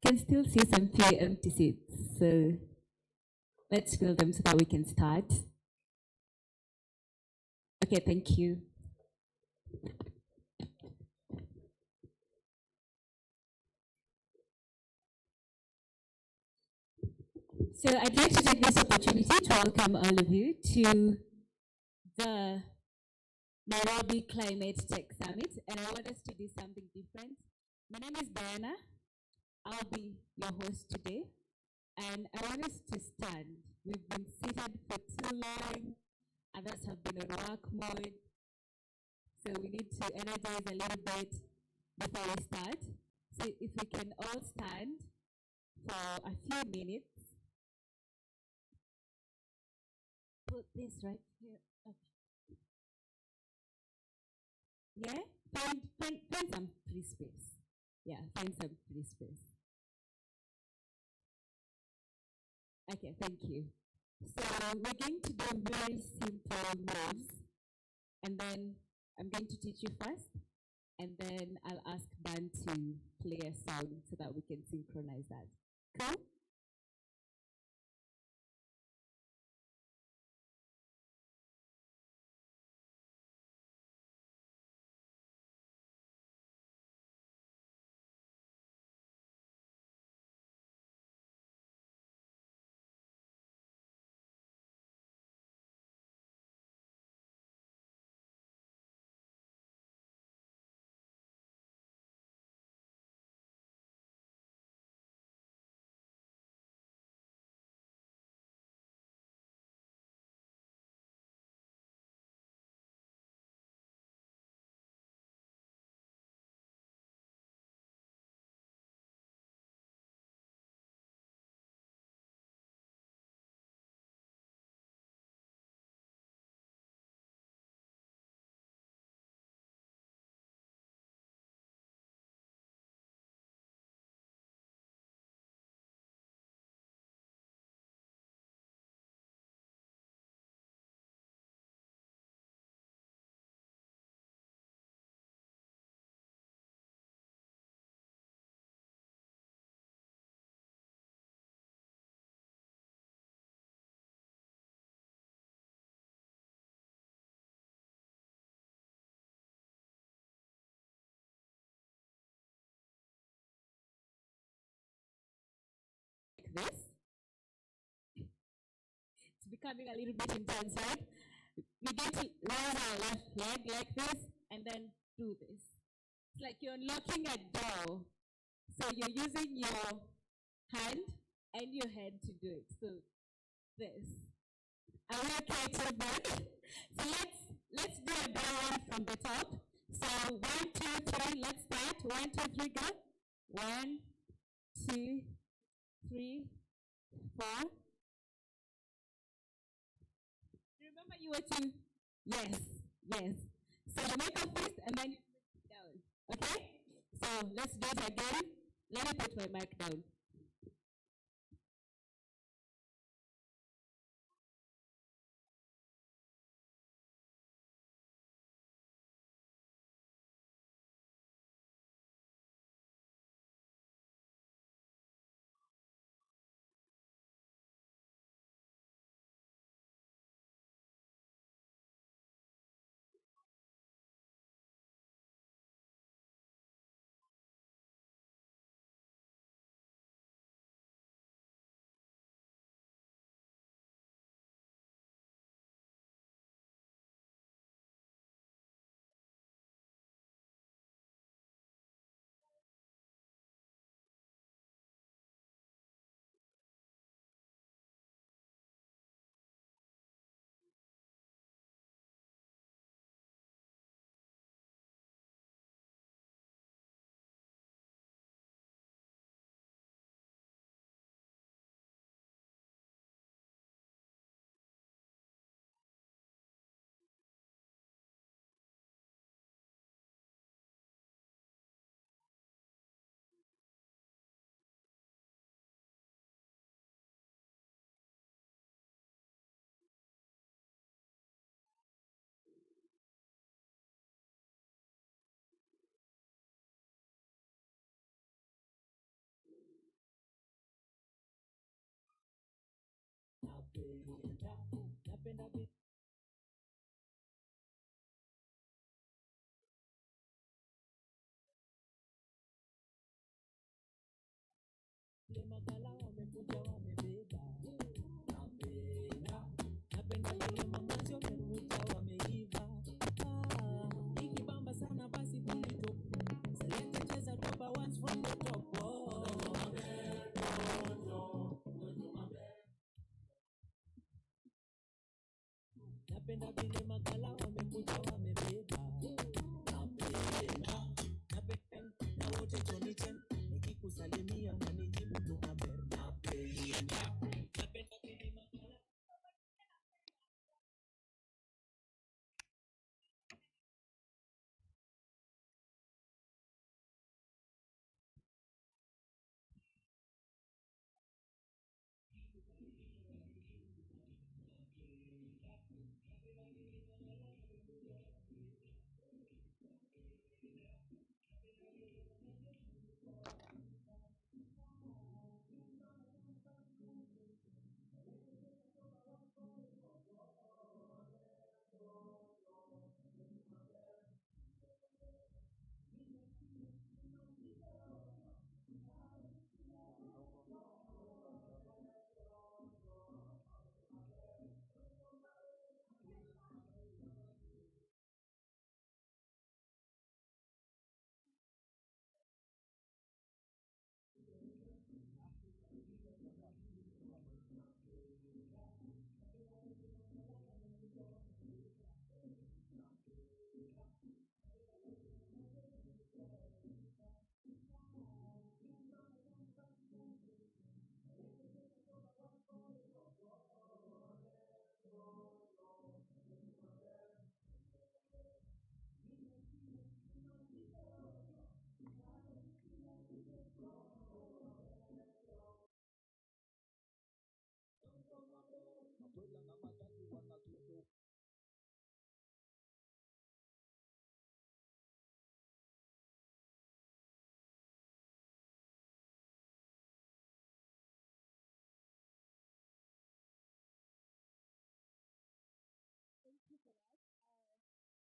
Can still see some few empty seats, so let's fill them so that we can start. Okay, thank you. So I'd like to take this opportunity to welcome all of you to the Nairobi Climate Tech Summit, and I want us to do something different. My name is Diana. I'll be your host today, and I want us to stand. We've been seated for too long, others have been in work mode, so we need to energize a little bit before we start. So if we can all stand for a few minutes. Put this right here. Okay. Yeah? Find some free space. Yeah, find some free space. Okay, thank you. So we're going to do very simple moves, and then I'm going to teach you first, and then I'll ask Dan to play a song so that we can synchronize that. Cool? Like this. It's becoming a little bit intense, right? We're going to raise our left leg like this and then do this. It's like you're unlocking a door. So you're using your hand and your head to do it. So this. Are we okay to that? So let's do a down from the top. So 1, 2, 3, let's start. 1, 2, 3, go. 1, 2, 3, 4. Remember you were to yes, yes. So you make a fist and then you put it down. Okay? So let's do it again. Let me put my mic down.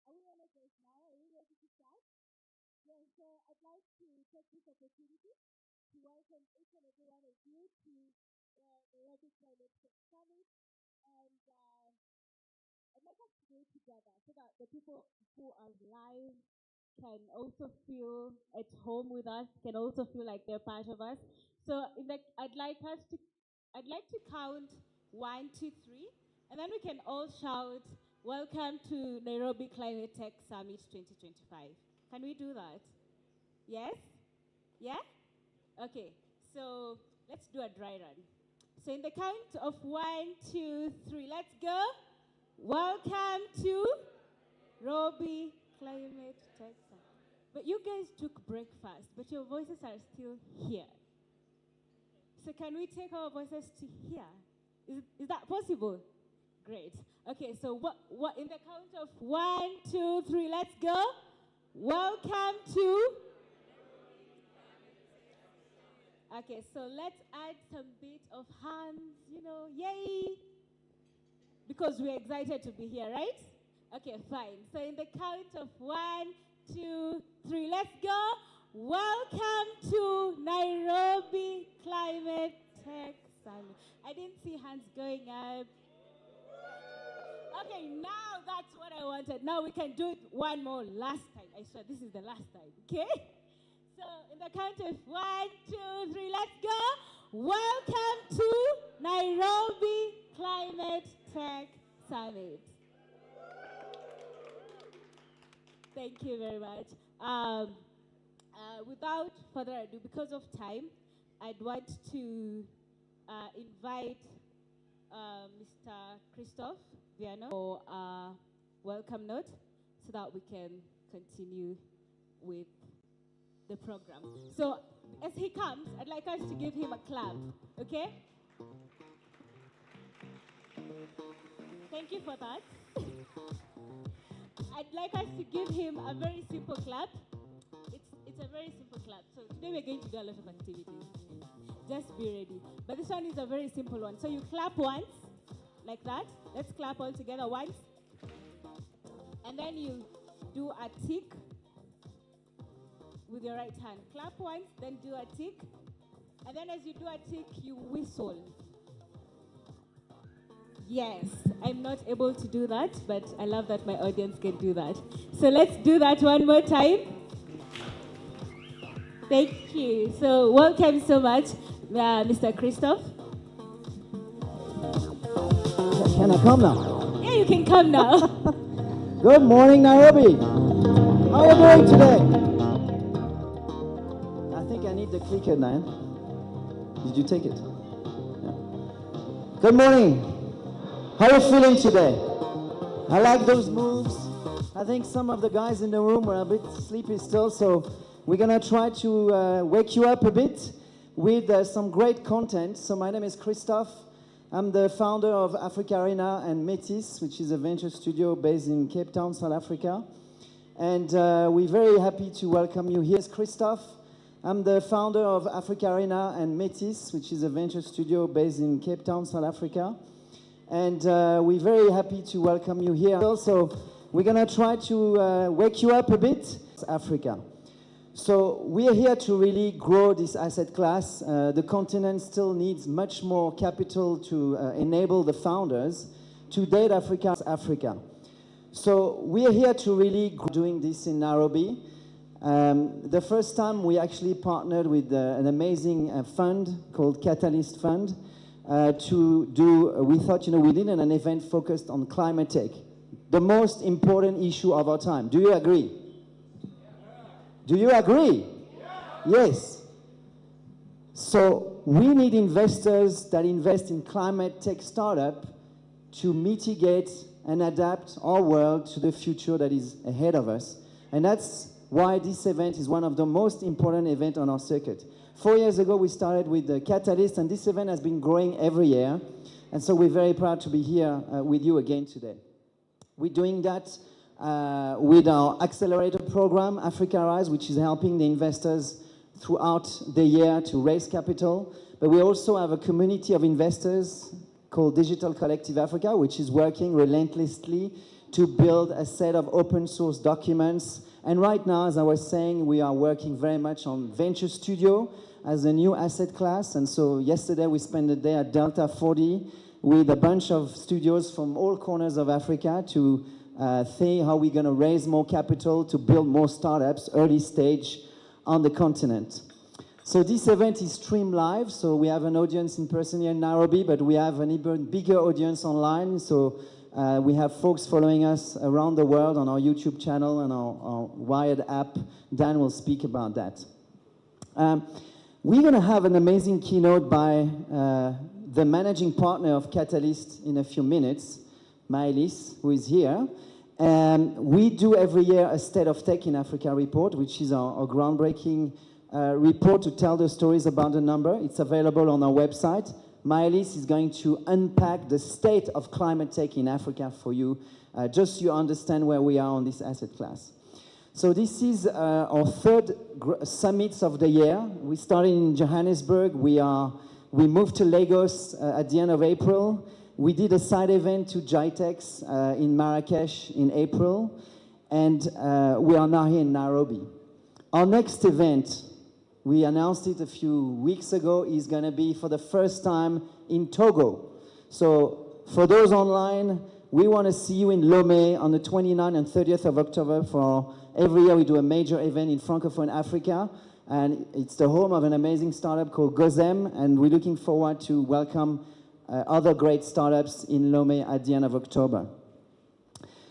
Are we all okay now? Are we ready to start? Yeah, so I'd like to take this opportunity to welcome each and every one of you to the Nairobi Climate Tech Summit. And I'd like us to do it together so that the people who are live can also feel at home with us, can also feel like they're part of us. So I'd like to count 1, 2, 3, and then we can all shout, "Welcome to Nairobi Climate Tech Summit 2025." Can we do that? Yes? Yeah? Okay. So let's do a dry run. So in the count of 1, 2, 3, let's go. Welcome to Nairobi Climate Tech Summit. But you guys took breakfast, but your voices are still here. So can we take our voices to here? Is that possible? Great. Okay, so what in the count of 1, 2, 3, let's go. Welcome to. Okay, so let's add some bit of hands, yay! Because we're excited to be here, right? Okay, fine. So in the count of 1, 2, 3, let's go. Welcome to Nairobi Climate Tech Summit. I didn't see hands going up. Okay, now that's what I wanted. Now we can do it one more last time. I swear this is the last time, okay? So in the count of 1, 2, 3, let's go. Welcome to Nairobi Climate Tech Summit. Thank you very much. Without further ado, because of time, I'd want to invite Mr. Christoph Viano for a welcome note so that we can continue with the program. So as he comes, I'd like us to give him a clap, okay? Thank you for that. I'd like us to give him a very simple clap. It's a very simple clap. So today we're going to do a lot of activities. Just be ready. But this one is a very simple one. So you clap once, like that. Let's clap all together once. And then you do a tick with your right hand. Clap once, then do a tick. And then as you do a tick, you whistle. Yes, I'm not able to do that, but I love that my audience can do that. So let's do that one more time. Thank you. So welcome so much, Mr. Christoph. Can I come now? Yeah, you can come now. Good morning, Nairobi. How are you doing today? I think I need the clicker, Nan. Did you take it? Yeah. Good morning. How are you feeling today? I like those moves. I think some of the guys in the room were a bit sleepy still, so we're going to try to wake you up a bit with some great content. So my name is Christoph. I'm the founder of AfricArena and Métis, which is a venture studio based in Cape Town, South Africa. And we're very happy to welcome you here. Christoph. I'm the founder of AfricArena and Métis, which is a venture studio based in Cape Town, South Africa. And we're very happy to welcome you here. Also, we're going to try to wake you up a bit. Africa. So we are here to really grow this asset class. The continent still needs much more capital to enable the founders to date Africa. So we are here to really doing this in Nairobi. The first time we actually partnered with an amazing fund called Catalyst Fund to do, we thought, we did an event focused on climate tech, the most important issue of our time. Do you agree? Do you agree? Yes. So we need investors that invest in climate tech startup to mitigate and adapt our world to the future that is ahead of us. And that's why this event is one of the most important events on our circuit. 4 years ago, we started with the Catalyst, and this event has been growing every year. And so we're very proud to be here with you again today. We're doing that with our accelerator program, Africa Rise, which is helping the investors throughout the year to raise capital. But we also have a community of investors called Digital Collective Africa, which is working relentlessly to build a set of open source documents. And right now, as I was saying, we are working very much on Venture Studio as a new asset class. And so yesterday we spent the day at Delta 40 with a bunch of studios from all corners of Africa to think how we're going to raise more capital to build more startups, early stage, on the continent. So this event is streamed live, so we have an audience in person here in Nairobi, but we have an even bigger audience online. So we have folks following us around the world on our YouTube channel and our Wired app. Dan will speak about that. We're going to have an amazing keynote by the managing partner of Catalyst in a few minutes, Maëlys, who is here. We do every year a State of Tech in Africa report, which is our groundbreaking report to tell the stories about the number. It's available on our website. Maëlys is going to unpack the state of climate tech in Africa for you, just so you understand where we are on this asset class. So this is our third summits of the year. We started in Johannesburg. We moved to Lagos at the end of April. We did a side event to GITEX in Marrakesh in April, and we are now here in Nairobi. Our next event, we announced it a few weeks ago, is going to be for the first time in Togo. So for those online, we want to see you in Lomé on the 29th and 30th of October. For every year we do a major event in Francophone Africa, and it's the home of an amazing startup called Gozem, and we're looking forward to welcome other great startups in Lomé at the end of October.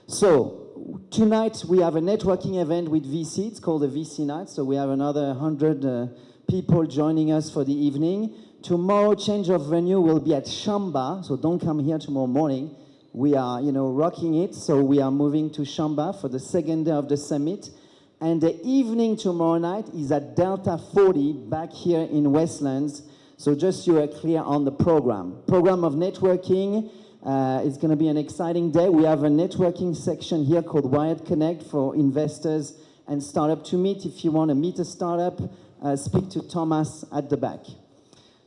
So tonight we have a networking event with VC. It's called the VC Night. So we have another 100 people joining us for the evening. Tomorrow, change of venue will be at Shamba. So don't come here tomorrow morning. We are, rocking it. So we are moving to Shamba for the second day of the summit. And the evening tomorrow night is at Delta 40 back here in Westlands. So just so you're clear on the program. Program of networking. It's going to be an exciting day. We have a networking section here called Wired Connect for investors and startup to meet. If you want to meet a startup, speak to Thomas at the back.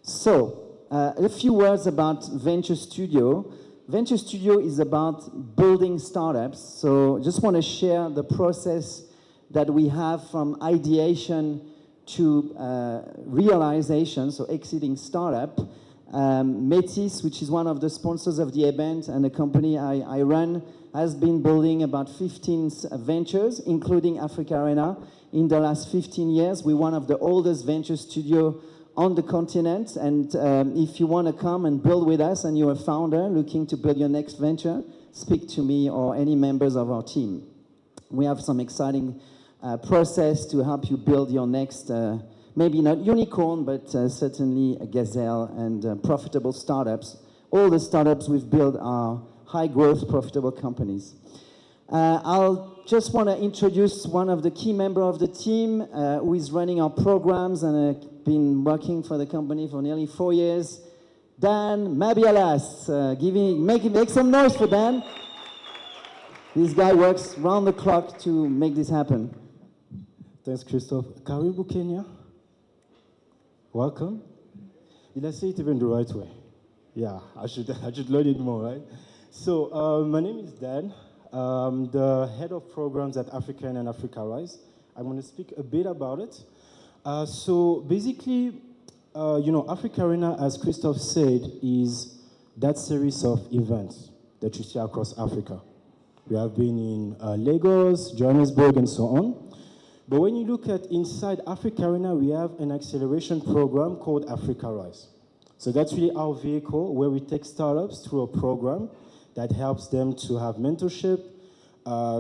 So a few words about Venture Studio. Venture Studio is about building startups. So just want to share the process that we have from ideation to realization, so exiting startup. Metis, which is one of the sponsors of the event and the company I run, has been building about 15 ventures, including AfricArena, in the last 15 years. We're one of the oldest venture studio on the continent, and if you want to come and build with us and you're a founder looking to build your next venture, speak to me or any members of our team. We have some exciting process to help you build your next, maybe not unicorn, but certainly a gazelle and profitable startups. All the startups we've built are high growth, profitable companies. I'll just want to introduce one of the key members of the team who is running our programs and been working for the company for nearly 4 years. Dan Mabialas, make some noise for Dan. This guy works round the clock to make this happen. Thanks, Christophe. Karibu, Kenya. Welcome. Did I say it even the right way? Yeah, I should learn it more, right? So, my name is Dan. I'm the head of programs at AfricArena and AfricArena. I'm going to speak a bit about it. So basically, AfricArena, as Christophe said, is that series of events that you see across Africa. We have been in Lagos, Johannesburg, and so on. But when you look at inside AfricArena, we have an acceleration program called AfricArena. So that's really our vehicle where we take startups through a program that helps them to have mentorship,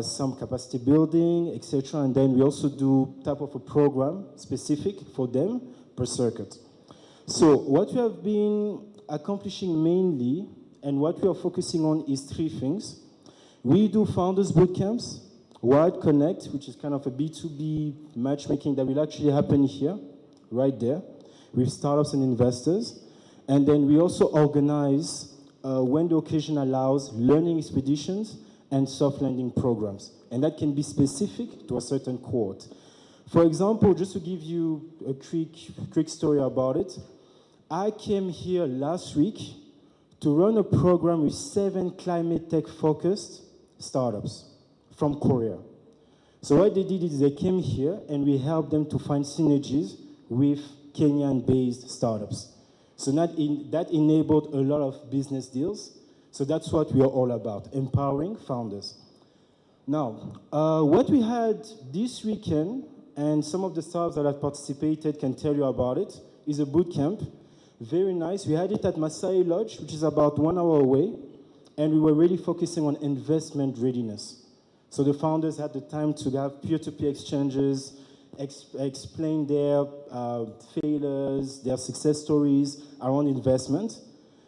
some capacity building, etc. And then we also do type of a program specific for them per circuit. So what we have been accomplishing mainly and what we are focusing on is 3 things. We do founders bootcamps, Wired Connect, which is kind of a B2B matchmaking that will actually happen here, right there, with startups and investors. And then we also organize, when the occasion allows, learning expeditions and soft landing programs. And that can be specific to a certain cohort. For example, just to give you a quick story about it, I came here last week to run a program with 7 climate tech focused startups from Korea. So what they did is they came here and we helped them to find synergies with Kenyan-based startups. So that enabled a lot of business deals. So that's what we are all about, empowering founders. Now, what we had this weekend, and some of the startups that have participated can tell you about it, is a boot camp. Very nice. We had it at Masai Lodge, which is about 1 hour away, and we were really focusing on investment readiness. So the founders had the time to have peer-to-peer exchanges, explain their failures, their success stories around investment,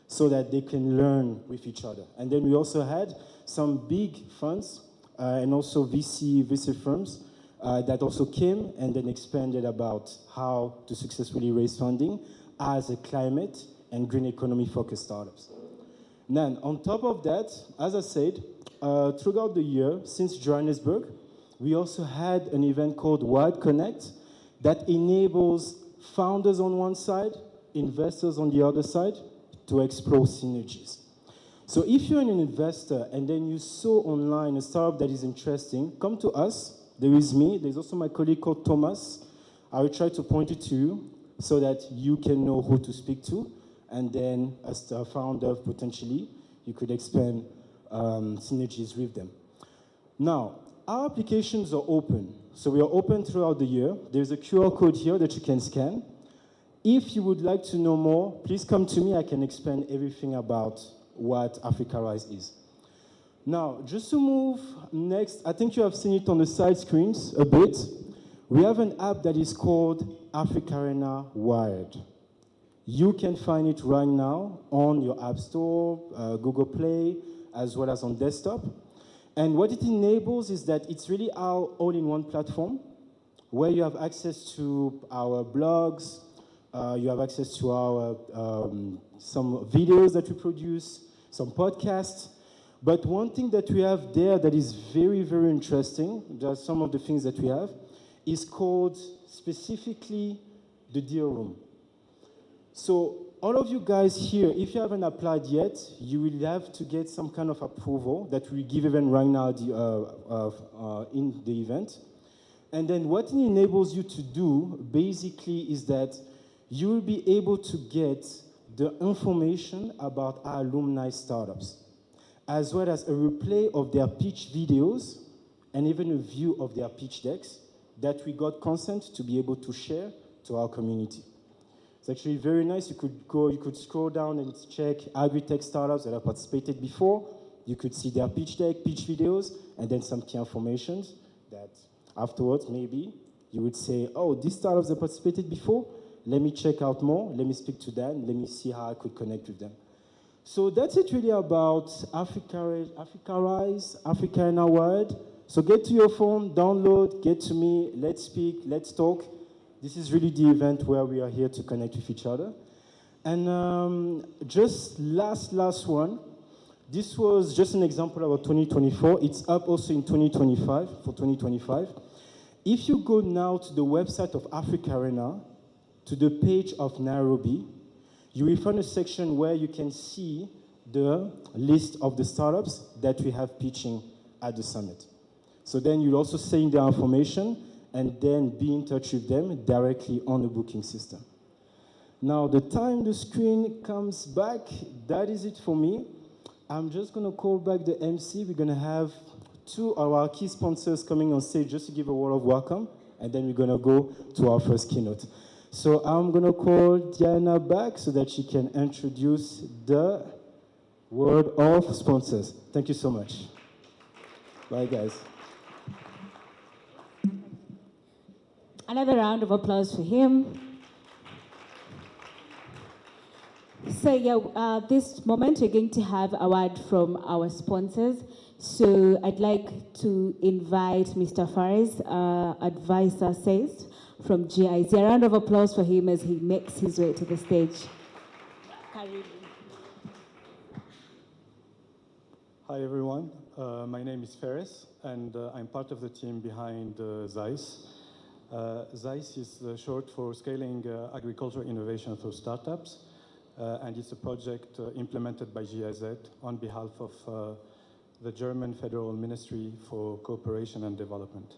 so that they can learn with each other. And then we also had some big funds and also VC firms that also came and then expanded about how to successfully raise funding as a climate and green economy focused startups. Then on top of that, as I said, throughout the year, since Johannesburg, we also had an event called Wired Connect that enables founders on one side, investors on the other side, to explore synergies. So if you're an investor and then you saw online a startup that is interesting, come to us. There is me. There's also my colleague called Thomas. I will try to point it to you so that you can know who to speak to. And then as a founder, potentially, you could expand synergies with them. Now, our applications are open. So we are open throughout the year. There's a QR code here that you can scan. If you would like to know more, please come to me. I can explain everything about what AfricArena is. Now, just to move next, I think you have seen it on the side screens a bit. We have an app that is called AfricArena Wired. You can find it right now on your App Store, Google Play, as well as on desktop. And what it enables is that it's really our all-in-one platform where you have access to our blogs, you have access to our some videos that we produce, some podcasts. But one thing that we have there that is very, very interesting, just some of the things that we have, is called specifically the Deal Room. So all of you guys here, if you haven't applied yet, you will have to get some kind of approval that we give even right now in the event. And then what it enables you to do, basically, is that you will be able to get the information about our alumni startups, as well as a replay of their pitch videos and even a view of their pitch decks that we got consent to be able to share to our community. It's actually very nice. You could scroll down and check agri-tech startups that have participated before. You could see their pitch deck, pitch videos, and then some key information that afterwards, maybe, you would say, oh, these startups have participated before, let me check out more, let me speak to them, let me see how I could connect with them. So that's it really about AfricArena World. So get to your phone, download, get to me, let's speak, let's talk. This is really the event where we are here to connect with each other. And just last one. This was just an example about 2024. It's up also in 2025, for 2025. If you go now to the website of AfricArena, to the page of Nairobi, you will find a section where you can see the list of the startups that we have pitching at the summit. So then you'll also see their information and then be in touch with them directly on the booking system. Now, the time the screen comes back, that is it for me. I'm just going to call back the MC. We're going to have two of our key sponsors coming on stage just to give a word of welcome, and then we're going to go to our first keynote. So I'm going to call Diana back so that she can introduce the word of sponsors. Thank you so much. Bye, guys. Another round of applause for him. So yeah, this moment we're going to have a word from our sponsors. So I'd like to invite Mr. Fares, advisor sales from GIZ. A round of applause for him as he makes his way to the stage. Hi everyone, my name is Fares and I'm part of the team behind ZEISS. ZEISS is short for Scaling Agricultural Innovation through Startups, and it's a project implemented by GIZ on behalf of the German Federal Ministry for Cooperation and Development.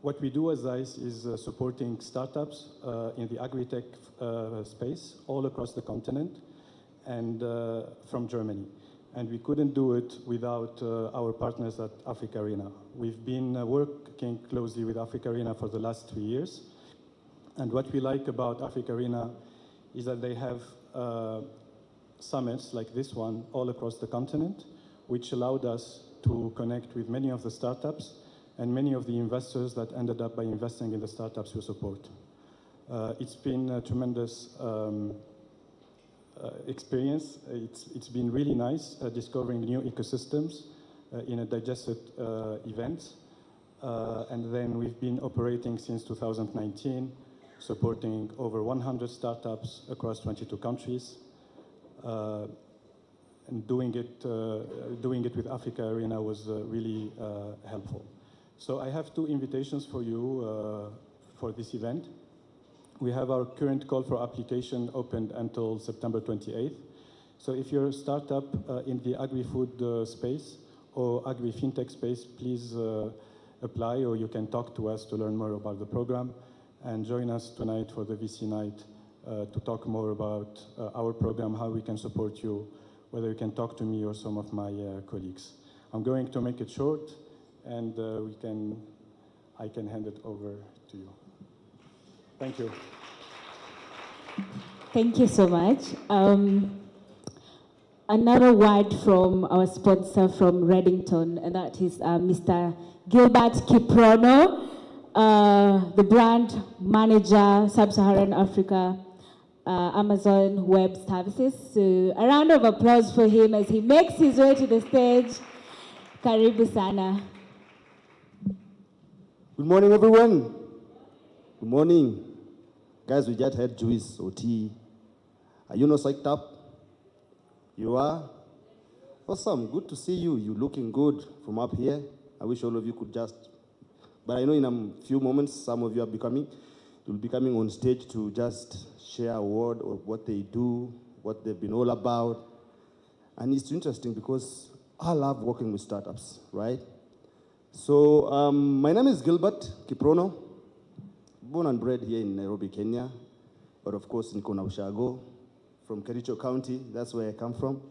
What we do as ZEISS is supporting startups in the agri-tech space all across the continent and from Germany. And we couldn't do it without our partners at AfricArena. We've been working closely with AfricArena for the last 3 years. And what we like about AfricArena is that they have summits like this one all across the continent, which allowed us to connect with many of the startups and many of the investors that ended up by investing in the startups we support. It's been a tremendous experience. It's been really nice discovering new ecosystems in a digested event. And then we've been operating since 2019, supporting over 100 startups across 22 countries. And doing it with AfricArena was really helpful. So I have two invitations for you for this event. We have our current call for application opened until September 28th. So if you're a startup in the agri-food space or agri-fintech space, please apply, or you can talk to us to learn more about the program and join us tonight for the VC night to talk more about our program, how we can support you, whether you can talk to me or some of my colleagues. I'm going to make it short, and I can hand it over to you. Thank you. Thank you so much. Another word from our sponsor from Reddington, and that is Mr. Gilbert Kiprono, the brand manager, Sub-Saharan Africa, Amazon Web Services. So a round of applause for him as he makes his way to the stage. Karibu sana. Good morning, everyone. Good morning. Guys, we just had juice or tea. Are you not psyched up? You are? Awesome. Good to see you. You're looking good from up here. I wish all of you could just... But I know in a few moments, some of you are becoming. They'll be coming on stage to just share a word of what they do, what they've been all about. And it's interesting because I love working with startups, right? So my name is Gilbert Kiprono, born and bred here in Nairobi, Kenya, but of course in Kona Ushago, from Kericho County, that's where I come from.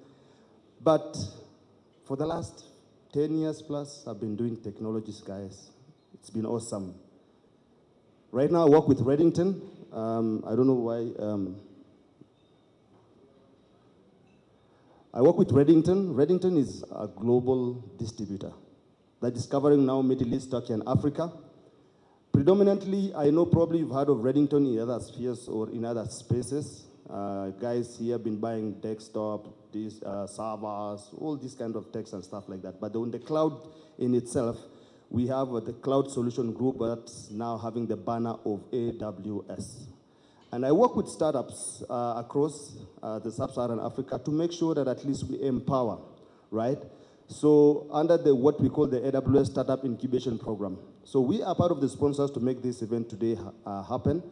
But for the last 10 years plus, I've been doing technologies, guys. It's been awesome. Right now I work with Reddington. I don't know why. I work with Reddington. Reddington is a global distributor. They're discovering now Middle East, Turkey, and Africa. Predominantly, I know probably you've heard of Reddington in other spheres or in other spaces. Guys here have been buying desktop, these servers, all these kind of techs and stuff like that. But on the cloud in itself, we have the Cloud Solution Group that's now having the banner of AWS. And I work with startups across the sub-Saharan Africa to make sure that at least we empower, right? So under what we call the AWS Startup Incubation Program. So we are part of the sponsors to make this event today happen.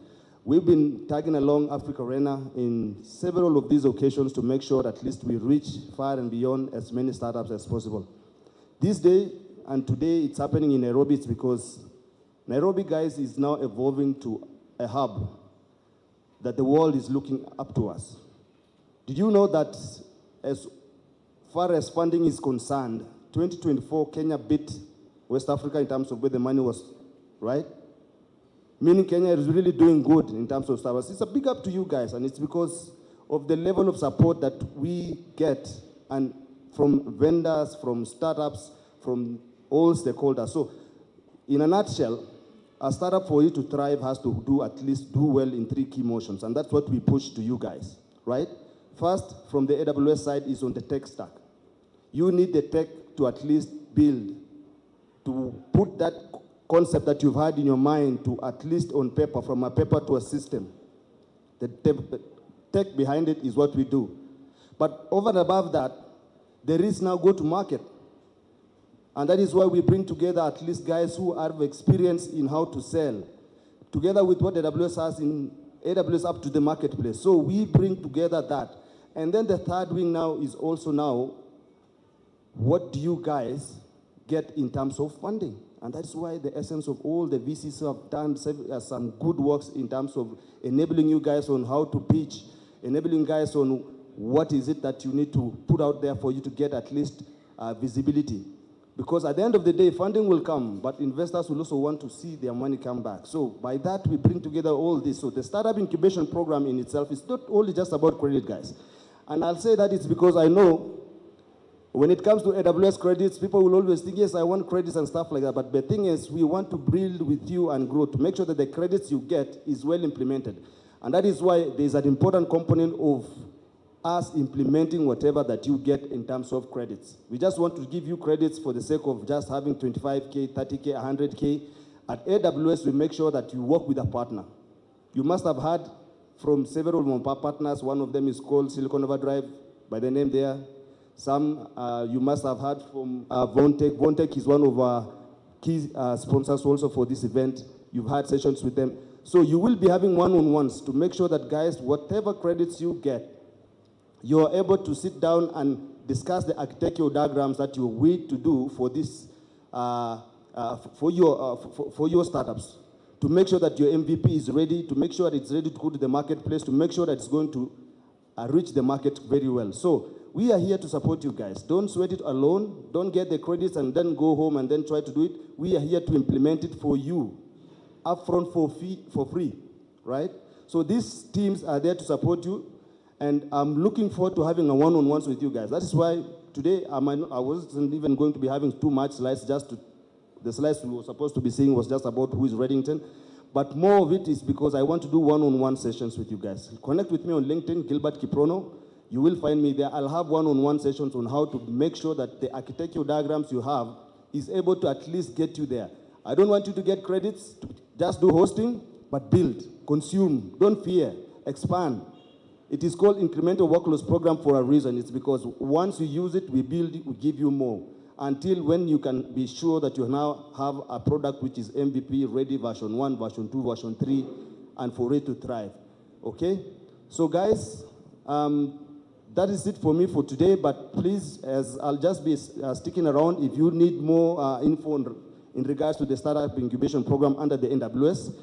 We've been tagging along AfricArena in several of these occasions to make sure that at least we reach far and beyond as many startups as possible. This day and today it's happening in Nairobi. It's because Nairobi, guys, is now evolving to a hub that the world is looking up to us. Did you know that as far as funding is concerned, 2024, Kenya beat West Africa in terms of where the money was, right? Meaning Kenya is really doing good in terms of startups. It's a big up to you guys, and it's because of the level of support that we get and from vendors, from startups, from all stakeholders. So in a nutshell, a startup for you to thrive has to at least do well in 3 key motions, and that's what we push to you guys, right? First, from the AWS side is on the tech stack. You need the tech to at least build, to put that concept that you've had in your mind to at least on paper, from a paper to a system. The tech behind it is what we do. But over and above that, there is now go-to-market. And that is why we bring together at least guys who have experience in how to sell, together with what AWS has in AWS up to the marketplace. So we bring together that. And then the third wing now is also now, what do you guys get in terms of funding? And that's why the essence of all the VCs have done some good works in terms of enabling you guys on how to pitch, enabling guys on what is it that you need to put out there for you to get at least visibility. Because at the end of the day, funding will come, but investors will also want to see their money come back. So by that, we bring together all this. So the Startup Incubation Program in itself is not only just about credit, guys. And I'll say that it's because I know when it comes to AWS credits, people will always think, yes, I want credits and stuff like that. But the thing is, we want to build with you and grow to make sure that the credits you get is well implemented. And that is why there's an important component of us implementing whatever that you get in terms of credits. We just want to give you credits for the sake of just having 25K, 30K, 100K. At AWS, we make sure that you work with a partner. You must have heard from several partners. One of them is called Silicon Overdrive, by the name there. Some you must have heard from Vontech. Vontech is one of our key sponsors also for this event. You've had sessions with them. So you will be having one-on-ones to make sure that, guys, whatever credits you get, you're able to sit down and discuss the architectural diagrams that you need to do for this, for your startups, to make sure that your MVP is ready, to make sure that it's ready to go to the marketplace, to make sure that it's going to reach the market very well. So we are here to support you guys. Don't sweat it alone. Don't get the credits and then go home and then try to do it. We are here to implement it for you, upfront for free, right? So these teams are there to support you. And I'm looking forward to having a one-on-ones with you guys. That is why today I wasn't even going to be having too much slides. The slides we were supposed to be seeing was just about who is Reddington. But more of it is because I want to do one-on-one sessions with you guys. Connect with me on LinkedIn, Gilbert Kiprono. You will find me there. I'll have one-on-one sessions on how to make sure that the architectural diagrams you have is able to at least get you there. I don't want you to get credits, to just do hosting, but build, consume, don't fear, expand. It is called Incremental Workloads Program for a reason. It's because once you use it, we build it, we give you more. Until when you can be sure that you now have a product which is MVP ready, version 1, version 2, version 3, and for it to thrive. Okay? So guys, that is it for me for today, but please, as I'll just be sticking around, if you need more info in regards to the Startup Incubation Program under the NWS,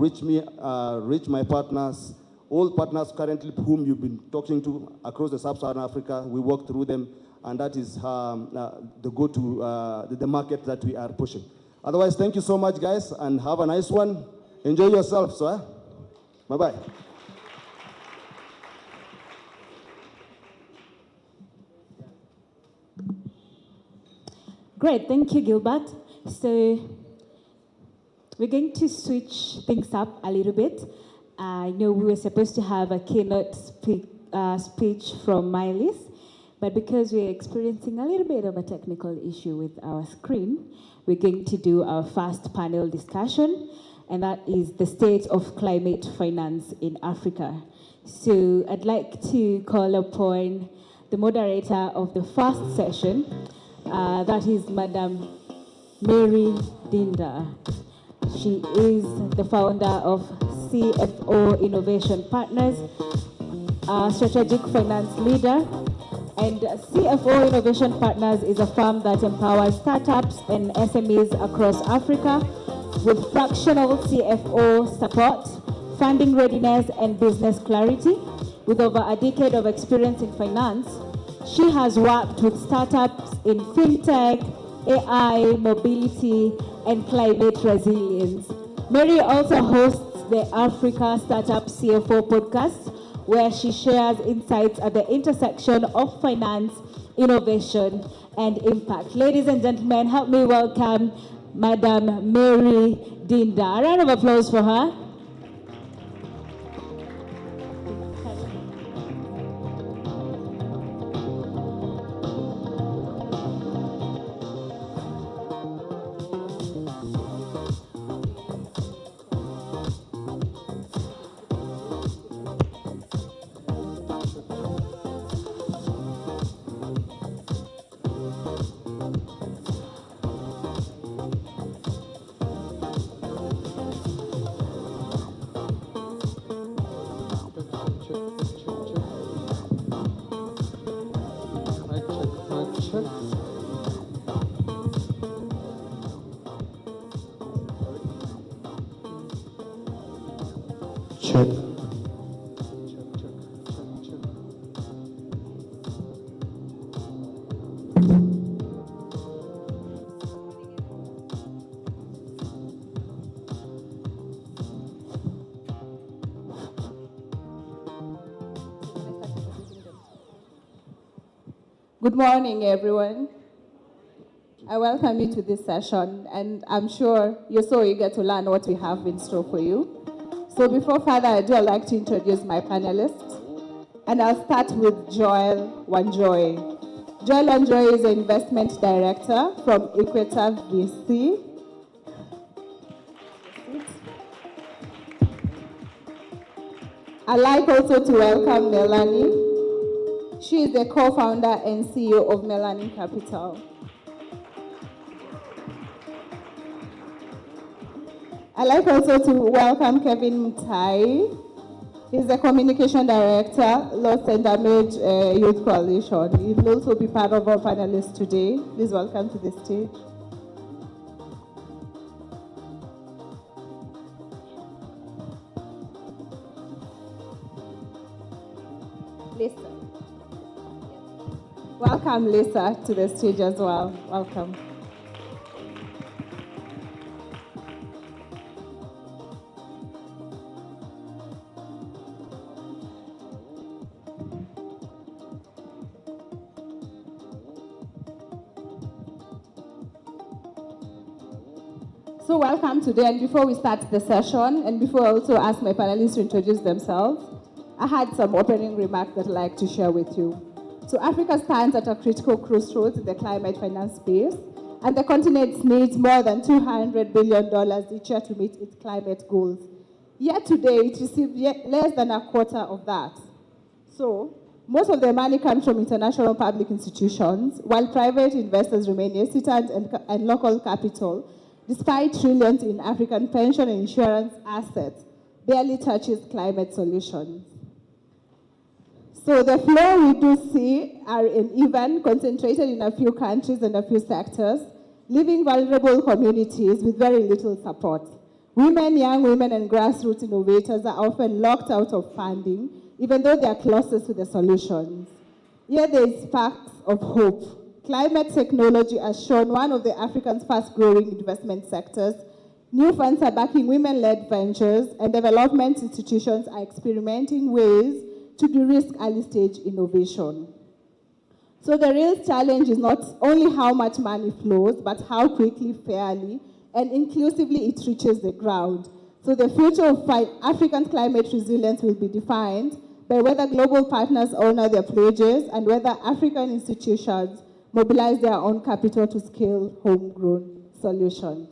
reach me, reach my partners, all partners currently whom you've been talking to across the Sub-Saharan Africa. We work through them, and that is the go-to, the market that we are pushing. Otherwise, thank you so much, guys, and have a nice one. Enjoy yourself, sir. Bye-bye. Great, thank you, Gilbert. So we're going to switch things up a little bit. I know we were supposed to have a keynote speech from Mylis, but because we're experiencing a little bit of a technical issue with our screen, we're going to do our first panel discussion, and that is the state of climate finance in Africa. So I'd like to call upon the moderator of the first session, that is Madam Mary Dinda. She is the founder of CFO Innovation Partners, a strategic finance leader. And CFO Innovation Partners is a firm that empowers startups and SMEs across Africa with fractional CFO support, funding readiness, and business clarity. With over a decade of experience in finance, she has worked with startups in fintech, AI, mobility, and climate resilience. Mary also hosts the Africa Startup CFO podcast, where she shares insights at the intersection of finance, innovation, and impact. Ladies and gentlemen, help me welcome Madam Mary Dinda. A round of applause for her. Check. Good morning, everyone. I welcome you to this session, and I'm sure you're so eager to learn what we have in store for you. So before further ado, I'd like to introduce my panelists, and I'll start with Joel Wanjoy. Joel Wanjoy is an investment director from Equator VC. I'd like also to welcome Melanie. She is the co-founder and CEO of Melanin Capital. I'd like also to welcome Kevin Mutai. He's the communication director, Lost and Damaged Youth Coalition. He will also be part of our panelists today. Please welcome to the stage. Lisa. Welcome, Lisa, to the stage as well. Welcome. So welcome today, and before we start the session, and before I also ask my panelists to introduce themselves, I had some opening remarks that I'd like to share with you. So Africa stands at a critical crossroads in the climate finance space, and the continent needs more than $200 billion each year to meet its climate goals. Yet today, it receives less than a quarter of that. So most of the money comes from international public institutions, while private investors remain hesitant and local capital, despite trillions in African pension and insurance assets, barely touches climate solutions. So the flow we do see are uneven, concentrated in a few countries and a few sectors, leaving vulnerable communities with very little support. Women, young women, and grassroots innovators are often locked out of funding, even though they are closest to the solutions. Yet there is sparks of hope. Climate technology has shown one of Africa's fast-growing investment sectors. New funds are backing women-led ventures, and development institutions are experimenting ways to de-risk early-stage innovation. So the real challenge is not only how much money flows, but how quickly, fairly, and inclusively it reaches the ground. So the future of African climate resilience will be defined by whether global partners honor their pledges and whether African institutions mobilize their own capital to scale homegrown solutions.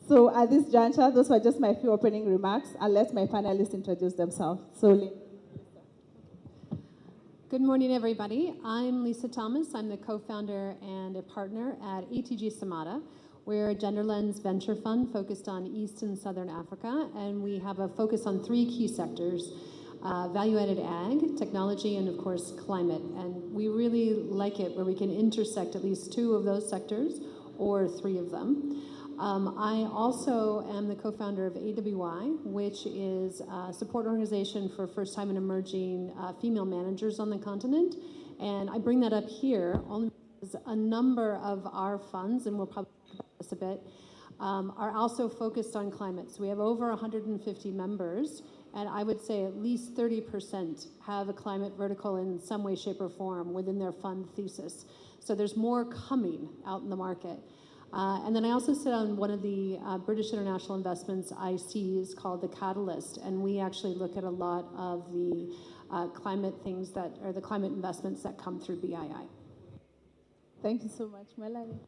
So at this juncture, those were just my few opening remarks. I'll let my panelists introduce themselves. So, good morning, everybody. I'm Lisa Thomas. I'm the co-founder and a partner at ATG Samata. We're a gender lens venture fund focused on East and Southern Africa, and we have a focus on 3 key sectors: value-added ag, technology, and of course, climate. And we really like it where we can intersect at least 2 of those sectors or 3 of them. I also am the co-founder of AWI, which is a support organization for first-time and emerging female managers on the continent. And I bring that up here only because a number of our funds, and we'll probably talk about this a bit, are also focused on climate. So we have over 150 members, and I would say at least 30% have a climate vertical in some way, shape, or form within their fund thesis. So there's more coming out in the market. And then I also sit on one of the British International Investments ICs called the Catalyst, and we actually look at a lot of the climate things that, or the climate investments that come through BII. thank you so much, Melanie.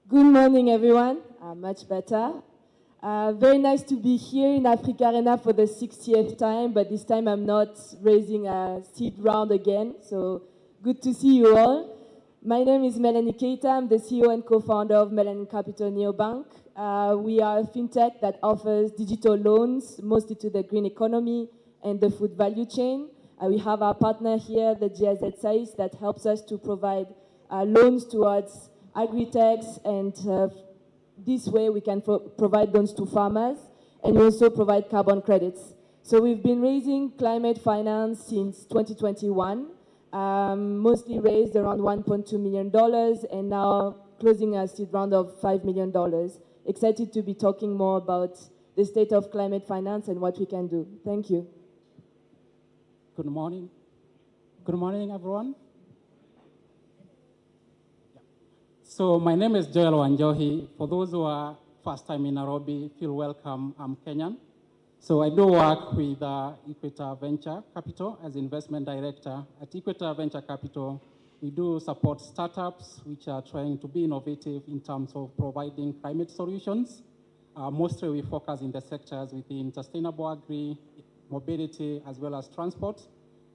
Good morning, everyone. Much better. Very nice to be here in AfricArena for the 60th time, but this time I'm not raising a seed round again, so good to see you all. My name is Melanie Keita. I'm the CEO and co-founder of Melanin Capital Neobank. We are a fintech that offers digital loans, mostly to the green economy and the food value chain. We have our partner here, the GIZ SAIS, that helps us to provide loans towards agri-techs, and this way we can provide loans to farmers, and we also provide carbon credits. So we've been raising climate finance since 2021, mostly raised around $1.2 million, and now closing a seed round of $5 million. Excited to be talking more about the state of climate finance and what we can do. Thank you. Good morning. Good morning, everyone. So my name is Joel Wanjohi. For those who are first time in Nairobi, feel welcome. I'm Kenyan. So I do work with Equator Venture Capital as investment director. At Equator Venture Capital, we do support startups which are trying to be innovative in terms of providing climate solutions. Mostly we focus in the sectors within sustainable agri, mobility, as well as transport,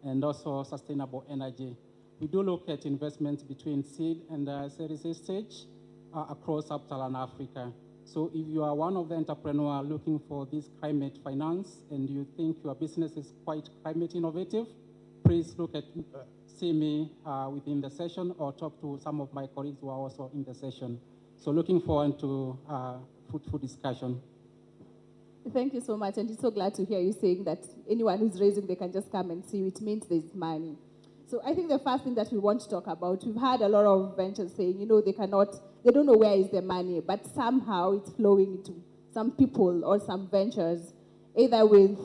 and also sustainable energy. We do look at investments between seed and Series A stage across sub-Saharan Africa. So if you are one of the entrepreneurs looking for this climate finance and you think your business is quite climate innovative, please see me within the session or talk to some of my colleagues who are also in the session. So looking forward to fruitful discussion. Thank you so much, and I'm so glad to hear you saying that anyone who's raising, they can just come and see. It means there's money. So I think the first thing that we want to talk about, we've had a lot of ventures saying, you know, they don't know where is the money, but somehow it's flowing into some people or some ventures, either with,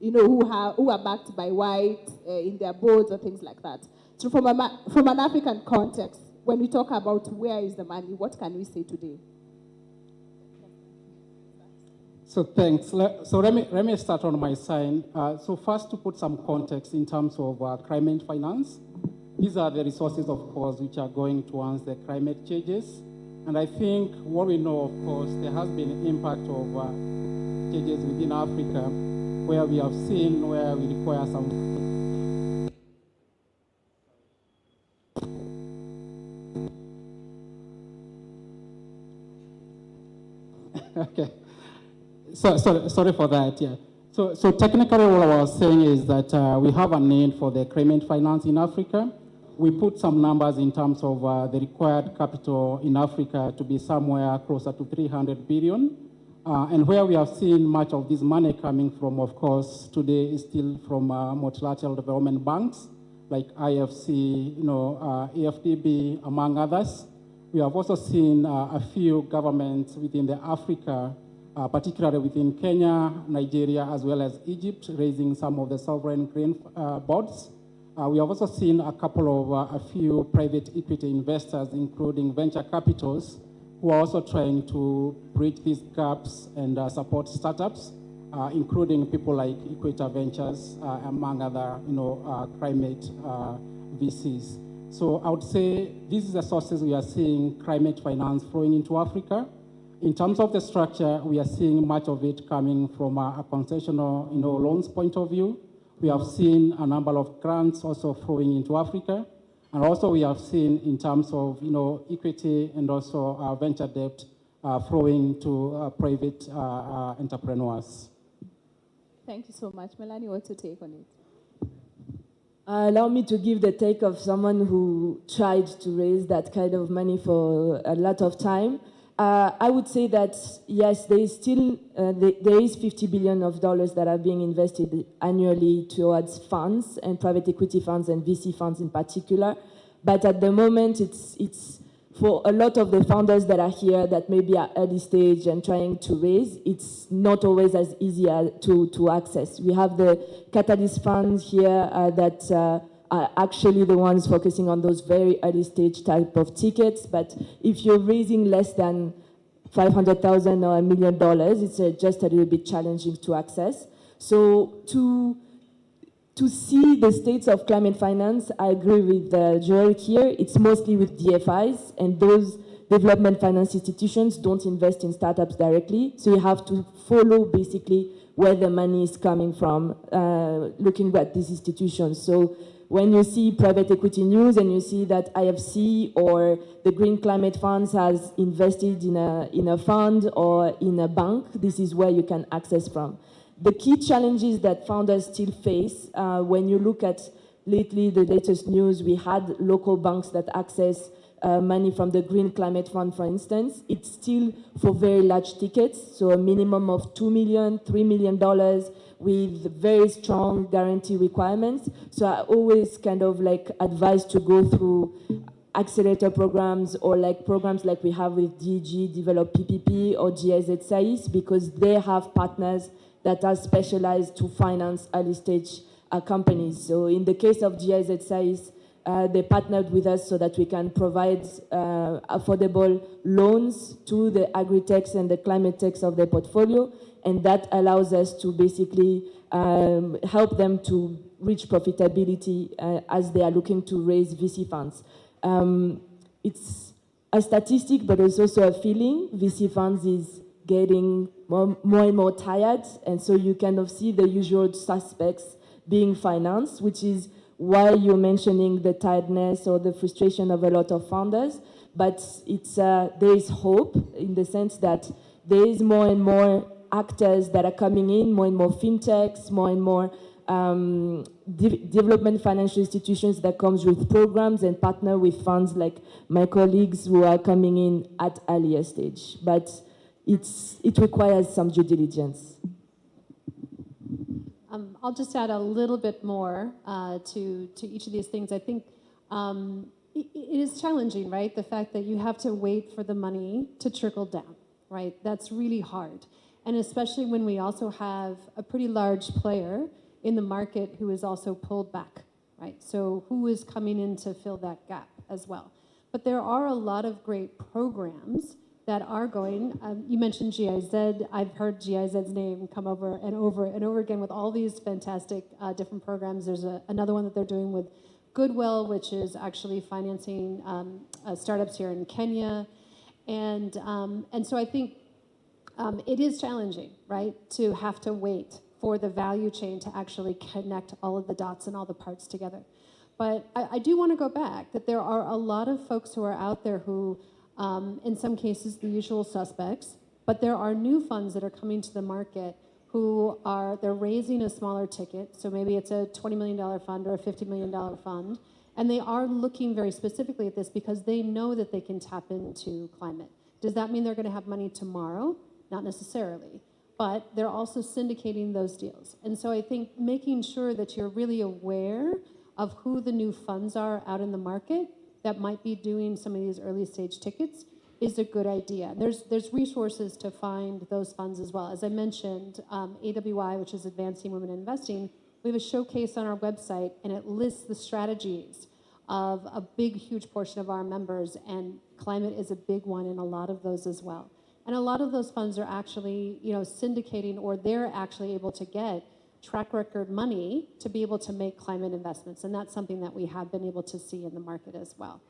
you know, who are backed by white in their boards or things like that. So from an African context, when we talk about where is the money, what can we say today? So thanks. So let me start on my side. So first, to put some context in terms of climate finance, these are the resources, of course, which are going towards the climate changes. And I think what we know, of course, there has been an impact of changes within Africa. where we have seen where we require some. Okay. Sorry for that, yeah. So technically what I was saying is that we have a need for the climate finance in Africa. We put some numbers in terms of the required capital in Africa to be somewhere closer to 300 billion. And where we have seen much of this money coming from, of course, today is still from multilateral development banks like IFC, AFDB, among others. We have also seen a few governments within the Africa, particularly within Kenya, Nigeria, as well as Egypt, raising some of the sovereign green bonds. We have also seen a couple of a few private equity investors, including venture capitals, who are also trying to bridge these gaps and support startups, including people like Equator Ventures, among other, climate VCs. So I would say these are the sources we are seeing climate finance flowing into Africa. In terms of the structure, we are seeing much of it coming from a concessional, loans point of view. We have seen a number of grants also flowing into Africa. And also we have seen in terms of, equity and also venture debt flowing to private entrepreneurs. Thank you so much. Melanie, what's your take on it? Allow me to give the take of someone who tried to raise that kind of money for a lot of time. I would say that, yes, there is still, there is $50 billion that are being invested annually towards funds and private equity funds and VC funds in particular. But at the moment, it's for a lot of the founders that are here that maybe are early stage and trying to raise, it's not always as easy to access. We have the Catalyst funds here that are actually the ones focusing on those very early stage type of tickets. But if you're raising less than $500,000 or $1 million, it's just a little bit challenging to access. So to see the states of climate finance, I agree with Joel here. It's mostly with DFIs, and those development finance institutions don't invest in startups directly. So you have to follow basically where the money is coming from, looking at these institutions. So when you see private equity news and you see that IFC or the Green Climate Funds has invested in a fund or in a bank, this is where you can access from. The key challenges that founders still face, when you look at lately the latest news, we had local banks that access money from the Green Climate Fund, for instance. It's still for very large tickets, so a minimum of $2 million, $3 million, with very strong guarantee requirements. So I always kind of like advise to go through accelerator programs or like programs like we have with DG, Develop PPP or GIZ SAIS, because they have partners that are specialized to finance early stage companies. So in the case of GIZ SAIS, they partnered with us so that we can provide affordable loans to the agri-techs and the climate techs of their portfolio. And that allows us to basically help them to reach profitability as they are looking to raise VC funds. It's a statistic, but it's also a feeling. VC funds is getting more and more tired, and so you kind of see the usual suspects being financed, which is why you're mentioning the tiredness or the frustration of a lot of founders. But it's there is hope in the sense that there is more and more actors that are coming in, more and more fintechs, more and more development financial institutions that comes with programs and partner with funds like my colleagues who are coming in at earlier stage. But it requires some due diligence. I'll just add a little bit more to each of these things. I think it is challenging, right? The fact that you have to wait for the money to trickle down, right? That's really hard. And especially when we also have a pretty large player in the market who is also pulled back, right? So who is coming in to fill that gap as well? But there are a lot of great programs that are going. You mentioned GIZ. I've heard GIZ's name come over and over again with all these fantastic different programs. There's another one that they're doing with Goodwill, which is actually financing startups here in Kenya. And so I think it is challenging, right, to have to wait for the value chain to actually connect all of the dots and all the parts together. But I do want to go back, that there are a lot of folks who are out there who, in some cases, the usual suspects, but there are new funds that are coming to the market who are, they're raising a smaller ticket, so maybe it's a $20 million fund or a $50 million fund, and they are looking very specifically at this because they know that they can tap into climate. Does that mean they're going to have money tomorrow? Not necessarily. But they're also syndicating those deals. And so I think making sure that you're really aware of who the new funds are out in the market that might be doing some of these early stage tickets is a good idea. There's resources to find those funds as well. As I mentioned, AWI, which is Advancing Women in Investing, we have a showcase on our website, and it lists the strategies of a big, huge portion of our members, and climate is a big one in a lot of those as well. And a lot of those funds are actually, syndicating, or they're actually able to get track record money to be able to make climate investments. And that's something that we have been able to see in the market as well.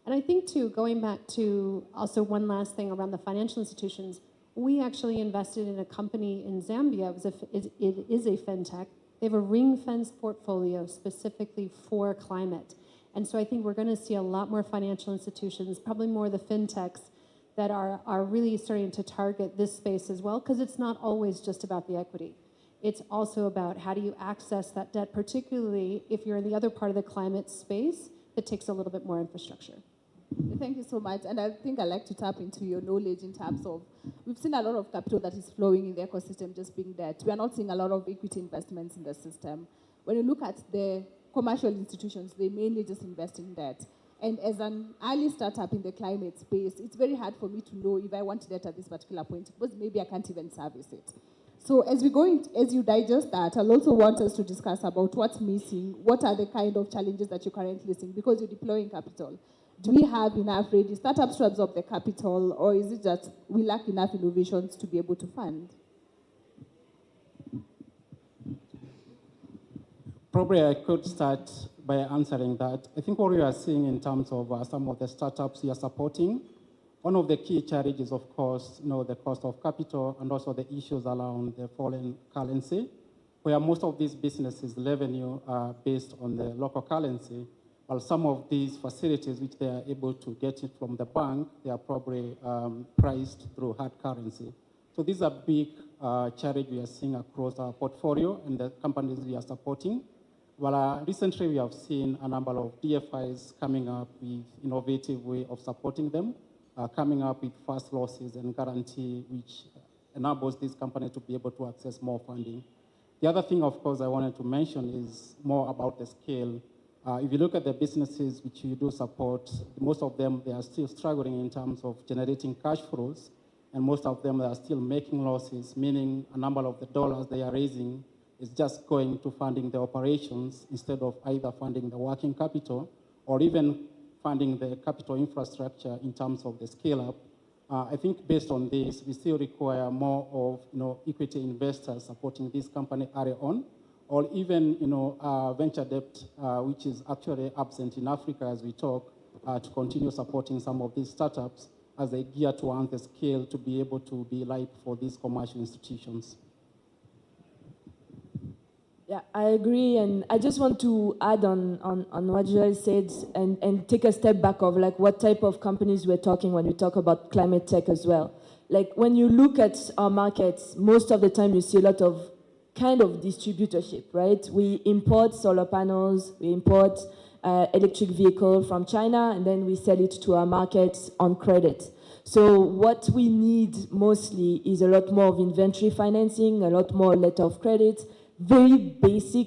And I think too, going back to also one last thing around the financial institutions, we actually invested in a company in Zambia. It is a fintech. They have a ring-fenced portfolio specifically for climate. And so I think we're going to see a lot more financial institutions, probably more the fintechs, that are really starting to target this space as well, because it's not always just about the equity. It's also about how do you access that debt, particularly if you're in the other part of the climate space that takes a little bit more infrastructure. Thank you so much. And I think I'd like to tap into your knowledge in terms of, we've seen a lot of capital that is flowing in the ecosystem just being debt. We are not seeing a lot of equity investments in the system. When you look at the commercial institutions, they mainly just invest in debt. And as an early startup in the climate space, it's very hard for me to know if I want debt at this particular point, because maybe I can't even service it. So as you digest that, I'll also want us to discuss about what's missing, what are the kind of challenges that you're currently seeing, because you're deploying capital. Do we have enough ready startups to absorb the capital, or is it that we lack enough innovations to be able to fund? Probably I could start by answering that. I think what we are seeing in terms of some of the startups we are supporting, one of the key challenges, of course, the cost of capital and also the issues around the foreign currency, where most of these businesses' revenue are based on the local currency, while some of these facilities which they are able to get it from the bank, they are probably priced through hard currency. So these are big challenges we are seeing across our portfolio and the companies we are supporting. Well, recently we have seen a number of DFIs coming up with innovative way of supporting them, coming up with fast losses and guarantee, which enables this company to be able to access more funding. The other thing, of course, I wanted to mention is more about the scale. If you look at the businesses which you do support, most of them, they are still struggling in terms of generating cash flows, and most of them are still making losses, meaning a number of the dollars they are raising is just going to funding the operations instead of either funding the working capital or even funding the capital infrastructure in terms of the scale-up. I think based on this, we still require more of equity investors supporting this company early on, or even venture debt, which is actually absent in Africa as we talk, to continue supporting some of these startups as they gear towards the scale to be able to be ripe for these commercial institutions. Yeah, I agree, and I just want to add on what Joel said and take a step back of like what type of companies we're talking when we talk about climate tech as well. Like when you look at our markets, most of the time you see a lot of kind of distributorship, right? We import solar panels, we import electric vehicle from China, and then we sell it to our markets on credit. So what we need mostly is a lot more of inventory financing, a lot more letter of credit, very basic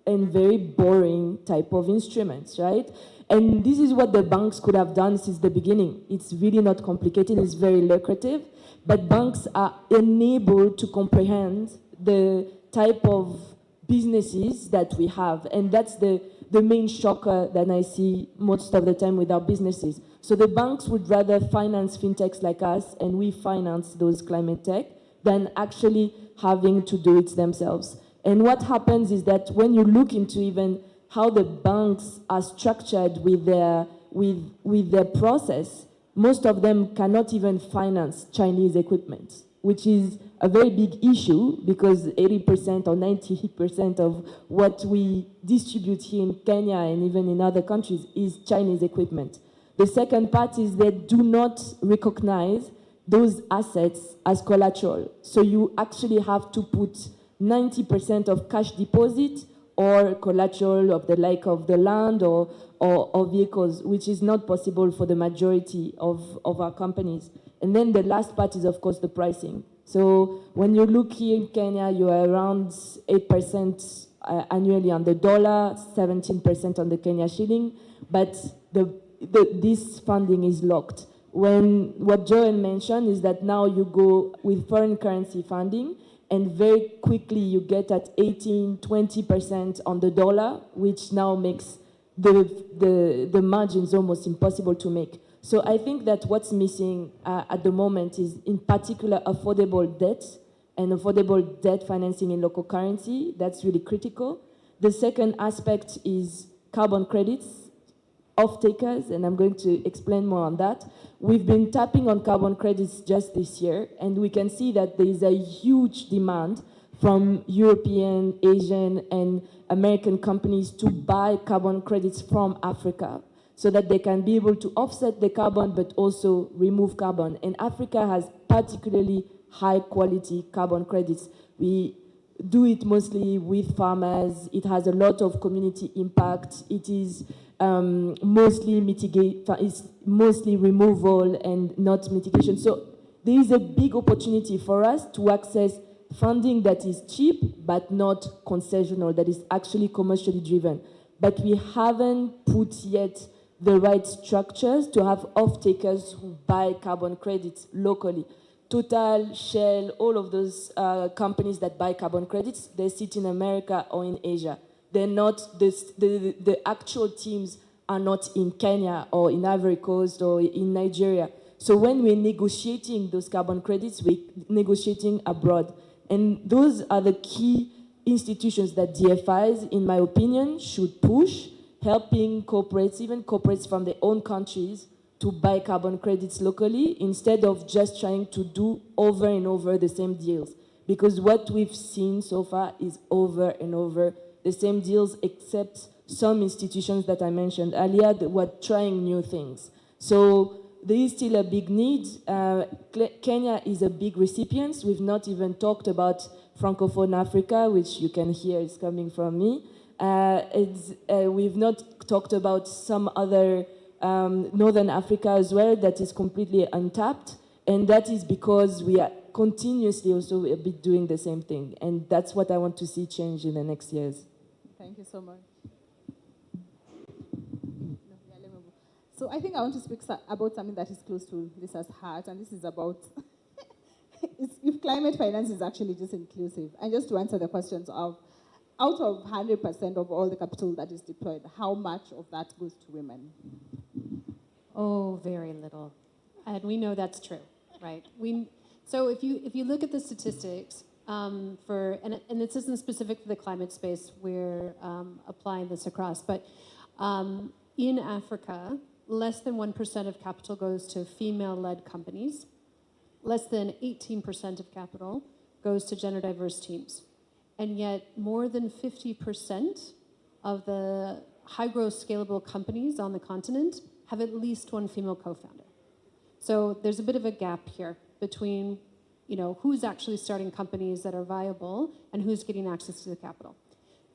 and very boring type of instruments, right? And this is what the banks could have done since the beginning. It's really not complicated, it's very lucrative, but banks are unable to comprehend the type of businesses that we have, and that's the main shocker that I see most of the time with our businesses. So the banks would rather finance fintechs like us, and we finance those climate tech, than actually having to do it themselves. And what happens is that when you look into even how the banks are structured with their process, most of them cannot even finance Chinese equipment, which is a very big issue because 80% or 90% of what we distribute here in Kenya and even in other countries is Chinese equipment. The second part is they do not recognize those assets as collateral. So you actually have to put 90% of cash deposit or collateral of the like of the land or vehicles, which is not possible for the majority of our companies. And then the last part is, of course, the pricing. So when you look here in Kenya, you are around 8% annually on the dollar, 17% on the Kenya shilling, but this funding is locked. What Joel mentioned is that now you go with foreign currency funding, and very quickly you get at 18, 20% on the dollar, which now makes the margins almost impossible to make. So I think that what's missing at the moment is, in particular, affordable debt and affordable debt financing in local currency. That's really critical. The second aspect is carbon credits, off-takers, and I'm going to explain more on that. We've been tapping on carbon credits just this year, and we can see that there is a huge demand from European, Asian, and American companies to buy carbon credits from Africa so that they can be able to offset the carbon but also remove carbon. And Africa has particularly high-quality carbon credits. We do it mostly with farmers. It has a lot of community impact. It is mostly removal and not mitigation. So there is a big opportunity for us to access funding that is cheap but not concessional, that is actually commercially driven. But we haven't put yet the right structures to have off-takers who buy carbon credits locally. Total, Shell, all of those companies that buy carbon credits, they sit in America or in Asia. They're not, the actual teams are not in Kenya or in Ivory Coast or in Nigeria. So when we're negotiating those carbon credits, we're negotiating abroad. And those are the key institutions that DFIs, in my opinion, should push, helping corporates, even corporates from their own countries, to buy carbon credits locally instead of just trying to do over and over the same deals. Because what we've seen so far is over and over the same deals, except some institutions that I mentioned earlier that were trying new things. So there is still a big need. Kenya is a big recipient. We've not even talked about Francophone Africa, which you can hear is coming from me. We've not talked about some other Northern Africa as well that is completely untapped. And that is because we are continuously also a bit doing the same thing. And that's what I want to see change in the next years. Thank you so much. So I think I want to speak about something that is close to Lisa's heart, and this is about if climate finance is actually just inclusive. And just to answer the questions of, out of 100% of all the capital that is deployed, how much of that goes to women? Oh, very little. And we know that's true, right? So if you look at the statistics, and this isn't specific to the climate space, we're applying this across, but in Africa, less than 1% of capital goes to female-led companies. Less than 18% of capital goes to gender diverse teams. And yet more than 50% of the high-growth scalable companies on the continent have at least one female co-founder. So there's a bit of a gap here between who's actually starting companies that are viable and who's getting access to the capital.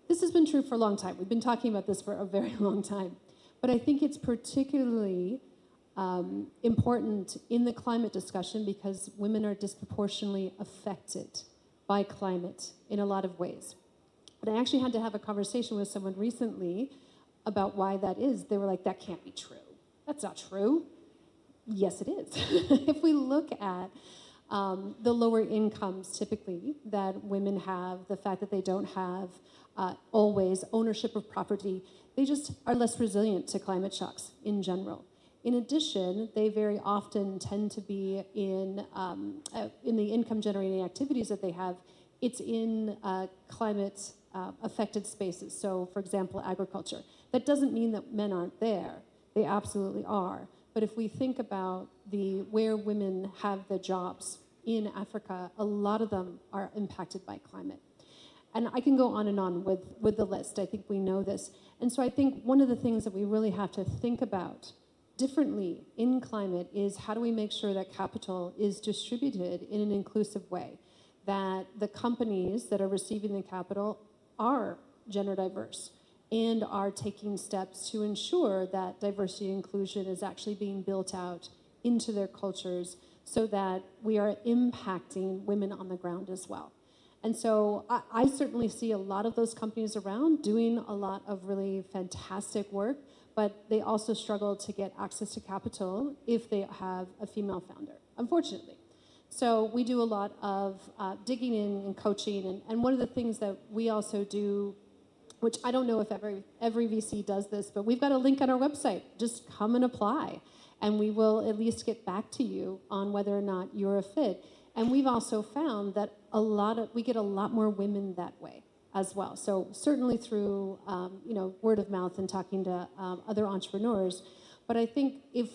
This has been true for a long time. We've been talking about this for a very long time. But I think it's particularly important in the climate discussion because women are disproportionately affected by climate in a lot of ways. But I actually had to have a conversation with someone recently about why that is. They were like, that can't be true. That's not true. Yes, it is. If we look at the lower incomes typically that women have, the fact that they don't have always ownership of property, they just are less resilient to climate shocks in general. In addition, they very often tend to be in the income generating activities that they have, it's in climate affected spaces. So for example, agriculture. That doesn't mean that men aren't there. They absolutely are. But if we think about where women have the jobs in Africa, a lot of them are impacted by climate. And I can go on and on with the list. I think we know this. And so I think one of the things that we really have to think about differently in climate is how do we make sure that capital is distributed in an inclusive way, that the companies that are receiving the capital are gender diverse and are taking steps to ensure that diversity and inclusion is actually being built out into their cultures so that we are impacting women on the ground as well. And so I certainly see a lot of those companies around doing a lot of really fantastic work, but they also struggle to get access to capital if they have a female founder, unfortunately. So we do a lot of digging in and coaching, and one of the things that we also do, which I don't know if every VC does this, but we've got a link on our website. Just come and apply, and we will at least get back to you on whether or not you're a fit. And we've also found that we get a lot more women that way as well. So certainly through word of mouth and talking to other entrepreneurs. But I think if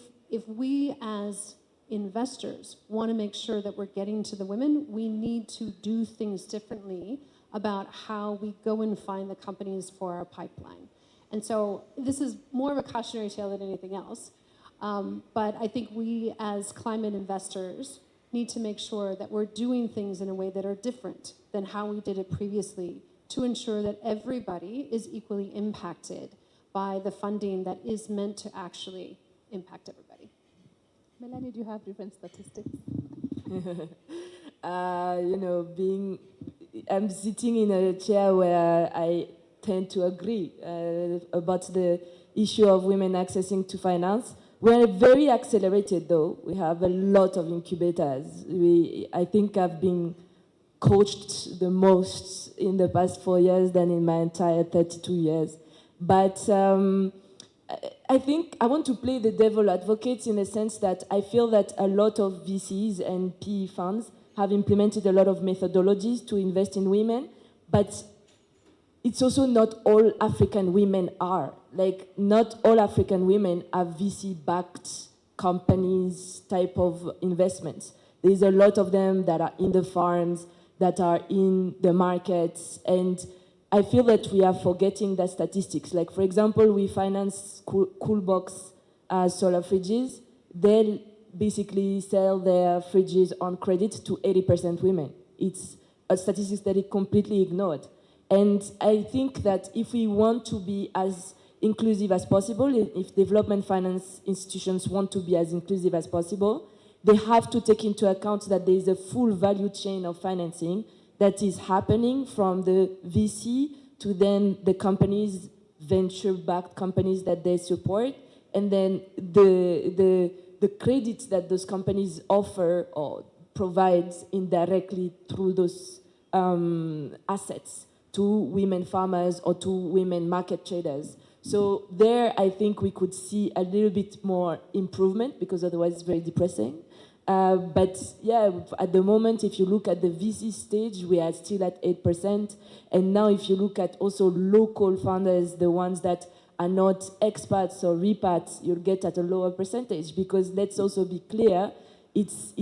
we as investors want to make sure that we're getting to the women, we need to do things differently about how we go and find the companies for our pipeline. And so this is more of a cautionary tale than anything else. But I think we as climate investors need to make sure that we're doing things in a way that are different than how we did it previously to ensure that everybody is equally impacted by the funding that is meant to actually impact everybody. Melanie, do you have different statistics? I'm sitting in a chair where I tend to agree about the issue of women accessing to finance. We're very accelerated, though. We have a lot of incubators. I think I've been coached the most in the past 4 years than in my entire 32 years. But I think I want to play the devil advocate in the sense that I feel that a lot of VCs and PE funds have implemented a lot of methodologies to invest in women, but it's also not all African women are. Like, not all African women are VC-backed companies type of investments. There's a lot of them that are in the farms, that are in the markets, and I feel that we are forgetting the statistics. Like, for example, we finance Coolbox solar fridges. They'll basically sell their fridges on credit to 80% women. It's a statistic that is completely ignored. And I think that if we want to be as inclusive as possible, if development finance institutions want to be as inclusive as possible, they have to take into account that there is a full value chain of financing that is happening from the VC to then the companies, venture-backed companies that they support, and then the credits that those companies offer or provide indirectly through those assets to women farmers or to women market traders. So there, I think we could see a little bit more improvement, because otherwise it's very depressing. But yeah, at the moment, if you look at the VC stage, we are still at 8%. And now if you look at also local founders, the ones that are not expats or repats, you'll get at a lower percentage, because let's also be clear, it's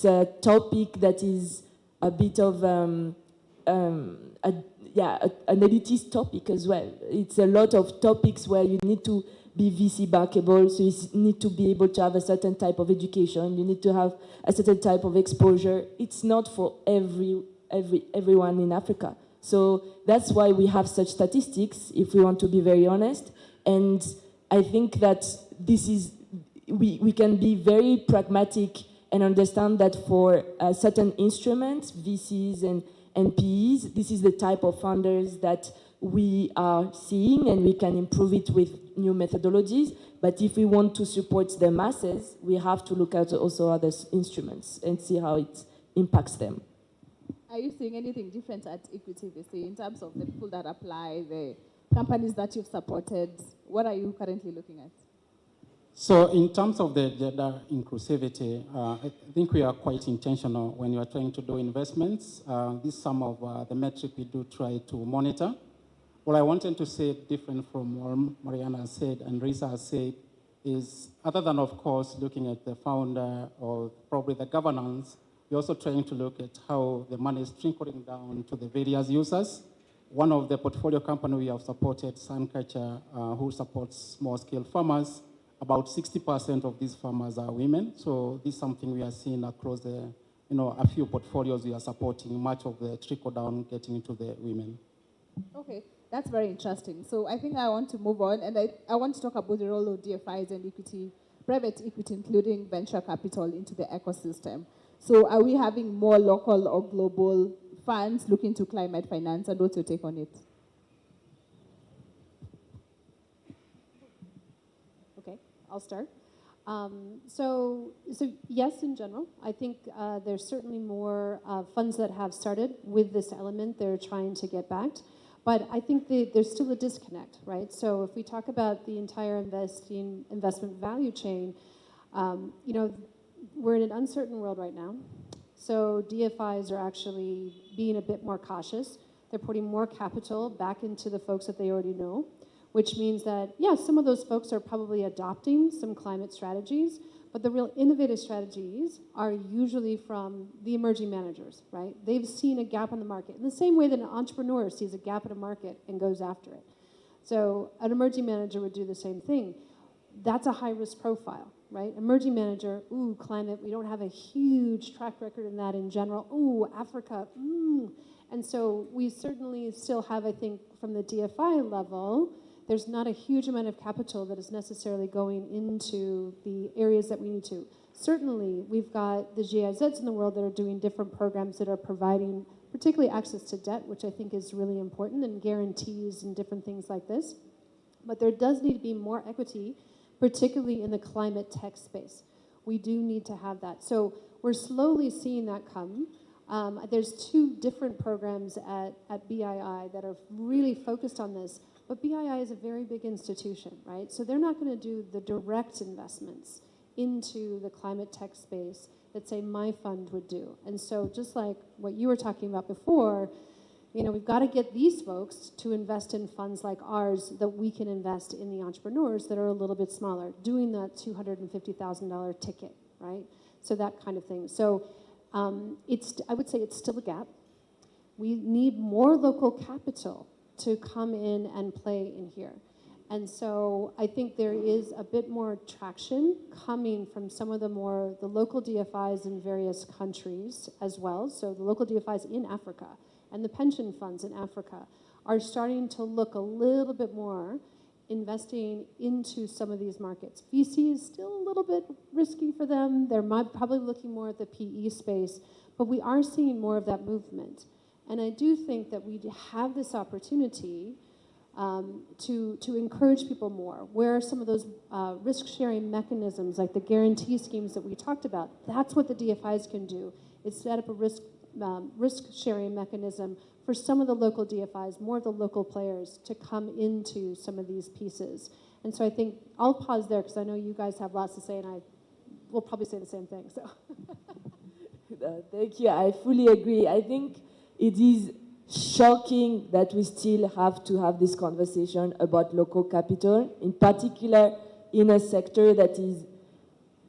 a topic that is a bit of an elitist topic as well. It's a lot of topics where you need to be VC backable, so you need to be able to have a certain type of education, you need to have a certain type of exposure. It's not for everyone in Africa. So that's why we have such statistics, if we want to be very honest. And I think that this is, we can be very pragmatic and understand that for certain instruments, VCs and PEs, this is the type of funders that we are seeing, and we can improve it with new methodologies. But if we want to support the masses, we have to look at also other instruments and see how it impacts them. Are you seeing anything different at Equity VC in terms of the people that apply, the companies that you've supported? What are you currently looking at? So in terms of the gender inclusivity, I think we are quite intentional when you are trying to do investments. This is some of the metrics we do try to monitor. What I wanted to say, different from what Mariana said and Risa has said, is other than, of course, looking at the founder or probably the governance We're also trying to look at how the money is trickling down to the various users. One of the portfolio companies we have supported, Sunculture, who supports small-scale farmers. About 60% of these farmers are women. So this is something we are seeing across the, a few portfolios we are supporting, much of the trickle down getting into the women. Okay, that's very interesting. So I think I want to move on, and I want to talk about the role of DFIs and equity, private equity, including venture capital, into the ecosystem. So are we having more local or global funds looking to climate finance, and what's your take on it? Okay, I'll start. So yes, in general, I think there's certainly more funds that have started with this element they're trying to get backed. But I think there's still a disconnect, right? So if we talk about the entire investment value chain, we're in an uncertain world right now. So DFIs are actually being a bit more cautious. They're putting more capital back into the folks that they already know, which means that, yeah, some of those folks are probably adopting some climate strategies, but the real innovative strategies are usually from the emerging managers, right? They've seen a gap in the market in the same way that an entrepreneur sees a gap in a market and goes after it. So an emerging manager would do the same thing. That's a high-risk profile, right? Emerging manager, ooh, climate, we don't have a huge track record in that in general. Ooh, Africa, And so we certainly still have, I think, from the DFI level, there's not a huge amount of capital that is necessarily going into the areas that we need to. Certainly, we've got the GIZs in the world that are doing different programs that are providing particularly access to debt, which I think is really important, and guarantees and different things like this. But there does need to be more equity, particularly in the climate tech space. We do need to have that. So we're slowly seeing that come. There's 2 different programs at BII that are really focused on this. But BII is a very big institution, right? So they're not going to do the direct investments into the climate tech space that, say, my fund would do. And so just like what you were talking about before, we've got to get these folks to invest in funds like ours that we can invest in the entrepreneurs that are a little bit smaller, doing that $250,000 ticket, right? So that kind of thing. So I would say it's still a gap. We need more local capital to come in and play in here. And so I think there is a bit more traction coming from some of the local DFIs in various countries as well. So the local DFIs in Africa and the pension funds in Africa are starting to look a little bit more investing into some of these markets. VC is still a little bit risky for them. They're probably looking more at the PE space, but we are seeing more of that movement. And I do think that we have this opportunity to encourage people more. Where are some of those risk-sharing mechanisms, like the guarantee schemes that we talked about? That's what the DFIs can do. It's set up a risk-sharing mechanism for some of the local DFIs, more of the local players, to come into some of these pieces. And so I think I'll pause there because I know you guys have lots to say, and I will probably say the same thing. So, thank you. I fully agree. I think it is shocking that we still have to have this conversation about local capital, in particular in a sector that is,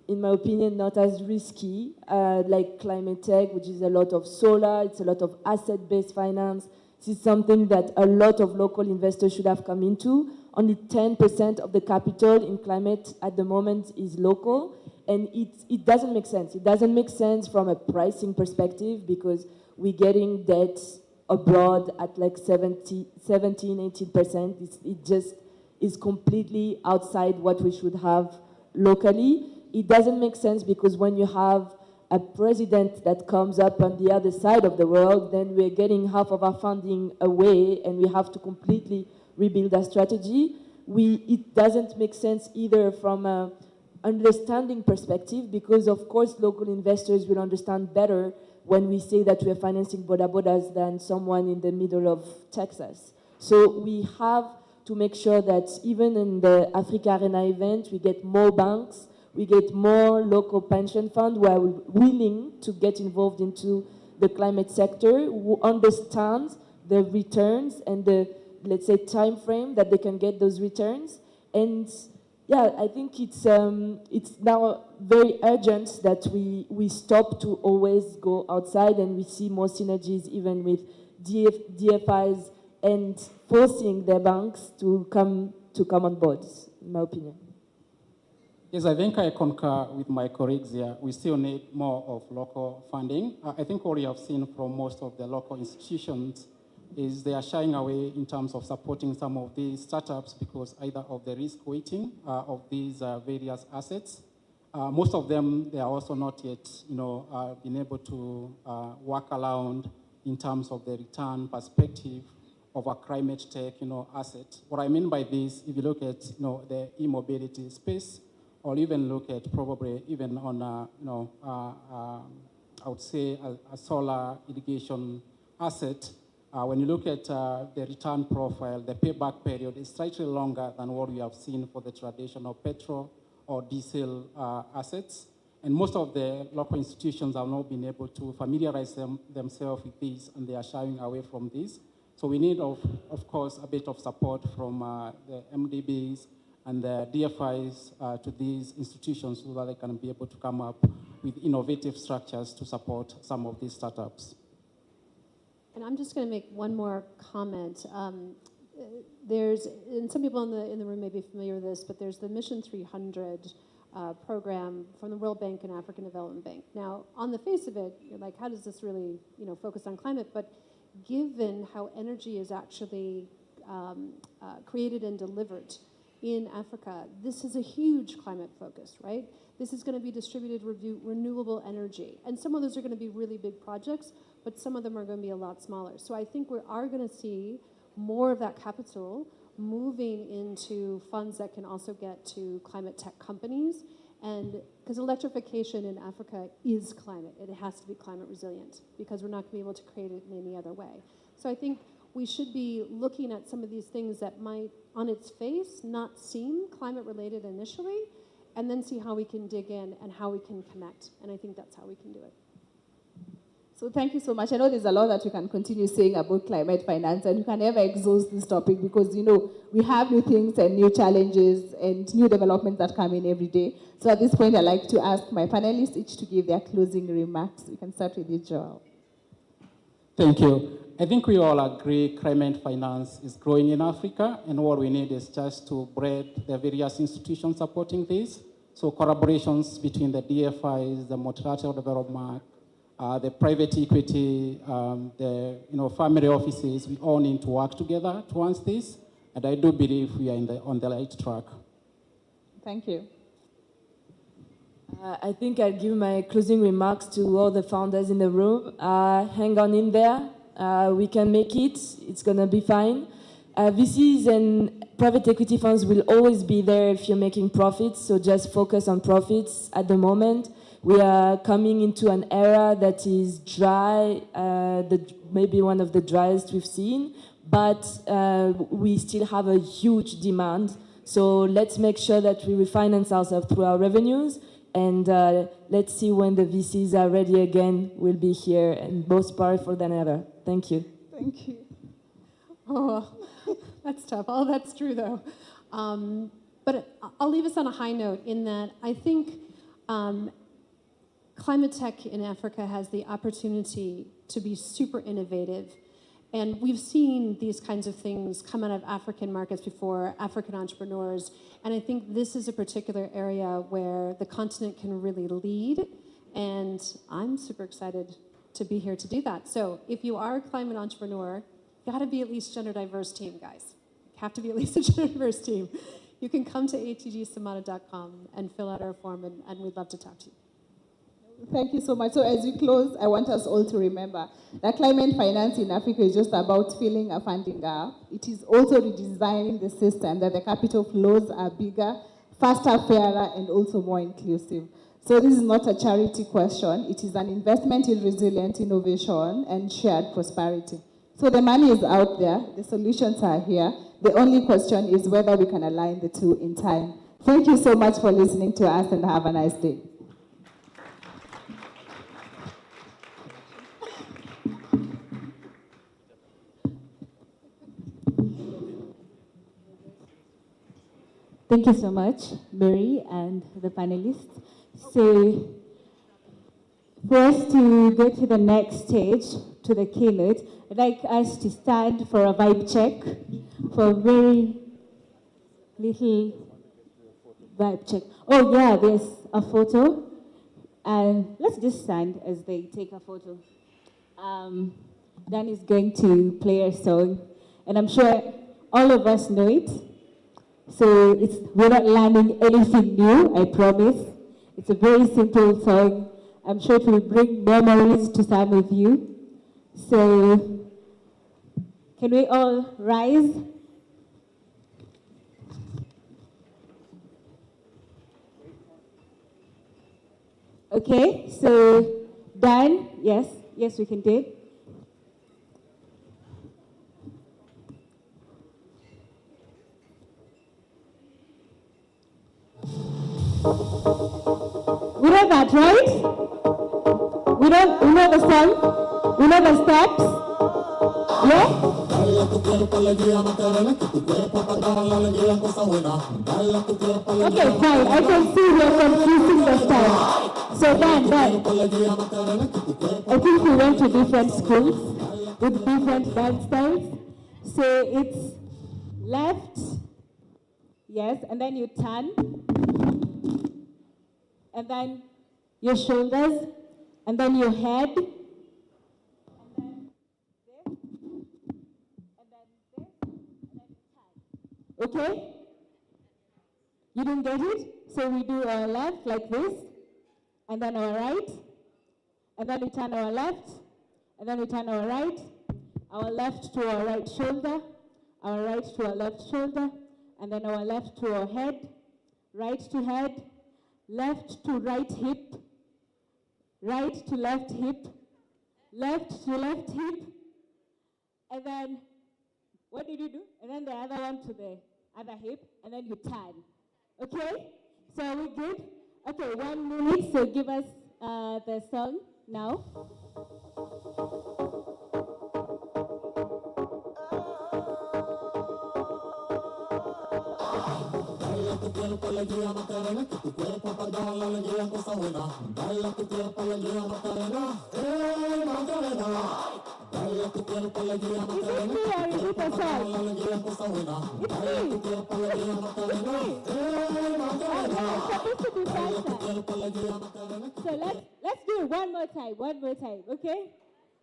in my opinion, not as risky, like climate tech, which is a lot of solar, it's a lot of asset-based finance. This is something that a lot of local investors should have come into. Only 10% of the capital in climate at the moment is local, and it doesn't make sense. It doesn't make sense from a pricing perspective because we're getting debt abroad at like 17, 18%. It just is completely outside what we should have locally. It doesn't make sense because when you have a president that comes up on the other side of the world, then we're getting half of our funding away and we have to completely rebuild our strategy. It doesn't make sense either from an understanding perspective because, of course, local investors will understand better when we say that we are financing boda bodas than someone in the middle of Texas. So we have to make sure that even in the AfricArena event, we get more banks, we get more local pension funds who are willing to get involved into the climate sector, who understand the returns and the, let's say, time frame that they can get those returns. And yeah, I think it's now very urgent that we stop to always go outside, and we see more synergies even with DFIs and forcing their banks to come on board, in my opinion. Yes, I think I concur with my colleagues here. We still need more of local funding. I think what we have seen from most of the local institutions is they are shying away in terms of supporting some of these startups because either of the risk weighting of these various assets. Most of them, they are also not yet, been able to work around in terms of the return perspective of a climate tech, asset. What I mean by this, if you look at, the e-mobility space, or even look at probably even on, I would say a solar irrigation asset. When you look at the return profile, the payback period is slightly longer than what we have seen for the traditional petrol or diesel assets. And most of the local institutions have not been able to familiarize themselves with this, and they are shying away from this. So we need, of course, a bit of support from the MDBs and the DFIs to these institutions so that they can be able to come up with innovative structures to support some of these startups. And I'm just going to make one more comment. And some people in the room may be familiar with this, but there's the Mission 300 program from the World Bank and African Development Bank. Now, on the face of it, you're like, how does this really, focus on climate? But given how energy is actually created and delivered in Africa, this is a huge climate focus, right? This is going to be distributed renewable energy. And some of those are going to be really big projects, but some of them are going to be a lot smaller. So I think we are going to see more of that capital moving into funds that can also get to climate tech companies. And because electrification in Africa is climate, it has to be climate resilient because we're not going to be able to create it in any other way. So I think we should be looking at some of these things that might, on its face, not seem climate related initially, and then see how we can dig in and how we can connect. And I think that's how we can do it. So thank you so much. I know there's a lot that we can continue saying about climate finance, and you can never exhaust this topic because, we have new things and new challenges and new developments that come in every day. So at this point, I'd like to ask my panelists each to give their closing remarks. We can start with you, Joel. Thank you. I think we all agree climate finance is growing in Africa, and what we need is just to breed the various institutions supporting this. So collaborations between the DFIs, the multilateral development, the private equity, the family offices, we all need to work together towards this, and I do believe we are on the right track. Thank you. I think I'll give my closing remarks to all the founders in the room. Hang on in there. We can make it. It's going to be fine. VCs and private equity funds will always be there if you're making profits, so just focus on profits at the moment. We are coming into an era that is dry, maybe one of the driest we've seen, but we still have a huge demand. So let's make sure that we refinance ourselves through our revenues, and let's see when the VCs are ready again. We'll be here and most powerful than ever. Thank you. Thank you. Oh, that's tough. Oh, that's true, though. But I'll leave us on a high note in that I think climate tech in Africa has the opportunity to be super innovative. And we've seen these kinds of things come out of African markets before, African entrepreneurs. And I think this is a particular area where the continent can really lead. And I'm super excited to be here to do that. So if you are a climate entrepreneur, you got to be at least gender diverse team, guys. You have to be at least a gender diverse team. You can come to atgsamata.com and fill out our form, and we'd love to talk to you. Thank you so much. So as we close, I want us all to remember that climate finance in Africa is just about filling a funding gap. It is also redesigning the system that the capital flows are bigger, faster, fairer, and also more inclusive. So this is not a charity question. It is an investment in resilient innovation and shared prosperity. So the money is out there. The solutions are here. The only question is whether we can align the two in time. Thank you so much for listening to us, and have a nice day. Thank you so much, Mary and the panelists. So, for us to go to the next stage, to the keynote, I'd like us to stand for a vibe check, for a very little vibe check. Oh yeah, there's a photo. And let's just stand as they take a photo. Dan is going to play a song, and I'm sure all of us know it. So we're not learning anything new, I promise. It's a very simple song. I'm sure it will bring memories to some of you. So can we all rise? Okay, so Dan, yes, we can do it. We know that, right? We know the song? We know the steps? Yeah? Okay, fine. I can see we're confusing the steps. So Dan, I think we went to different schools with different dance styles. So it's left, yes, and then you turn. And then your shoulders, and then your head, and then this, and then this, and then turn. Okay? You didn't get it? So we do our left like this, and then our right, and then we turn our left, and then we turn our right, our left to our right shoulder, our right to our left shoulder, and then our left to our head, right to head, left to right hip, right to left hip, left to left hip, and then, what did you do? And then the other one to the other hip, and then you turn. Okay? So are we good? Okay, 1 minute, so give us the song now. Tu cuerpo alegría Macarena, que tu cuerpo para dar la alegría cosa buena. Baila tu cuerpo alegría Macarena, Macarena. Baila tu cuerpo alegría Macarena, que tu cuerpo para dar la alegría cosa buena. Baila tu cuerpo alegría Macarena, Macarena. Baila tu cuerpo alegría Macarena. So let's do it one more time, okay?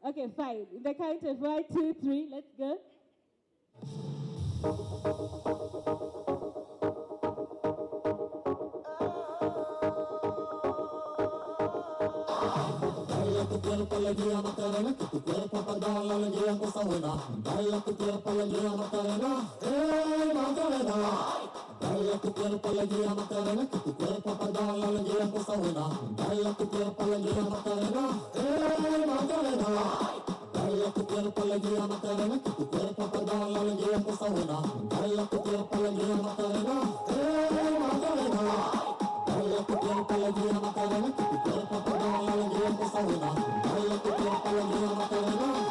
Okay, fine. In the count of 1, 2, 3, let's go. Baila tu cuerpo alegría Macarena, que tu cuerpo para dar la alegría cosa buena. Baila tu cuerpo alegría Macarena, Macarena. Baila tu cuerpo alegría Macarena, que tu cuerpo para dar la alegría cosa buena. Baila tu cuerpo alegría Macarena, Macarena. Baila tu cuerpo alegría Macarena, que tu cuerpo para dar la alegría cosa buena. Baila tu cuerpo alegría Macarena, Macarena. Baila tu cuerpo alegría Macarena, que tu cuerpo para dar la alegría cosa buena. Baila tu cuerpo alegría Macarena, Macarena.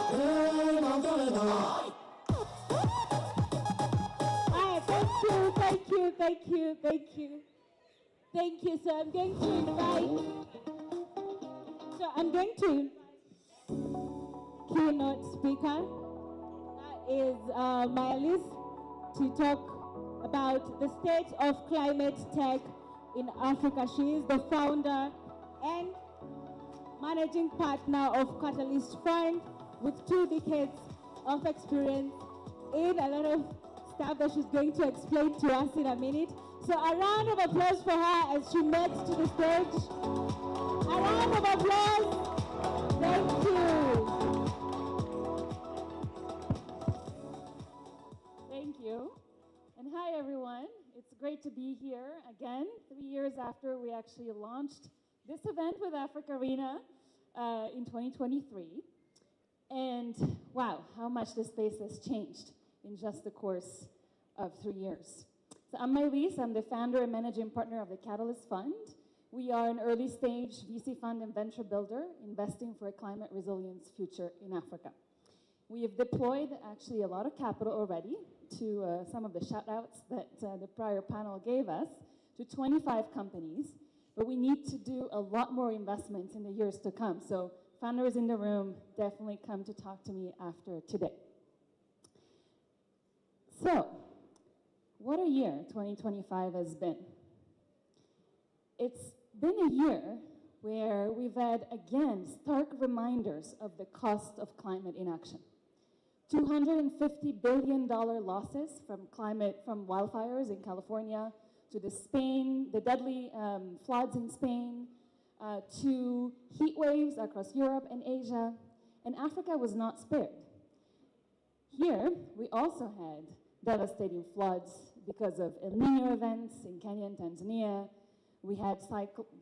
Thank you. So I'm going to invite keynote speaker, that is Mylis, to talk about the state of climate tech in Africa. She is the founder and managing partner of Catalyst Fund with 2 decades of experience in a lot of stuff that she's going to explain to us in a minute. So a round of applause for her as she makes to the stage. A round of applause. Thank you. Thank you. And hi, everyone. It's great to be here again, 3 years after we actually launched this event with AfricArena in 2023. And wow, how much this space has changed in just the course of 3 years. So I'm Mylis. I'm the founder and managing partner of the Catalyst Fund. We are an early stage VC fund and venture builder investing for a climate resilience future in Africa. We have deployed actually a lot of capital already to some of the shout-outs that the prior panel gave us, to 25 companies, but we need to do a lot more investments in the years to come. So founders in the room, definitely come to talk to me after today. So, what a year 2025 has been. It's been a year where we've had, again, stark reminders of the cost of climate inaction. $250 billion losses from wildfires in California, to the deadly floods in Spain, to heat waves across Europe and Asia, and Africa was not spared. Here, we also had devastating floods because of El Nino events in Kenya and Tanzania. We had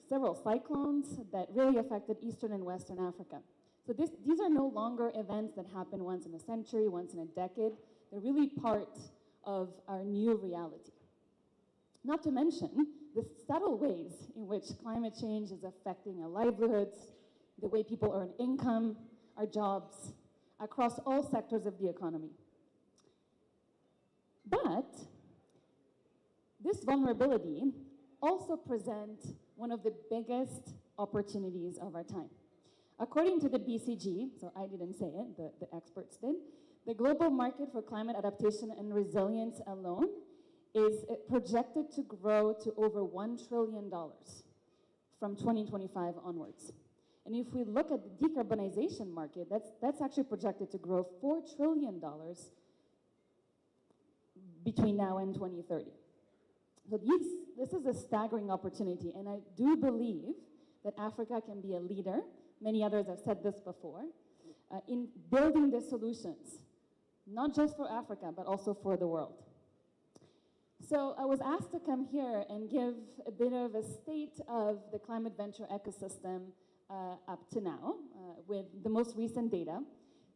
several cyclones that really affected Eastern and Western Africa. So these are no longer events that happen once in a century, once in a decade. They're really part of our new reality. Not to mention the subtle ways in which climate change is affecting our livelihoods, the way people earn income, our jobs, across all sectors of the economy. But this vulnerability also presents one of the biggest opportunities of our time. According to the BCG, so I didn't say it, the experts did, the global market for climate adaptation and resilience alone is projected to grow to over $1 trillion from 2025 onwards. And if we look at the decarbonization market, that's actually projected to grow $4 trillion between now and 2030. So this is a staggering opportunity, and I do believe that Africa can be a leader, many others have said this before, in building the solutions, not just for Africa, but also for the world. So I was asked to come here and give a bit of a state of the climate venture ecosystem up to now with the most recent data.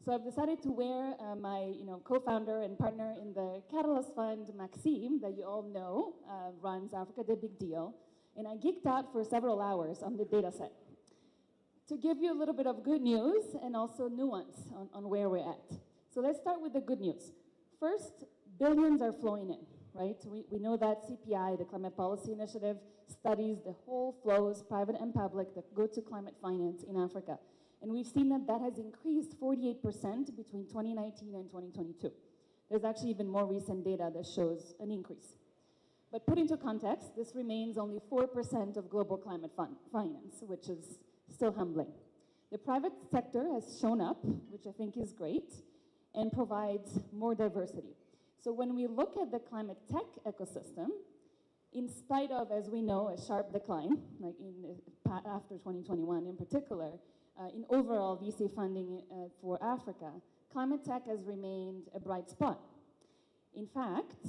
So I've decided to wear my co-founder and partner in the Catalyst Fund, Maxime, that you all know runs Africa the Big Deal. And I geeked out for several hours on the data set to give you a little bit of good news and also nuance on where we're at. So let's start with the good news. First, billions are flowing in. Right? We know that CPI, the Climate Policy Initiative, studies the whole flows, private and public, that go to climate finance in Africa. And we've seen that has increased 48% between 2019 and 2022. There's actually even more recent data that shows an increase. But put into context, this remains only 4% of global climate finance, which is still humbling. The private sector has shown up, which I think is great, and provides more diversity. So when we look at the climate tech ecosystem, in spite of, as we know, a sharp decline, like after 2021 in particular, in overall VC funding for Africa, climate tech has remained a bright spot. In fact,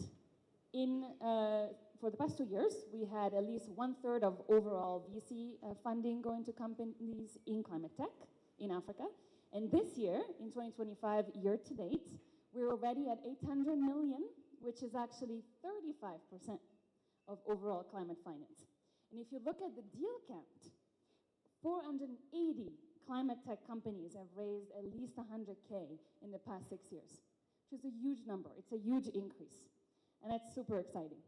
for the past 2 years, we had at least 1/3 of overall VC funding going to companies in climate tech in Africa. And this year, in 2025, year to date, we're already at 800 million, which is actually 35% of overall climate finance. And if you look at the deal count, 480 climate tech companies have raised at least 100K in the past 6 years, which is a huge number. It's a huge increase, and that's super exciting.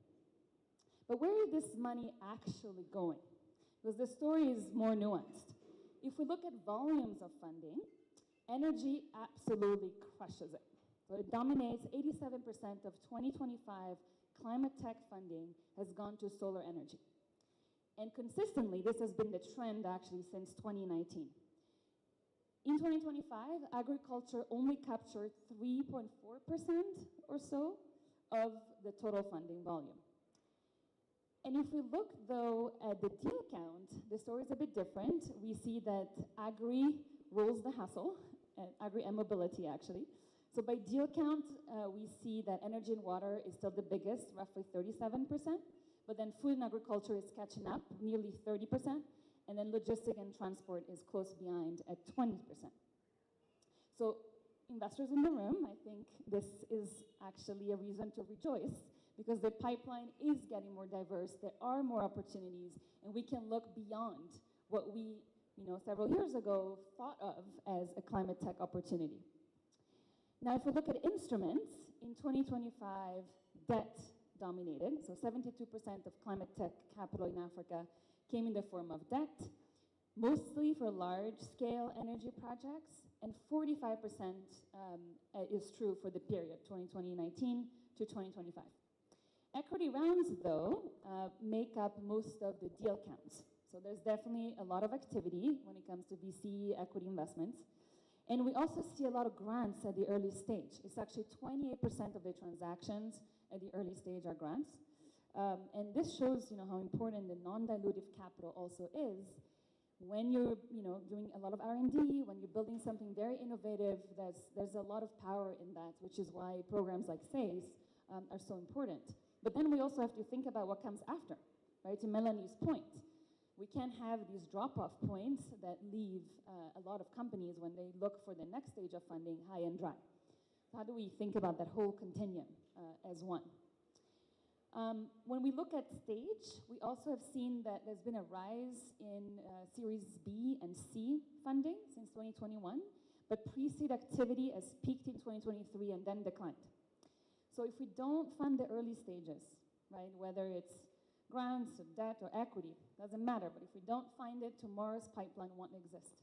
But where is this money actually going? Because the story is more nuanced. If we look at volumes of funding, energy absolutely crushes it. So it dominates 87% of 2025 climate tech funding has gone to solar energy. And consistently, this has been the trend actually since 2019. In 2025, agriculture only captured 3.4% or so of the total funding volume. And if we look, though, at the deal count, the story is a bit different. We see that agri rules the hustle, agri and mobility, actually. So by deal count, we see that energy and water is still the biggest, roughly 37%, but then food and agriculture is catching up, nearly 30%, and then logistics and transport is close behind at 20%. So investors in the room, I think this is actually a reason to rejoice, because the pipeline is getting more diverse, there are more opportunities, and we can look beyond what we, several years ago thought of as a climate tech opportunity. Now, if we look at instruments, in 2025, debt dominated. So 72% of climate tech capital in Africa came in the form of debt, mostly for large-scale energy projects, and 45% is true for the period 2019 to 2025. Equity rounds, though, make up most of the deal counts. So there's definitely a lot of activity when it comes to VC equity investments. And we also see a lot of grants at the early stage. It's actually 28% of the transactions at the early stage are grants. And this shows, how important the non-dilutive capital also is when you're, doing a lot of R&D, when you're building something very innovative. There's a lot of power in that, which is why programs like SACE are so important. But then we also have to think about what comes after, right? To Melanie's point, we can't have these drop-off points that leave a lot of companies when they look for the next stage of funding high and dry. How do we think about that whole continuum as one? When we look at stage, we also have seen that there's been a rise in Series B and C funding since 2021, but pre-seed activity has peaked in 2023 and then declined. So if we don't fund the early stages, right, whether it's grants or debt or equity, doesn't matter, but if we don't find it, tomorrow's pipeline won't exist.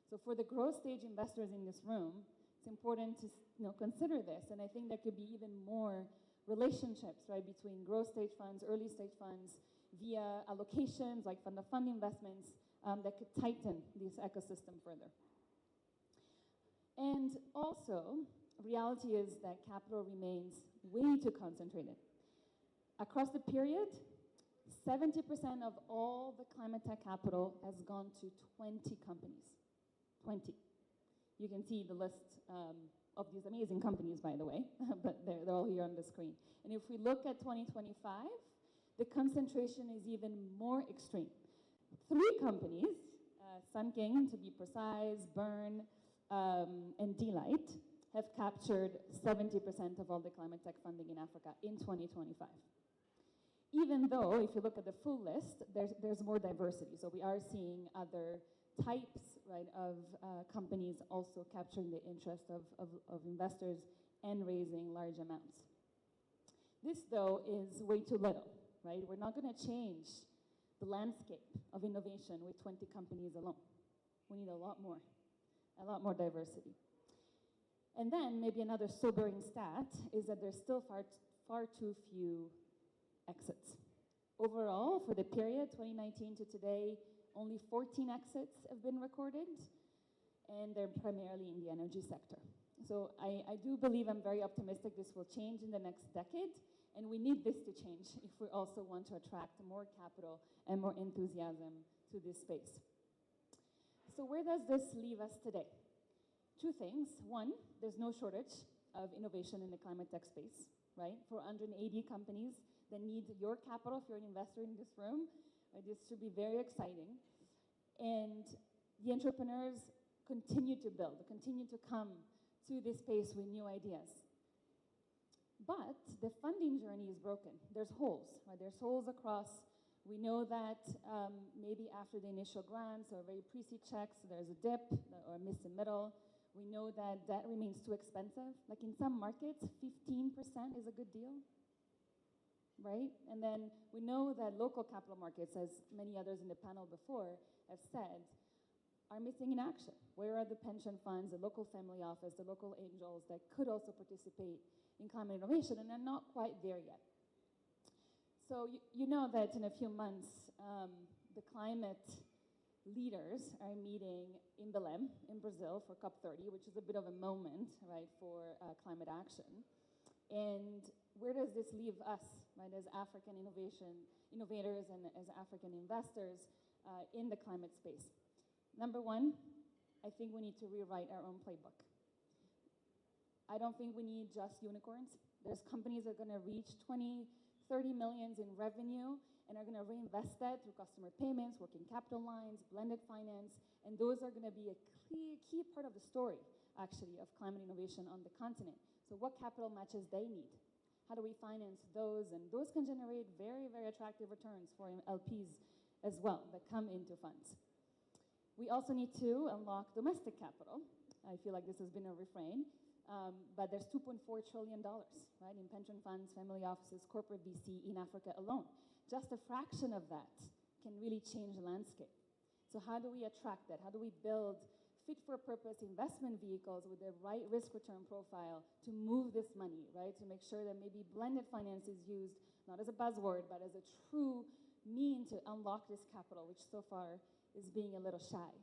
So for the growth stage investors in this room, it's important to consider this, and I think there could be even more relationships, right, between growth stage funds, early stage funds, via allocations, like fund-of-fund investments, that could tighten this ecosystem further. And also, reality is that capital remains way too concentrated. Across the period, 70% of all the climate tech capital has gone to 20 companies. 20. You can see the list of these amazing companies, by the way, but they're all here on the screen. And if we look at 2025, the concentration is even more extreme. 3 companies, Sun King to be precise, Burn, and Delight, have captured 70% of all the climate tech funding in Africa in 2025. Even though, if you look at the full list, there's more diversity. So we are seeing other types, right, of companies also capturing the interest of investors and raising large amounts. This, though, is way too little, right? We're not going to change the landscape of innovation with 20 companies alone. We need a lot more diversity. And then maybe another sobering stat is that there's still far too few exits. Overall, for the period 2019 to today, only 14 exits have been recorded, and they're primarily in the energy sector. So I do believe, I'm very optimistic this will change in the next decade, and we need this to change if we also want to attract more capital and more enthusiasm to this space. So where does this leave us today? 2 things. One, there's no shortage of innovation in the climate tech space, right? 480 companies that need your capital if you're an investor in this room. This should be very exciting. And the entrepreneurs continue to build, continue to come to this space with new ideas. But the funding journey is broken. There's holes, right? There's holes across. We know that maybe after the initial grants or very pre-seed checks, there's a dip or a miss in middle. We know that debt remains too expensive. Like in some markets, 15% is a good deal, right? And then we know that local capital markets, as many others in the panel before have said, are missing in action. Where are the pension funds, the local family office, the local angels that could also participate in climate innovation, and they're not quite there yet. So you know that in a few months, the climate leaders are meeting in Belém, in Brazil, for COP30, which is a bit of a moment, right, for climate action. And where does this leave us, right, as African innovators and as African investors in the climate space? Number one, I think we need to rewrite our own playbook. I don't think we need just unicorns. There's companies that are going to reach 20, 30 millions in revenue and are going to reinvest that through customer payments, working capital lines, blended finance, and those are going to be a key part of the story, actually, of climate innovation on the continent. So what capital matches they need? How do we finance those? And those can generate very, very attractive returns for LPs as well that come into funds. We also need to unlock domestic capital. I feel like this has been a refrain. But there's $2.4 trillion, right, in pension funds, family offices, corporate VC in Africa alone. Just a fraction of that can really change the landscape. So how do we attract that? How do we build fit-for-purpose investment vehicles with the right risk-return profile to move this money, right? To make sure that maybe blended finance is used not as a buzzword, but as a true mean to unlock this capital, which so far is being a little shy.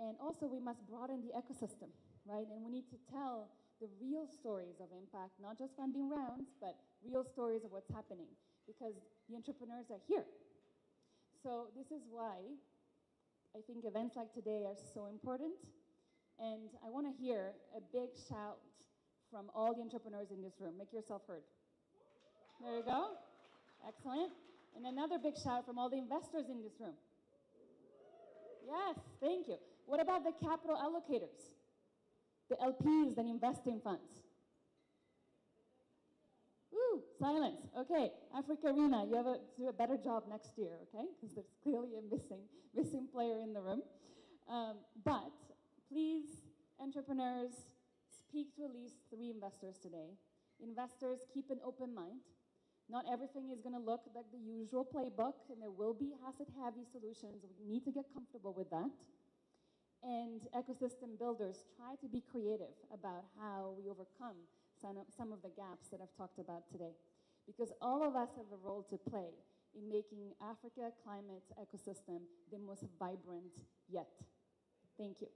And also, we must broaden the ecosystem, right? And we need to tell the real stories of impact, not just funding rounds, but real stories of what's happening, because the entrepreneurs are here. So this is why I think events like today are so important. And I want to hear a big shout from all the entrepreneurs in this room. Make yourself heard. There you go. Excellent. And another big shout from all the investors in this room. Yes, thank you. What about the capital allocators? The LPs and investing funds? Woo, silence. Okay, AfricArena, you have to do a better job next year, okay? Because there's clearly a missing player in the room. But please, entrepreneurs, speak to at least 3 investors today. Investors, keep an open mind. Not everything is going to look like the usual playbook, and there will be asset-heavy solutions. We need to get comfortable with that. And ecosystem builders, try to be creative about how we overcome some of the gaps that I've talked about today. Because all of us have a role to play in making Africa climate ecosystem the most vibrant yet. Thank you.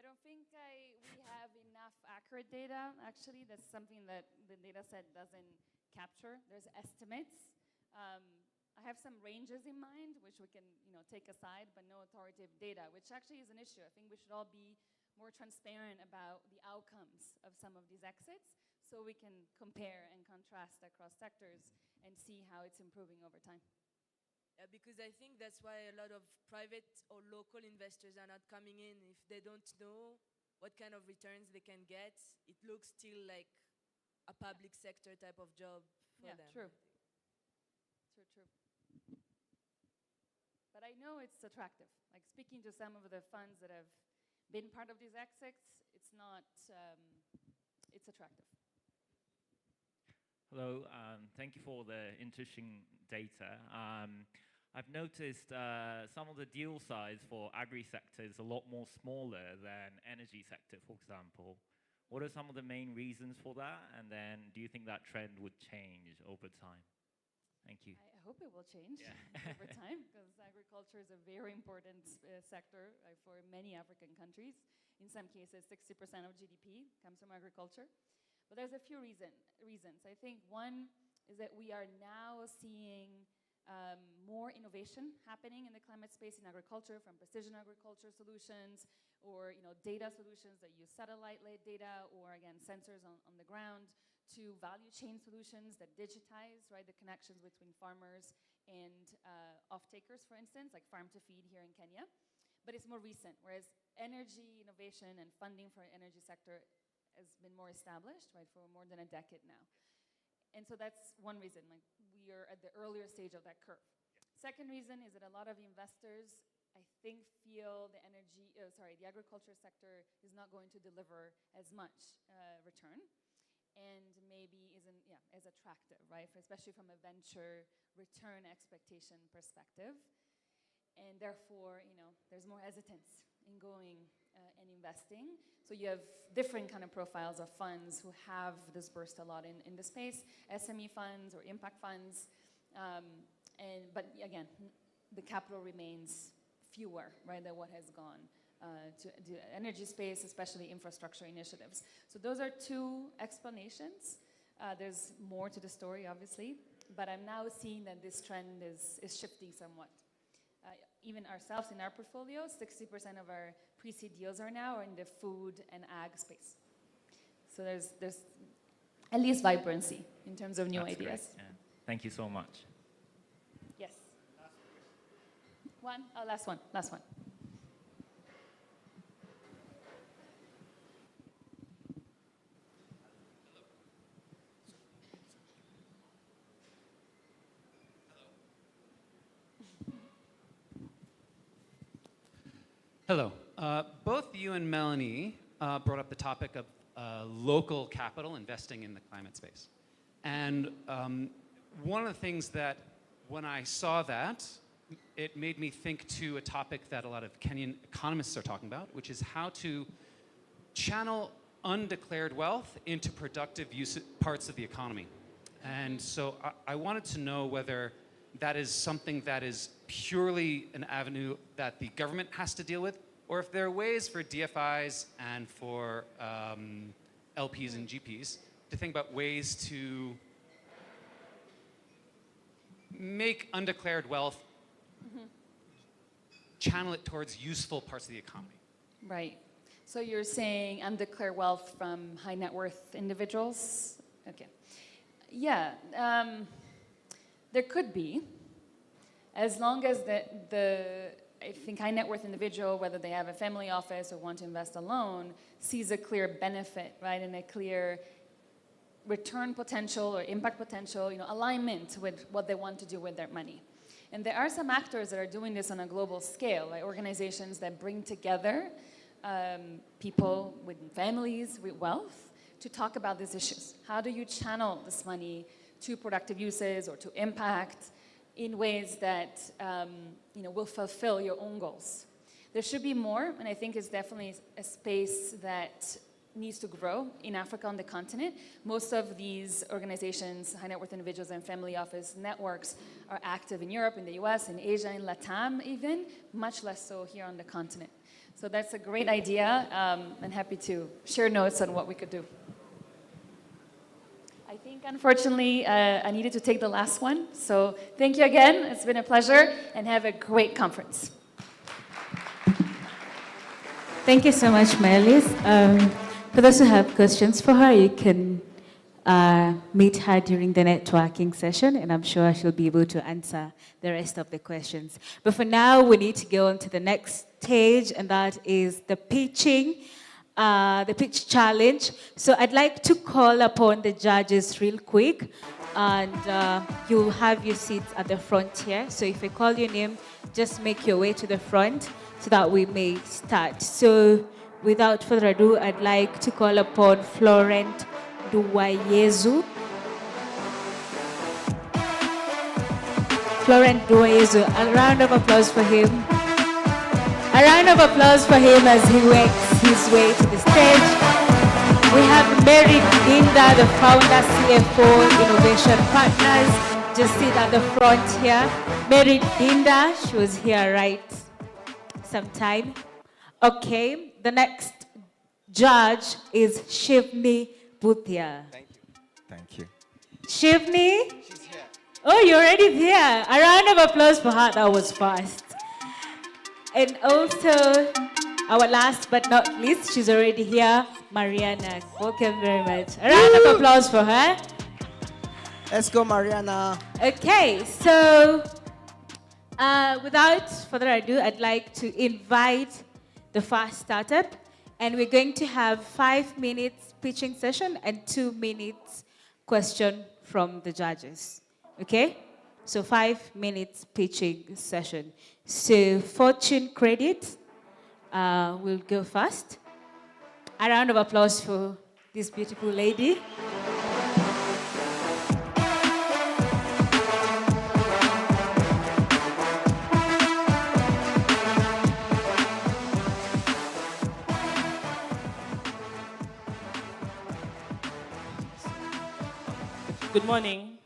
I don't think we have enough accurate data. Actually, that's something that the data set doesn't capture. There's estimates. I have some ranges in mind, which we can take aside, but no authoritative data, which actually is an issue. I think we should all be more transparent about the outcomes of some of these exits so we can compare and contrast across sectors and see how it's improving over time. Yeah, because I think that's why a lot of private or local investors are not coming in. If they don't know what kind of returns they can get, it looks still like a public sector type of job for them. Yeah, true. True. But I know it's attractive. Like speaking to some of the funds that have been part of these exits, it's not, it's attractive. Hello, thank you for the interesting data. I've noticed some of the deal size for agri-sector is a lot more smaller than energy sector, for example. What are some of the main reasons for that? And then do you think that trend would change over time? Thank you. I hope it will change over time, because agriculture is a very important sector for many African countries. In some cases, 60% of GDP comes from agriculture. But there's a few reasons. I think one is that we are now seeing more innovation happening in the climate space in agriculture, from precision agriculture solutions or data solutions that use satellite-led data, or again sensors on the ground, to value chain solutions that digitize the connections between farmers and off-takers, for instance, like farm to feed here in Kenya. But it's more recent, whereas energy innovation and funding for the energy sector has been more established, for more than a decade now. And so that's one reason, we are at the earlier stage of that curve. Second reason is that a lot of investors, I think, feel the agriculture sector is not going to deliver as much return, and maybe isn't as attractive, especially from a venture return expectation perspective. And therefore, there's more hesitance in going and investing. So you have different kind of profiles of funds who have dispersed a lot in the space, SME funds or impact funds. But again, the capital remains fewer, than what has gone to the energy space, especially infrastructure initiatives. So those are two explanations. There's more to the story, obviously, but I'm now seeing that this trend is shifting somewhat. Even ourselves in our portfolio, 60% of our pre-seed deals are now in the food and ag space. So there's at least vibrancy in terms of new ideas. Yeah. Thank you so much. Yes. One? Oh, last one. Last one. Hello. Both you and Melanie brought up the topic of local capital investing in the climate space. And one of the things that when I saw that, it made me think to a topic that a lot of Kenyan economists are talking about, which is how to channel undeclared wealth into productive parts of the economy. And so I wanted to know whether that is something that is purely an avenue that the government has to deal with, or if there are ways for DFIs and for LPs and GPs to think about ways to make undeclared wealth, channel it towards useful parts of the economy. Right. So you're saying undeclared wealth from high net worth individuals? Okay. Yeah, there could be, as long as I think high net worth individual, whether they have a family office or want to invest alone, sees a clear benefit, right, and a clear return potential or impact potential, alignment with what they want to do with their money. And there are some actors that are doing this on a global scale, like organizations that bring together people with families, with wealth, to talk about these issues. How do you channel this money to productive uses or to impact in ways that will fulfill your own goals? There should be more, and I think it's definitely a space that needs to grow in Africa on the continent. Most of these organizations, high net worth individuals and family office networks, are active in Europe, in the US, in Asia, in Latam even, much less so here on the continent. So that's a great idea. I'm happy to share notes on what we could do. I think, unfortunately, I needed to take the last one. So thank you again. It's been a pleasure, and have a great conference. Thank you so much, Melis. For those who have questions for her, you can meet her during the networking session, and I'm sure she'll be able to answer the rest of the questions. But for now, we need to go on to the next stage, and that is the pitching. The pitch challenge. So I'd like to call upon the judges real quick, and you'll have your seats at the front here. So if I call your name, just make your way to the front so that we may start. So without further ado, I'd like to call upon Florent Duwayezu. Florent Duwayezu, a round of applause for him. A round of applause for him as he works his way to the stage. We have Mary Dinda, the founder, CFO, Innovation Partners. Just sit at the front here. Mary Dinda, she was here right sometime. Okay, the next judge is Shivni Bhutia. Thank you. Thank you. Shivni? She's here. Oh, you're already here. A round of applause for her. That was fast. And also, our last but not least, she's already here, Mariana. Welcome very much. A round of applause for her. Let's go, Mariana. Okay, so without further ado, I'd like to invite the first startup, and we're going to have 5 minutes pitching session and 2 minutes question from the judges. Okay? So 5 minutes pitching session. So Fortune Credit will go first. A round of applause for this beautiful lady. Good morning.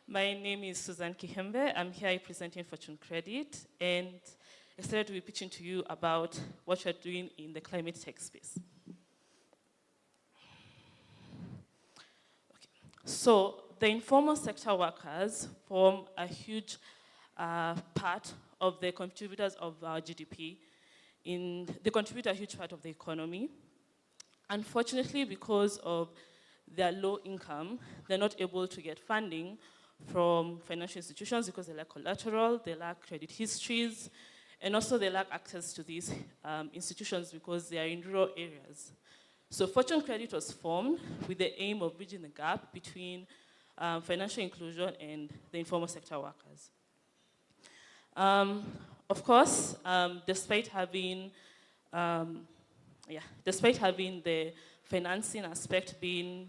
My name is Susan Kihembe. I'm here representing Fortune Credit. And excited to be pitching to you about what we're doing in the climate tech space. Okay. So the informal sector workers form a huge part of the contributors of our GDP. They contribute a huge part of the economy. Unfortunately, because of their low income, they're not able to get funding from financial institutions because they lack collateral, they lack credit histories, and also they lack access to these institutions because they are in rural areas. So Fortune Credit was formed with the aim of bridging the gap between financial inclusion and the informal sector workers. Of course, despite having the financing aspect being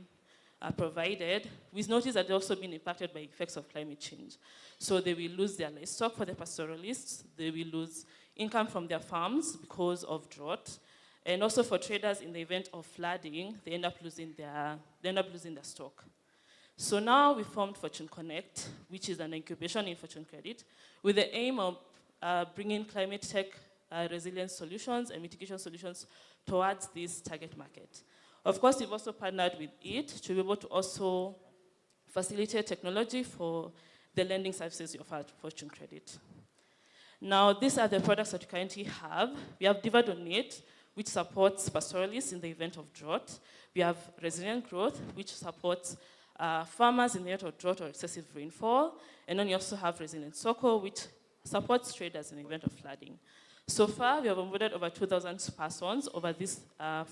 provided, we've noticed that they've also been impacted by effects of climate change. So they will lose their livestock for the pastoralists, they will lose income from their farms because of drought, and also for traders in the event of flooding, they end up losing their stock. So now we formed Fortune Connect, which is an incubation in Fortune Credit, with the aim of bringing climate tech resilience solutions and mitigation solutions towards this target market. Of course, we've also partnered with it to be able to also facilitate technology for the lending services of our Fortune Credit. Now, these are the products that we currently have. We have Diva Donate, which supports pastoralists in the event of drought. We have Resilient Growth, which supports farmers in the event of drought or excessive rainfall. And then you also have Resilient Soko, which supports traders in the event of flooding. So far, we have onboarded over 2,000 persons over these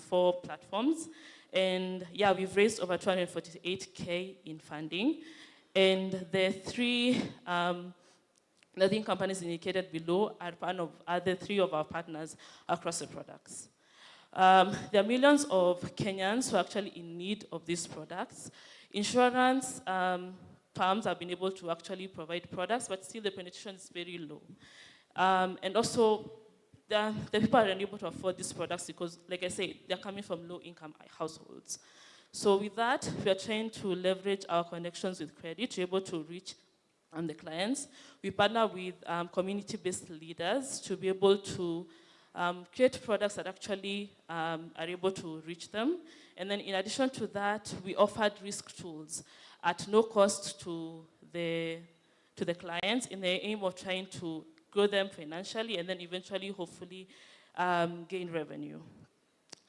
4 platforms. And yeah, we've raised over 248K in funding. And the 3 companies indicated below are the 3 of our partners across the products. There are millions of Kenyans who are actually in need of these products. Insurance firms have been able to actually provide products, but still the penetration is very low. And also, the people are unable to afford these products because, like I said, they're coming from low-income households. So with that, we are trying to leverage our connections with credit to be able to reach the clients. We partner with community-based leaders to be able to create products that actually are able to reach them. And then in addition to that, we offered risk tools at no cost to the clients in the aim of trying to grow them financially and then eventually, hopefully, gain revenue.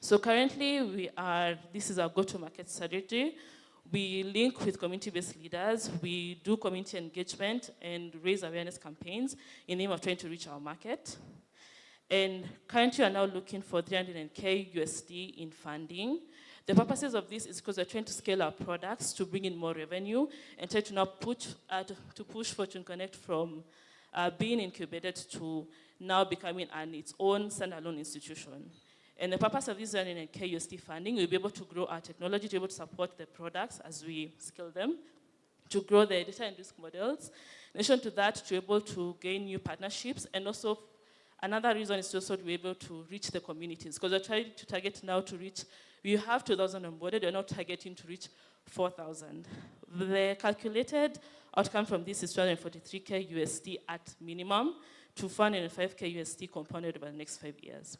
So currently, this is our go-to-market strategy. We link with community-based leaders. We do community engagement and raise awareness campaigns in the aim of trying to reach our market. And currently, we are now looking for $300K USD in funding. The purposes of this is because we're trying to scale our products to bring in more revenue and try to now push Fortune Connect from being incubated to now becoming its own standalone institution. And the purpose of this $300K USD funding, we'll be able to grow our technology to be able to support the products as we scale them, to grow the data and risk models. In addition to that, to be able to gain new partnerships, and also another reason is to also be able to reach the communities, because we're trying to target now to reach, we have 2,000 onboarded, we're now targeting to reach 4,000. The calculated outcome from this is $243K USD at minimum to $405K USD compounded over the next 5 years.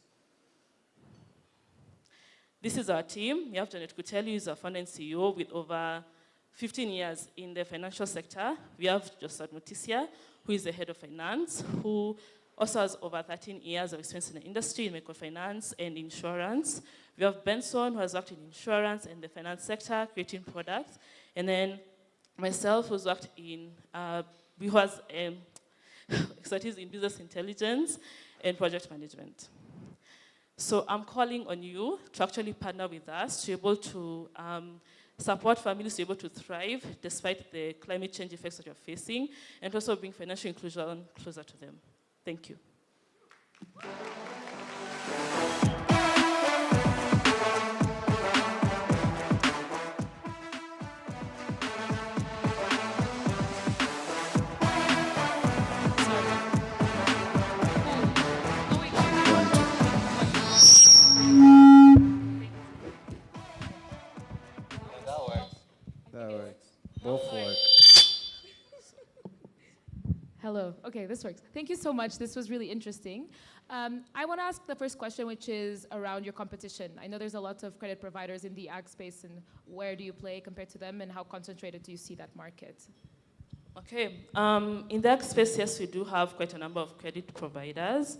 This is our team. We have Janet Kuteli, who is our founder and CEO with over 15 years in the financial sector. We have Josad Mutisia, who is the head of finance, who also has over 13 years of experience in the industry in microfinance and insurance. We have Benson, who has worked in insurance and the finance sector, creating products. And then myself, who's worked in, who has expertise in business intelligence and project management. So I'm calling on you to actually partner with us to be able to support families to be able to thrive despite the climate change effects that you're facing, and also bring financial inclusion closer to them. Thank you. Hello. Okay. Okay, this works. Thank you so much. This was really interesting. I want to ask the first question, which is around your competition. I know there's a lot of credit providers in the ag space, and where do you play compared to them, and how concentrated do you see that market? Okay, in the ag space, yes, we do have quite a number of credit providers.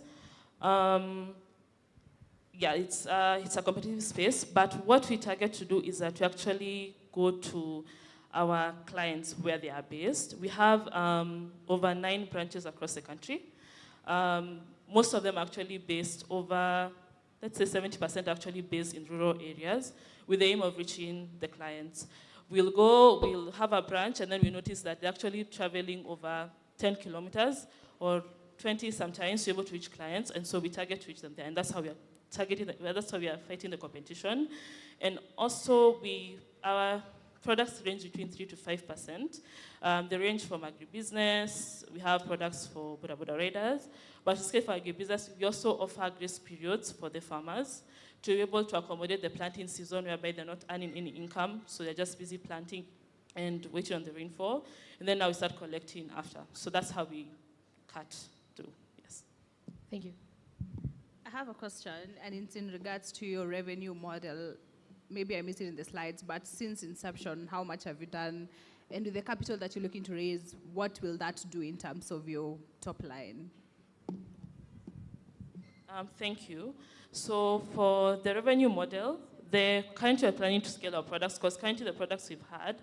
Yeah, it's a competitive space, but what we target to do is that we actually go to our clients where they are based. We have over 9 branches across the country. Most of them actually based over, let's say 70% actually based in rural areas with the aim of reaching the clients. We'll have a branch, and then we notice that they're actually traveling over 10 kilometers or 20 sometimes to be able to reach clients, and so we target to reach them there, and that's how we are targeting, that's how we are fighting the competition. And also our products range between 3 to 5%. They range from agribusiness. We have products for Buddha Raiders. But for agribusiness, we also offer grace periods for the farmers to be able to accommodate the planting season whereby they're not earning any income, so they're just busy planting and waiting on the rainfall. And then now we start collecting after. So that's how we cut through, yes. Thank you. I have a question, and it's in regards to your revenue model. Maybe I missed it in the slides, but since inception, how much have you done? And with the capital that you're looking to raise, what will that do in terms of your top line? Thank you. So for the revenue model, currently we're planning to scale our products, because currently the products we've had,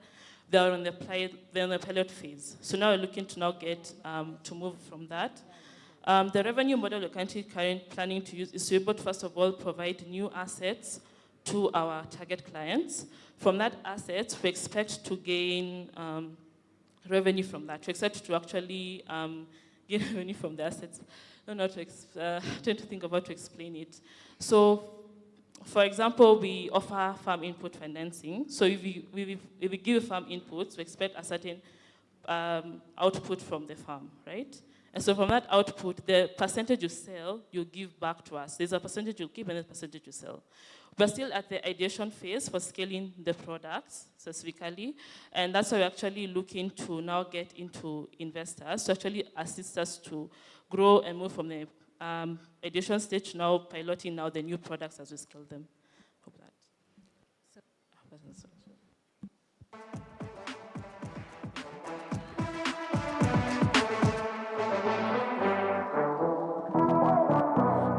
they're on the pilot phase. So now we're looking to get to move from that. The revenue model we're currently planning to use is to be able to, first of all, provide new assets to our target clients. From that asset, we expect to gain revenue from that. We expect to actually gain revenue from the assets. I'm trying to think of how to explain it. So, for example, we offer farm input financing. So if we give farm inputs, we expect a certain output from the farm, right? And so from that output, the percentage you sell, you give back to us. There's a percentage you keep and a percentage you sell. We're still at the ideation phase for scaling the products specifically, and that's why we're actually looking to now get into investors to actually assist us to grow and move from the ideation stage to now piloting now the new products as we scale them. Hope that.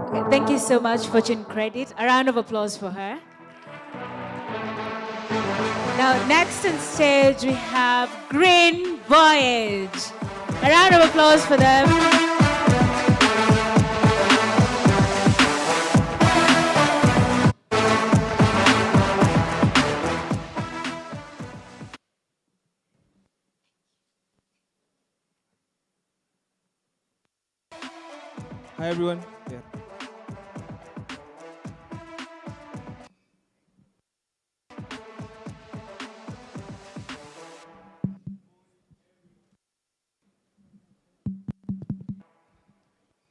Okay, thank you so much, Fortune Credit. A round of applause for her. Now, next on stage, we have Green Voyage. A round of applause for them. Hi, everyone. Yeah.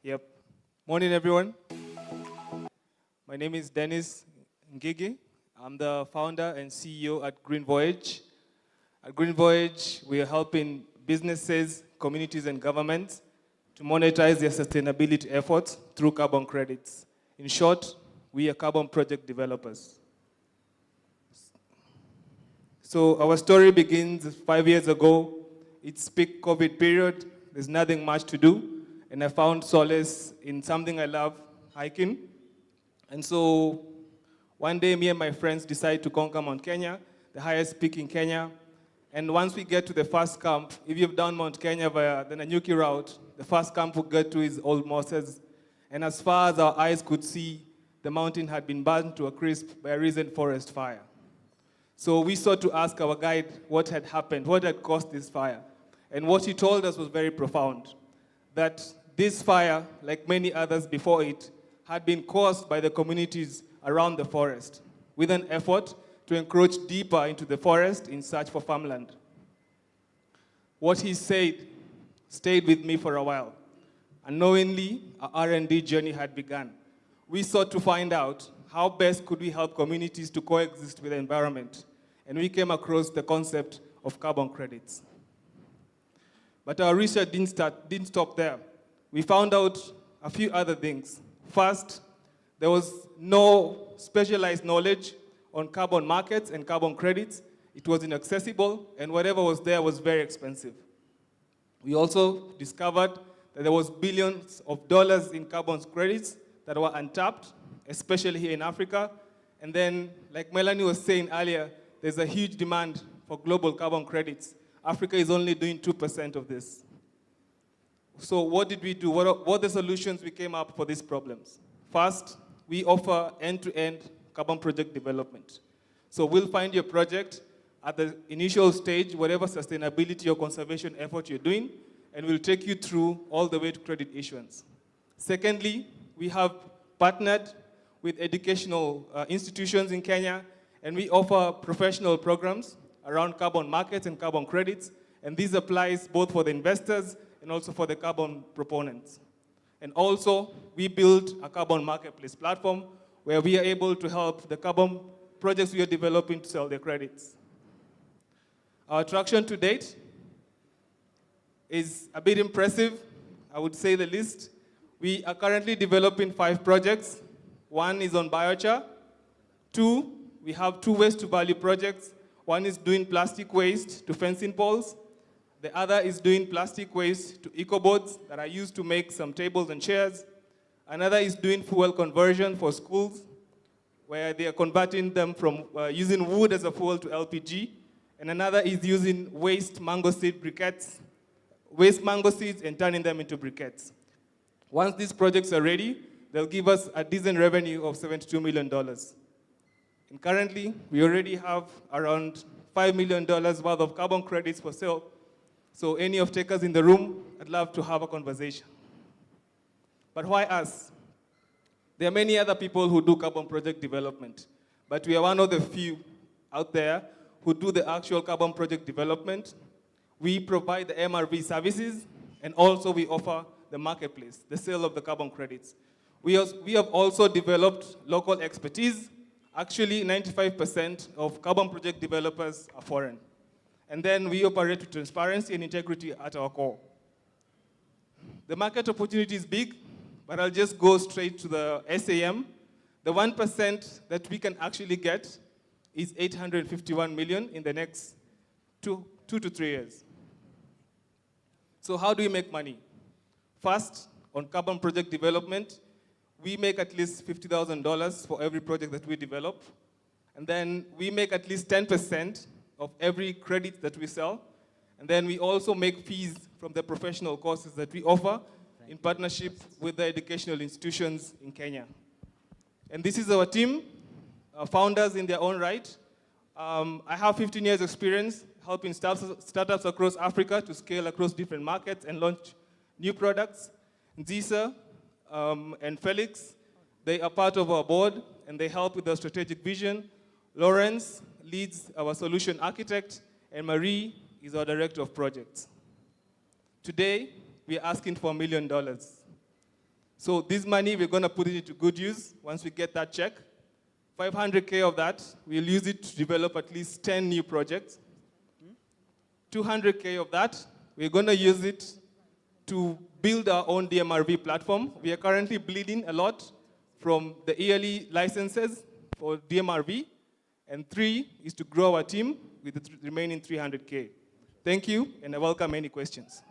Yep. Morning, everyone. My name is Dennis Ngigi. I'm the founder and CEO at Green Voyage. At Green Voyage, we are helping businesses, communities, and governments to monetize their sustainability efforts through carbon credits. In short, we are carbon project developers. So our story begins 5 years ago. It's peak COVID period. There's nothing much to do. And I found solace in something I love, hiking. And so one day, me and my friends decided to conquer Mount Kenya, the highest peak in Kenya. And once we get to the first camp, if you've done Mount Kenya via the Nanyuki route, the first camp we get to is Old Moses. And as far as our eyes could see, the mountain had been burned to a crisp by a recent forest fire. So we sought to ask our guide what had happened, what had caused this fire. And what he told us was very profound, that this fire, like many others before it, had been caused by the communities around the forest, with an effort to encroach deeper into the forest in search for farmland. What he said stayed with me for a while. Unknowingly, our R&D journey had begun. We sought to find out how best could we help communities to coexist with the environment, and we came across the concept of carbon credits. But our research didn't stop there. We found out a few other things. First, there was no specialized knowledge on carbon markets and carbon credits. It was inaccessible, and whatever was there was very expensive. We also discovered that there was billions of dollars in carbon credits that were untapped, especially here in Africa. And then, like Melanie was saying earlier, there's a huge demand for global carbon credits. Africa is only doing 2% of this. So what did we do? What are the solutions we came up for these problems? First, we offer end-to-end carbon project development. So we'll find your project at the initial stage, whatever sustainability or conservation effort you're doing, and we'll take you through all the way to credit issuance. Secondly, we have partnered with educational institutions in Kenya, and we offer professional programs around carbon markets and carbon credits, and this applies both for the investors and also for the carbon proponents. And also, we built a carbon marketplace platform where we are able to help the carbon projects we are developing to sell their credits. Our traction to date is a bit impressive, I would say the least. We are currently developing 5 projects. 1 is on biochar. 2, we have 2 waste-to-value projects. 1 is doing plastic waste to fencing poles. The other is doing plastic waste to eco-boards that are used to make some tables and chairs. Another is doing fuel conversion for schools, where they are converting them from using wood as a fuel to LPG. And another is using waste mango seed briquettes, waste mango seeds and turning them into briquettes. Once these projects are ready, they'll give us a decent revenue of $72 million. And currently, we already have around $5 million worth of carbon credits for sale. So any off-takers in the room, I'd love to have a conversation. But why us? There are many other people who do carbon project development, but we are one of the few out there who do the actual carbon project development. We provide the MRV services, and also we offer the marketplace, the sale of the carbon credits. We have also developed local expertise. Actually, 95% of carbon project developers are foreign. And then we operate with transparency and integrity at our core. The market opportunity is big, but I'll just go straight to the SAM. The 1% that we can actually get is 851 million in the next 2 to 3 years. So how do we make money? First, on carbon project development, we make at least $50,000 for every project that we develop. And then we make at least 10% of every credit that we sell. And then we also make fees from the professional courses that we offer in partnership with the educational institutions in Kenya. And this is our team, founders in their own right. I have 15 years experience helping startups across Africa to scale across different markets and launch new products. Zisa and Felix, they are part of our board and they help with our strategic vision. Lawrence leads our solution architect, and Marie is our director of projects. Today, we are asking for $1 million. So this money, we're going to put it into good use once we get that check. 500K of that, we'll use it to develop at least 10 new projects. 200K of that, we're going to use it to build our own DMRV platform. We are currently bleeding a lot from the yearly licenses for DMRV. And 3 is to grow our team with the remaining 300K. Thank you, and I welcome any questions.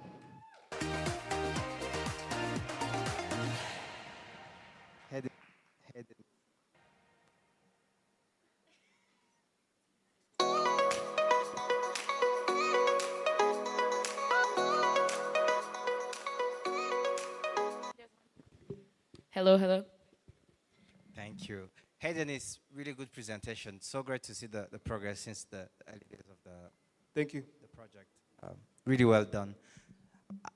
Hello, hello. Thank you. Hey, Dennis, really good presentation. So great to see the progress since the early days of Thank you. The project. Really well done.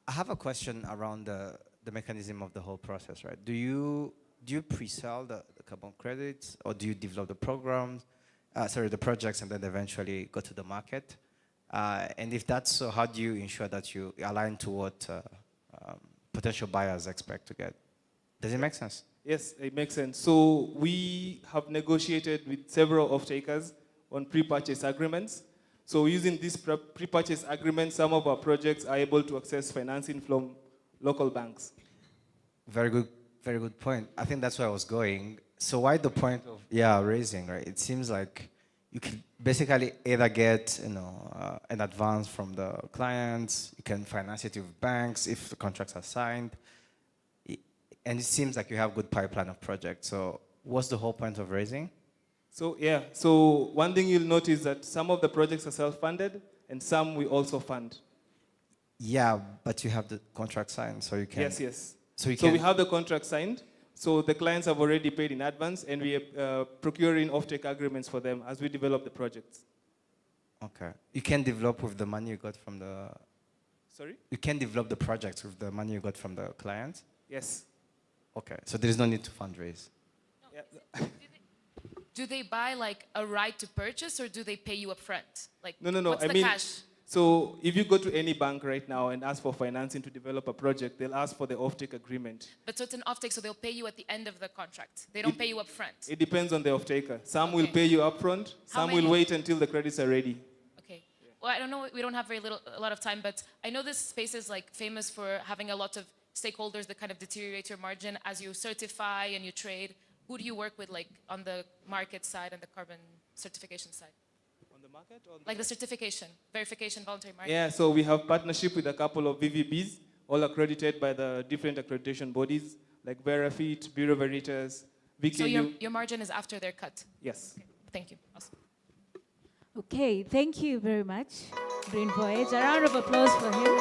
I have a question around the mechanism of the whole process, right? Do you pre-sell the carbon credits, or do you develop the programs, the projects, and then eventually go to the market? And if that's so, how do you ensure that you align to what potential buyers expect to get? Does it make sense? Yes, it makes sense. So we have negotiated with several off-takers on pre-purchase agreements. So using this pre-purchase agreement, some of our projects are able to access financing from local banks. Very good point. I think that's where I was going. So why the point of raising, right? It seems like you can basically either get an advance from the clients, you can finance it with banks if the contracts are signed, and it seems like you have good pipeline of projects. So what's the whole point of raising? So one thing you'll notice that some of the projects are self-funded and some we also fund. Yeah, but you have the contract signed, so you can. Yes. So we have the contract signed. So the clients have already paid in advance, and we are procuring offtake agreements for them as we develop the projects. Okay. You can develop with the money you got from the... Sorry? You can develop the projects with the money you got from the clients? Yes. Okay. So there is no need to fundraise? Do they buy like a right to purchase, or do they pay you up front? Like, no. What's the cash? So if you go to any bank right now and ask for financing to develop a project, they'll ask for the offtake agreement. But so it's an offtake, so they'll pay you at the end of the contract. They don't pay you up front. It depends on the offtaker. Some will pay you up front, some will wait until the credits are ready. Okay. Well, I don't know, we don't have a lot of time, but I know this space is like famous for having a lot of stakeholders that kind of deteriorate your margin as you certify and you trade. Who do you work with, like on the market side and the carbon certification side? On the market? Like the certification, verification, voluntary market? Yeah, so we have partnership with a couple of VVBs, all accredited by the different accreditation bodies, like Verifit, Bureau Veritas, VKU. So your margin is after their cut? Yes. Okay. Thank you. Awesome. Okay, thank you very much, Green Voyage. A round of applause for him.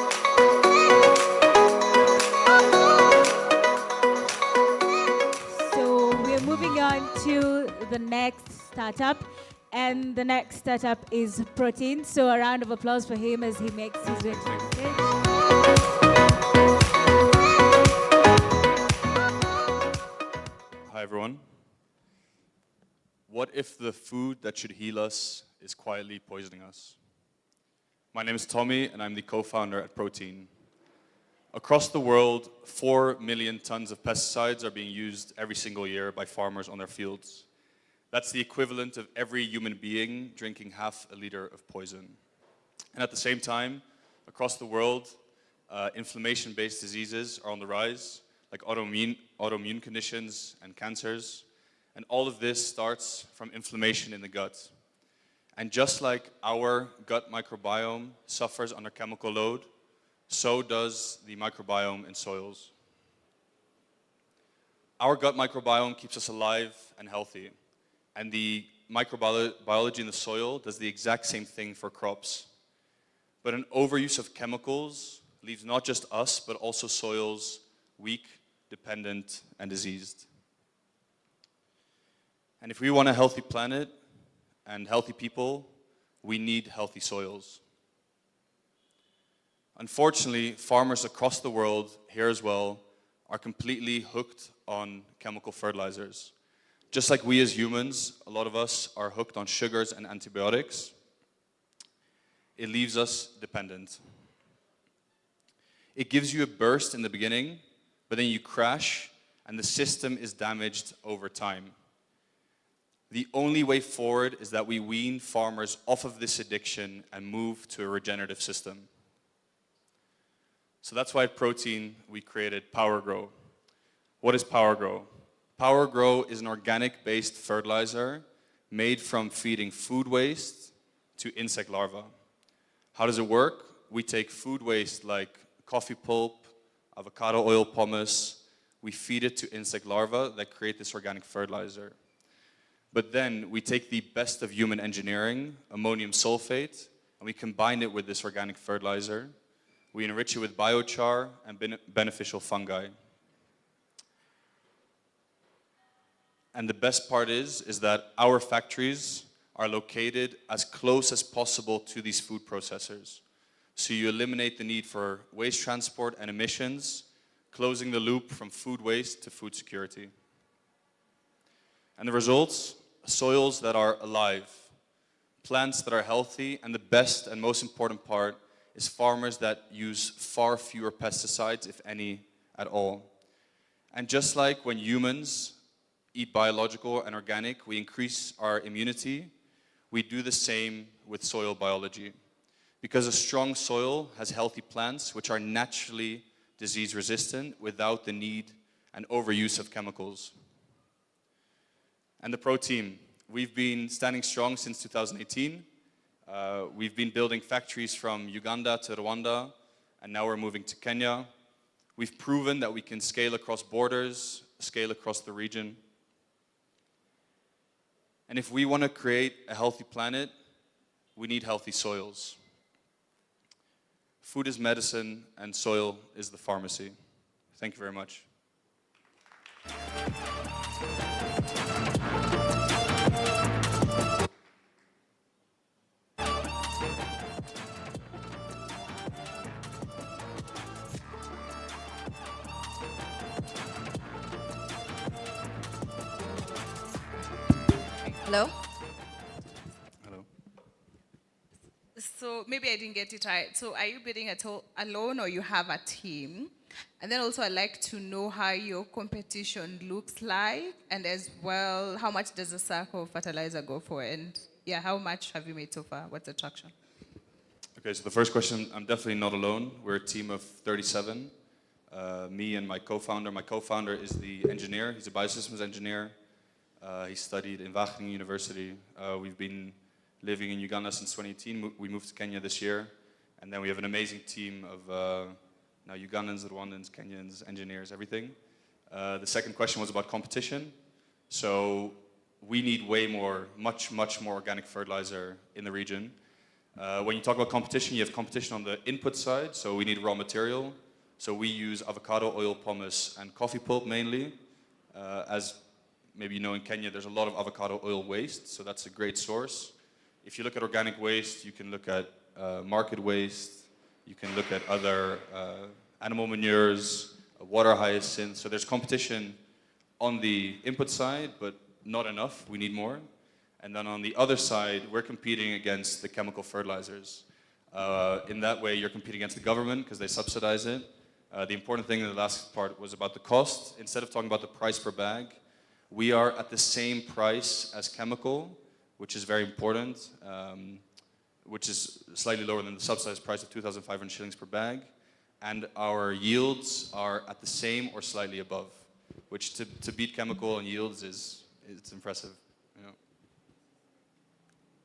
So we're moving on to the next startup. And the next startup is Protein. So a round of applause for him as he makes his way to the stage. Hi, everyone. What if the food that should heal us is quietly poisoning us? My name is Tommy, and I'm the co-founder at Protein. Across the world, 4 million tons of pesticides are being used every single year by farmers on their fields. That's the equivalent of every human being drinking half a liter of poison. And at the same time, across the world, inflammation-based diseases are on the rise, like autoimmune conditions and cancers. And all of this starts from inflammation in the gut. And just like our gut microbiome suffers under chemical load, so does the microbiome in soils. Our gut microbiome keeps us alive and healthy. And the microbiology in the soil does the exact same thing for crops. But an overuse of chemicals leaves not just us, but also soils weak, dependent, and diseased. And if we want a healthy planet and healthy people, we need healthy soils. Unfortunately, farmers across the world, here as well, are completely hooked on chemical fertilizers. Just like we as humans, a lot of us are hooked on sugars and antibiotics. It leaves us dependent. It gives you a burst in the beginning, but then you crash and the system is damaged over time. The only way forward is that we wean farmers off of this addiction and move to a regenerative system. So that's why at Protein we created PowerGrow. What is PowerGrow? PowerGrow is an organic-based fertilizer made from feeding food waste to insect larvae. How does it work? We take food waste like coffee pulp, avocado oil pomace, we feed it to insect larvae that create this organic fertilizer. But then we take the best of human engineering, ammonium sulfate, and we combine it with this organic fertilizer. We enrich it with biochar and beneficial fungi. And the best part is that our factories are located as close as possible to these food processors. So you eliminate the need for waste transport and emissions, closing the loop from food waste to food security. And the results? Soils that are alive, plants that are healthy, and the best and most important part is farmers that use far fewer pesticides, if any, at all. And just like when humans eat biological and organic, we increase our immunity, we do the same with soil biology. Because a strong soil has healthy plants which are naturally disease resistant without the need and overuse of chemicals. And the Pro team, we've been standing strong since 2018. We've been building factories from Uganda to Rwanda, and now we're moving to Kenya. We've proven that we can scale across borders, scale across the region. And if we want to create a healthy planet, we need healthy soils. Food is medicine, and soil is the pharmacy. Thank you very much. Hello? Hello. So maybe I didn't get it right. So are you bidding alone or you have a team? And then also I'd like to know how your competition looks like, and as well, how much does a sack of fertilizer go for? And yeah, how much have you made so far? What's the traction? Okay, so the first question, I'm definitely not alone. We're a team of 37. Me and my co-founder. My co-founder is the engineer. He's a biosystems engineer. He studied in Wageningen University. We've been living in Uganda since 2018. We moved to Kenya this year. And then we have an amazing team of now Ugandans, Rwandans, Kenyans, engineers, everything. The second question was about competition. So we need way more, much more organic fertilizer in the region. When you talk about competition, you have competition on the input side. So we need raw material. So we use avocado oil, pumice, and coffee pulp mainly. As maybe you know, in Kenya, there's a lot of avocado oil waste. So that's a great source. If you look at organic waste, you can look at market waste. You can look at other animal manures, water hyacinth. So there's competition on the input side, but not enough. We need more. And then on the other side, we're competing against the chemical fertilizers. In that way, you're competing against the government because they subsidize it. The important thing in the last part was about the cost. Instead of talking about the price per bag, we are at the same price as chemical, which is very important, which is slightly lower than the subsidized price of 2,500 shillings per bag. And our yields are at the same or slightly above, which to beat chemical and yields it's impressive. You know.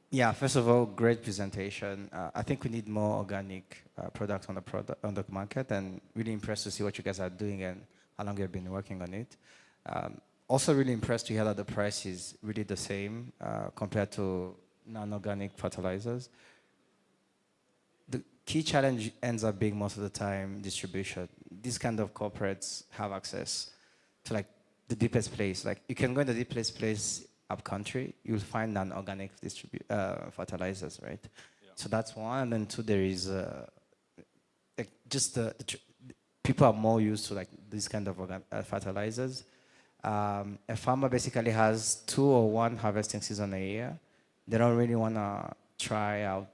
Yeah, first of all, great presentation. I think we need more organic products on the market, and really impressed to see what you guys are doing and how long you've been working on it. Also really impressed to hear that the price is really the same compared to non-organic fertilizers. The key challenge ends up being most of the time distribution. These kind of corporates have access to like the deepest place. Like you can go in the deepest place up country, you'll find non-organic fertilizers, right? Yeah. So that's one, and then two, there is like just people are more used to like these kind of fertilizers. A farmer basically has 2 or 1 harvesting season a year. They don't really want to try out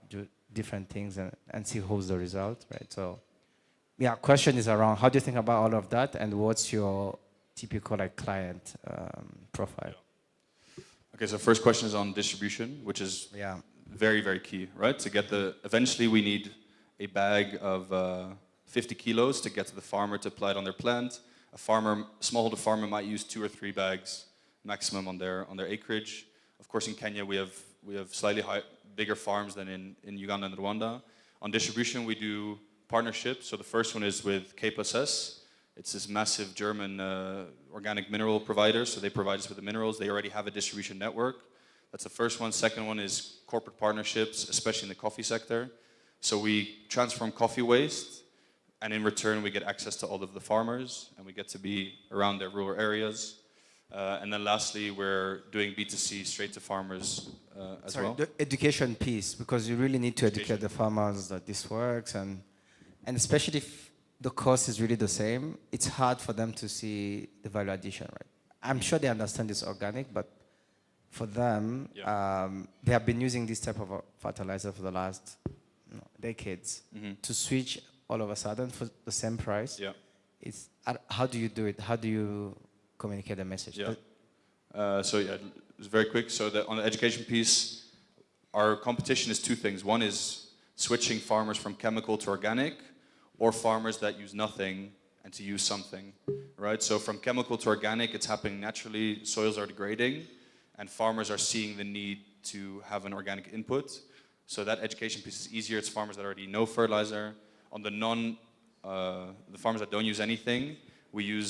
different things and see who's the result, right? So, yeah, question is around how do you think about all of that, and what's your typical like client profile? Okay, so first question is on distribution, which is very, very key, right? To get eventually we need a bag of 50 kilos to get to the farmer to apply it on their plant. A smallholder farmer might use 2 or 3 bags maximum on their acreage. Of course, in Kenya we have slightly bigger farms than in Uganda and Rwanda. On distribution, we do partnerships. So the first one is with K+S. It's this massive German organic mineral provider. So they provide us with the minerals. They already have a distribution network. That's the first one. Second one is corporate partnerships, especially in the coffee sector. So we transform coffee waste, and in return we get access to all of the farmers, and we get to be around their rural areas. And then lastly, we're doing B2C straight to farmers as well. The education piece, because you really need to educate the farmers that this works, and especially if the cost is really the same, it's hard for them to see the value addition, right? I'm sure they understand it's organic, but for them, they have been using this type of fertilizer for the last decades. To switch all of a sudden for the same price, it's how do you do it? How do you communicate the message? So yeah, it's very quick. So on the education piece, our competition is two things. One is switching farmers from chemical to organic, or farmers that use nothing and to use something, right? So from chemical to organic, it's happening naturally, soils are degrading, and farmers are seeing the need to have an organic input. So that education piece is easier. It's farmers that already know fertilizer. On the the farmers that don't use anything, we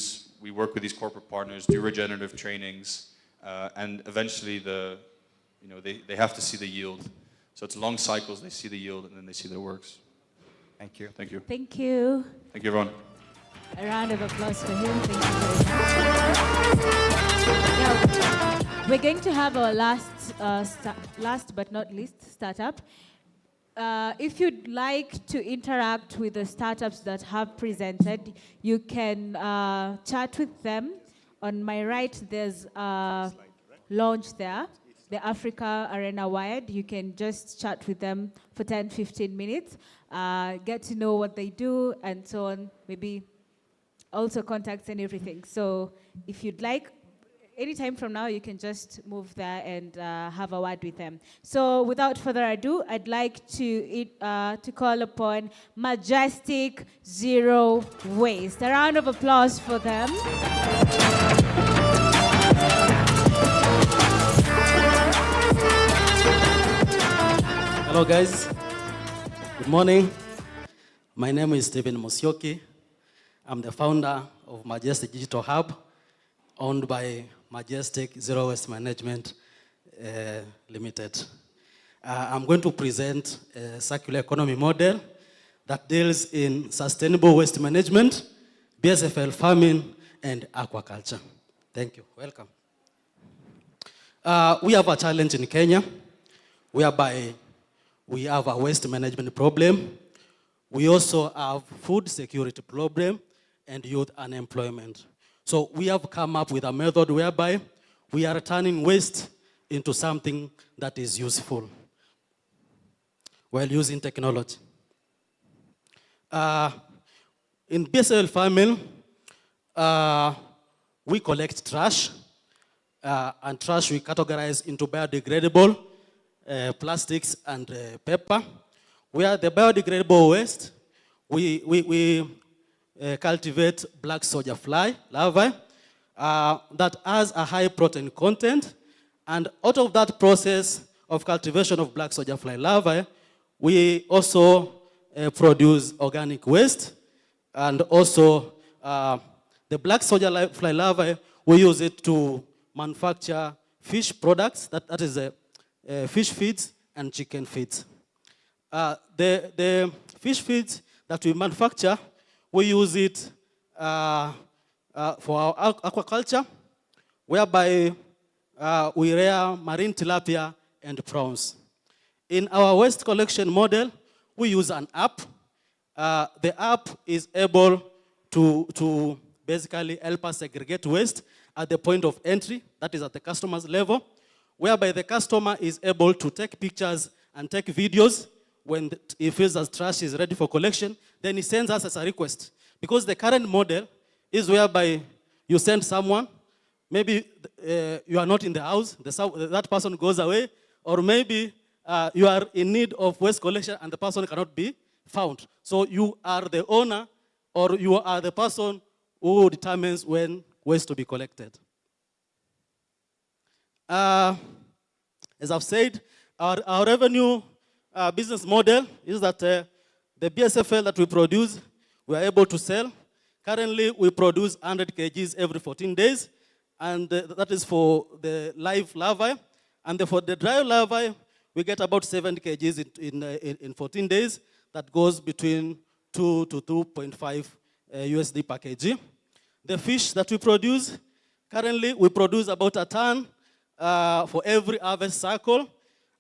work with these corporate partners, do regenerative trainings, and eventually they have to see the yield. So it's long cycles, they see the yield, and then they see that it works. Thank you. Thank you. Thank you. Thank you, everyone. A round of applause for him. Thank you very much. Now, we're going to have our last but not least startup. If you'd like to interact with the startups that have presented, you can chat with them. On my right, there's a launch there, the AfricArena Wired. You can just chat with them for 10, 15 minutes, get to know what they do and so on, maybe also contacts and everything. So if you'd like, anytime from now, you can just move there and have a word with them. So without further ado, I'd like to call upon Majestic Zero Waste. A round of applause for them. Hello guys, good morning. My name is Stephen Musyoki. I'm the founder of Majestic Digital Hub, owned by Majestic Zero Waste Management Limited. I'm going to present a circular economy model that deals in sustainable waste management, BSFL farming, and aquaculture. Thank you. Welcome. We have a challenge in Kenya, whereby we have a waste management problem. We also have food security problem and youth unemployment. So we have come up with a method whereby we are turning waste into something that is useful while using technology. In BSL farming, we collect trash, and trash we categorize into biodegradable, plastics and paper. Where the biodegradable waste, we cultivate black soldier fly larvae that has a high protein content, and out of that process of cultivation of black soldier fly larvae, we also produce organic waste, and also the black soldier fly larvae, we use it to manufacture fish products, that is fish feeds and chicken feeds. The fish feeds that we manufacture, we use it for our aquaculture, whereby we rear marine tilapia and prawns. In our waste collection model, we use an app. The app is able to basically help us segregate waste at the point of entry, that is at the customer's level, whereby the customer is able to take pictures and take videos when he feels that trash is ready for collection, then he sends us as a request. Because the current model is whereby you send someone, maybe you are not in the house, that person goes away, or maybe you are in need of waste collection and the person cannot be found. So you are the owner, or you are the person who determines when waste to be collected. As I've said, our revenue business model is that the BSFL that we produce, we are able to sell. Currently, we produce 100 kgs every 14 days, and that is for the live larvae. And for the dry larvae, we get about 70 kgs in 14 days. That goes between 2 to 2.5 USD per kg. The fish that we produce, currently we produce about a ton for every harvest cycle,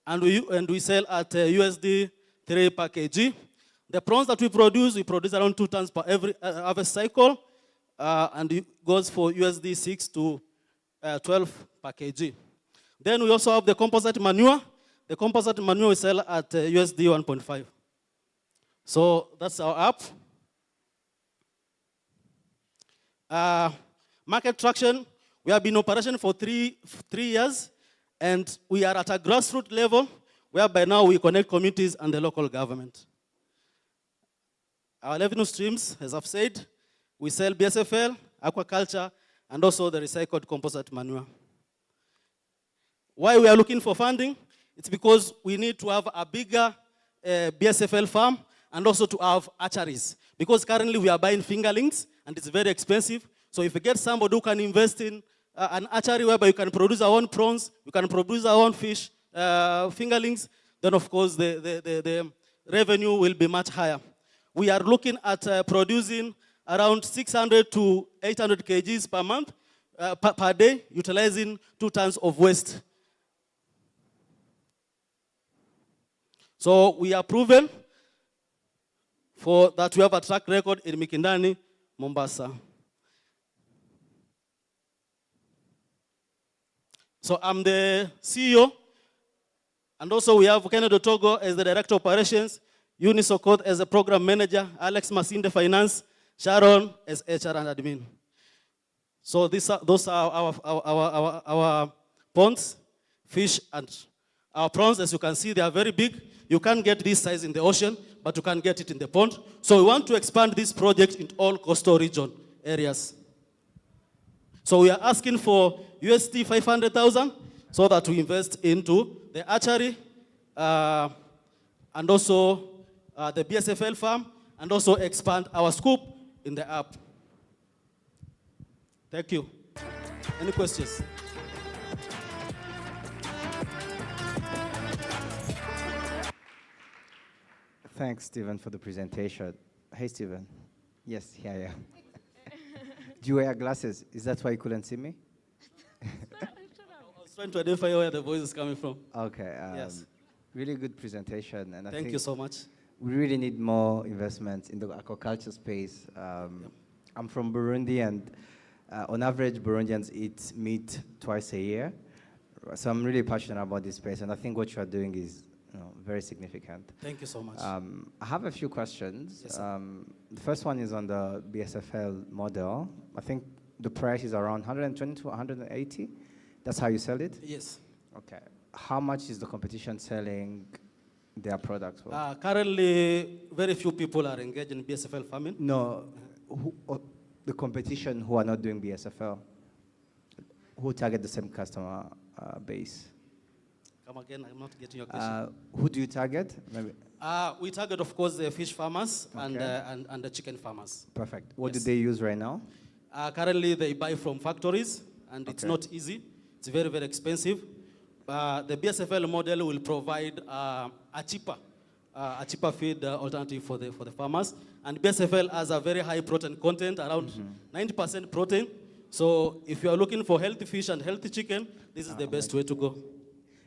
and we sell at USD 3 per kg. The prawns that we produce around 2 tons per every harvest cycle, and it goes for USD 6 to 12 per kg. Then we also have the composite manure. The composite manure we sell at USD 1.5. So that's our app. Market traction, we have been in operation for three years, and we are at a grassroots level. whereby now we connect communities and the local government. Our revenue streams, as I've said, we sell BSFL, aquaculture, and also the recycled composite manure. Why we are looking for funding? It's because we need to have a bigger BSFL farm and also to have hatcheries. Because currently we are buying fingerlings and it's very expensive. So if you get somebody who can invest in an hatchery whereby you can produce our own prawns, you can produce our own fish, fingerlings, then of course the revenue will be much higher. We are looking at producing around 600 to 800 kgs per month, per day, utilizing 2 tons of waste. So we are proven for that we have a track record in Mikindani, Mombasa. So I'm the CEO, and also we have Kennedy Togo as the Director of Operations, Eunice Okoth as the Program Manager, Alex Masinde Finance, Sharon as HR and Admin. So those are our ponds, fish, and our prawns. As you can see, they are very big. You can't get this size in the ocean, but you can get it in the pond. So we want to expand this project in all coastal region areas. So we are asking for USD 500,000 so that we invest into the hatchery and also the BSFL farm, and also expand our scope in the app. Thank you. Any questions? Thanks, Stephen, for the presentation. Hey, Stephen. Yes, here I am. Do you wear glasses? Is that why you couldn't see me? I was trying to identify where the voice is coming from. Okay. Yes. Really good presentation. And I Thank think you so much. We really need more investment in the aquaculture space. I'm from Burundi, and on average, Burundians eat meat twice a year. So I'm really passionate about this space, and I think what you are doing is very significant. Thank you so much. I have a few questions. Yes, the first one is on the BSFL model. I think the price is around 120 to 180. That's how you sell it? Yes. Okay. How much is the competition selling their products for? Currently, very few people are engaged in BSFL farming. No, the competition who are not doing BSFL, who target the same customer base. Come again, I'm not getting your question. Who do you target? Maybe. We target, of course, the fish farmers and the chicken farmers. Perfect. What do they use right now? Currently, they buy from factories, and it's not easy. It's very, very expensive. The BSFL model will provide a cheaper feed alternative for the farmers. And BSFL has a very high protein content, around 90% protein. So if you are looking for healthy fish and healthy chicken, this is the best way to go.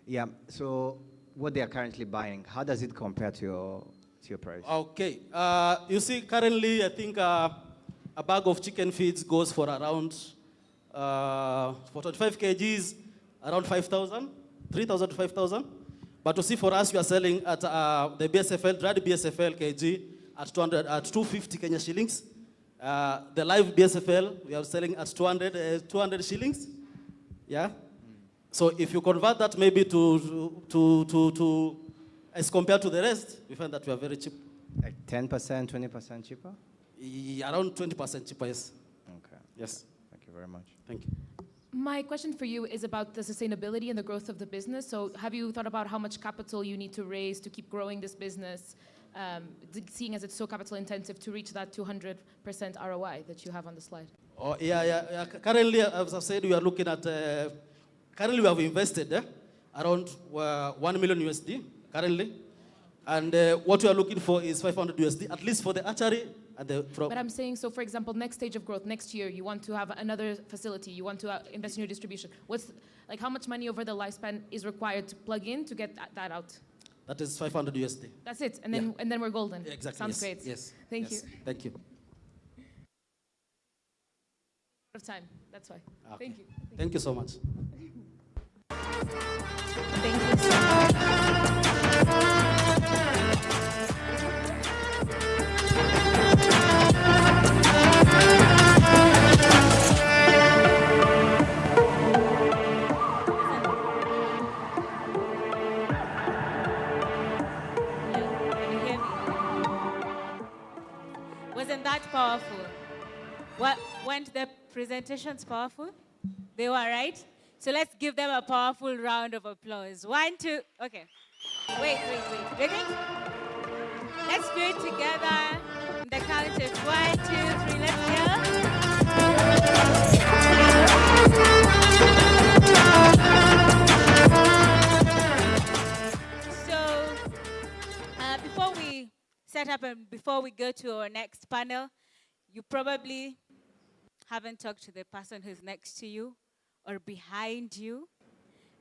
Yeah, so what they are currently buying, how does it compare to your price? Okay, you see currently I think a bag of chicken feeds goes for around, for 25 kgs, around 5,000, 3,000 to 5,000. But you see for us, we are selling at the BSFL, dried BSFL kg at 250 Kenya shillings. The live BSFL, we are selling at 200 shillings. Yeah. So if you convert that maybe to as compared to the rest, we find that we are very cheap. Like 10%, 20% cheaper? Around 20% cheaper, yes. Okay. Yes. Thank you very much. Thank you. My question for you is about the sustainability and the growth of the business. So have you thought about how much capital you need to raise to keep growing this business, seeing as it's so capital intensive, to reach that 200% ROI that you have on the slide? Oh, yeah. Currently, as I said, we are looking at, currently we have invested around 1 million USD currently. And what we are looking for is 500 USD, at least for the hatchery. But I'm saying, so for example, next stage of growth, next year, you want to have another facility, you want to invest in your distribution. How much money over the lifespan is required to plug in to get that out? That is 500 USD. That's it, and then we're golden. Yeah, exactly. Sounds great. Yes. Thank you. Thank you. Of time, that's why. Okay. Thank you. Thank you so much. Thank you so much. weren't their presentations powerful? They were, right? So let's give them a powerful round of applause. 1, 2, okay. Wait. Ready? Let's do it together. The count of 1, 2, 3, let's go. So, before we set up and before we go to our next panel, you probably haven't talked to the person who's next to you or behind you.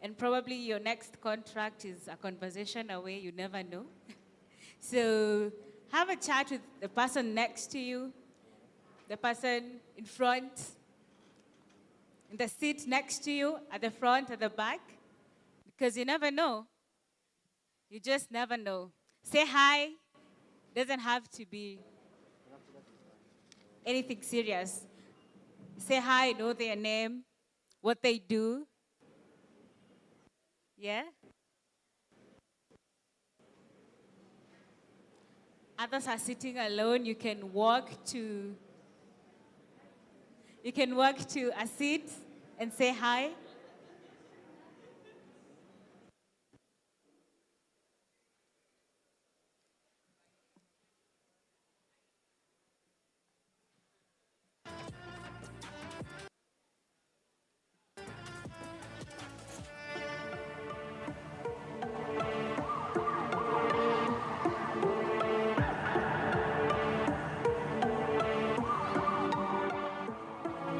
And probably your next contract is a conversation away, you never know. So have a chat with the person next to you, the person in front, in the seat next to you, at the front, at the back, because you never know. You just never know. Say hi. Doesn't have to be anything serious. Say hi, know their name, what they do. Yeah? Others are sitting alone. You can walk to a seat and say hi.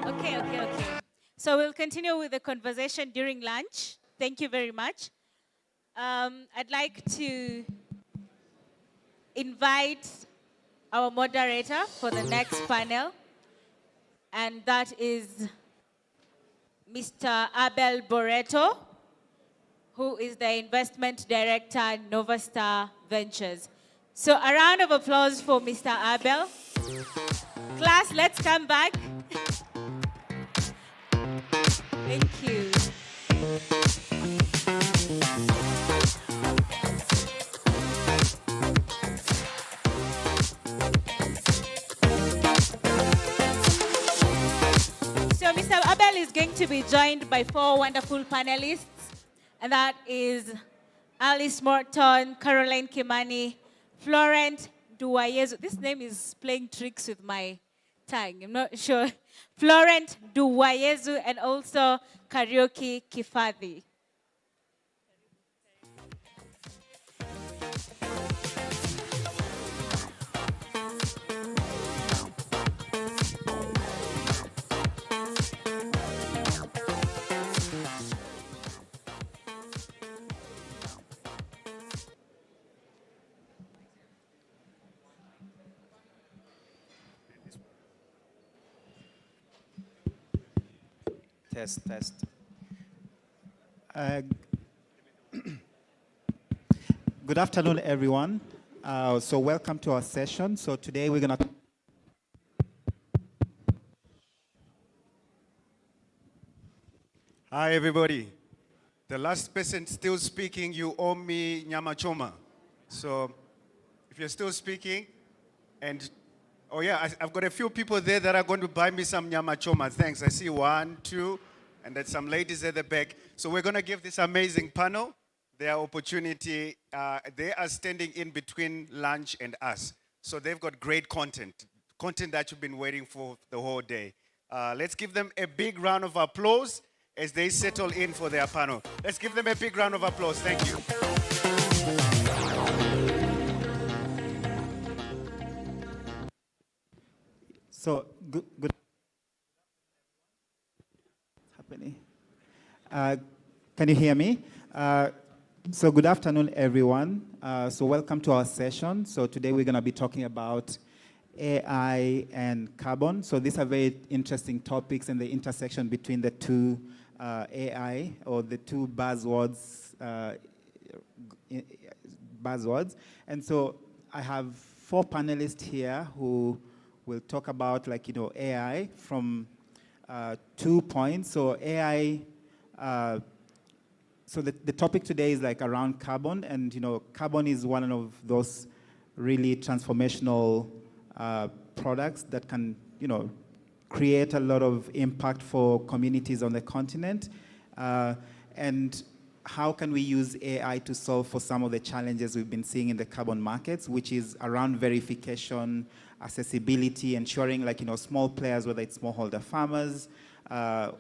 Okay. So we'll continue with the conversation during lunch. Thank you very much. I'd like to invite our moderator for the next panel, and that is Mr. Abel Boreto, who is the investment director at Novastar Ventures. So a round of applause for Mr. Abel. Class, let's come back. Thank you. So Mr. Abel is going to be joined by 4 wonderful panelists, and that is Alice Morton, Caroline Kimani, Florent Duwayezu. This name is playing tricks with my tongue, I'm not sure. Florent Duwayezu and also Karaoke Kifadhi. Test. Good afternoon, everyone. So welcome to our session. So today we're going to... Hi, everybody. The last person still speaking, you owe me nyama choma. So if you're still speaking, and oh yeah, I've got a few people there that are going to buy me some nyama choma. Thanks. I see 1, 2, and then some ladies at the back. So we're going to give this amazing panel their opportunity. They are standing in between lunch and us. So they've got great content that you've been waiting for the whole day. Let's give them a big round of applause as they settle in for their panel. Let's give them a big round of applause. Thank you. So good. Happening. Can you hear me? So good afternoon, everyone. So welcome to our session. So today we're going to be talking about AI and carbon. So these are very interesting topics and the intersection between the two AI or the two buzzwords. And so I have 4 panelists here who will talk about AI from 2 points. So AI, so the topic today is around carbon, and carbon is one of those really transformational products that can create a lot of impact for communities on the continent. And how can we use AI to solve for some of the challenges we've been seeing in the carbon markets, which is around verification, accessibility, ensuring small players, whether it's smallholder farmers,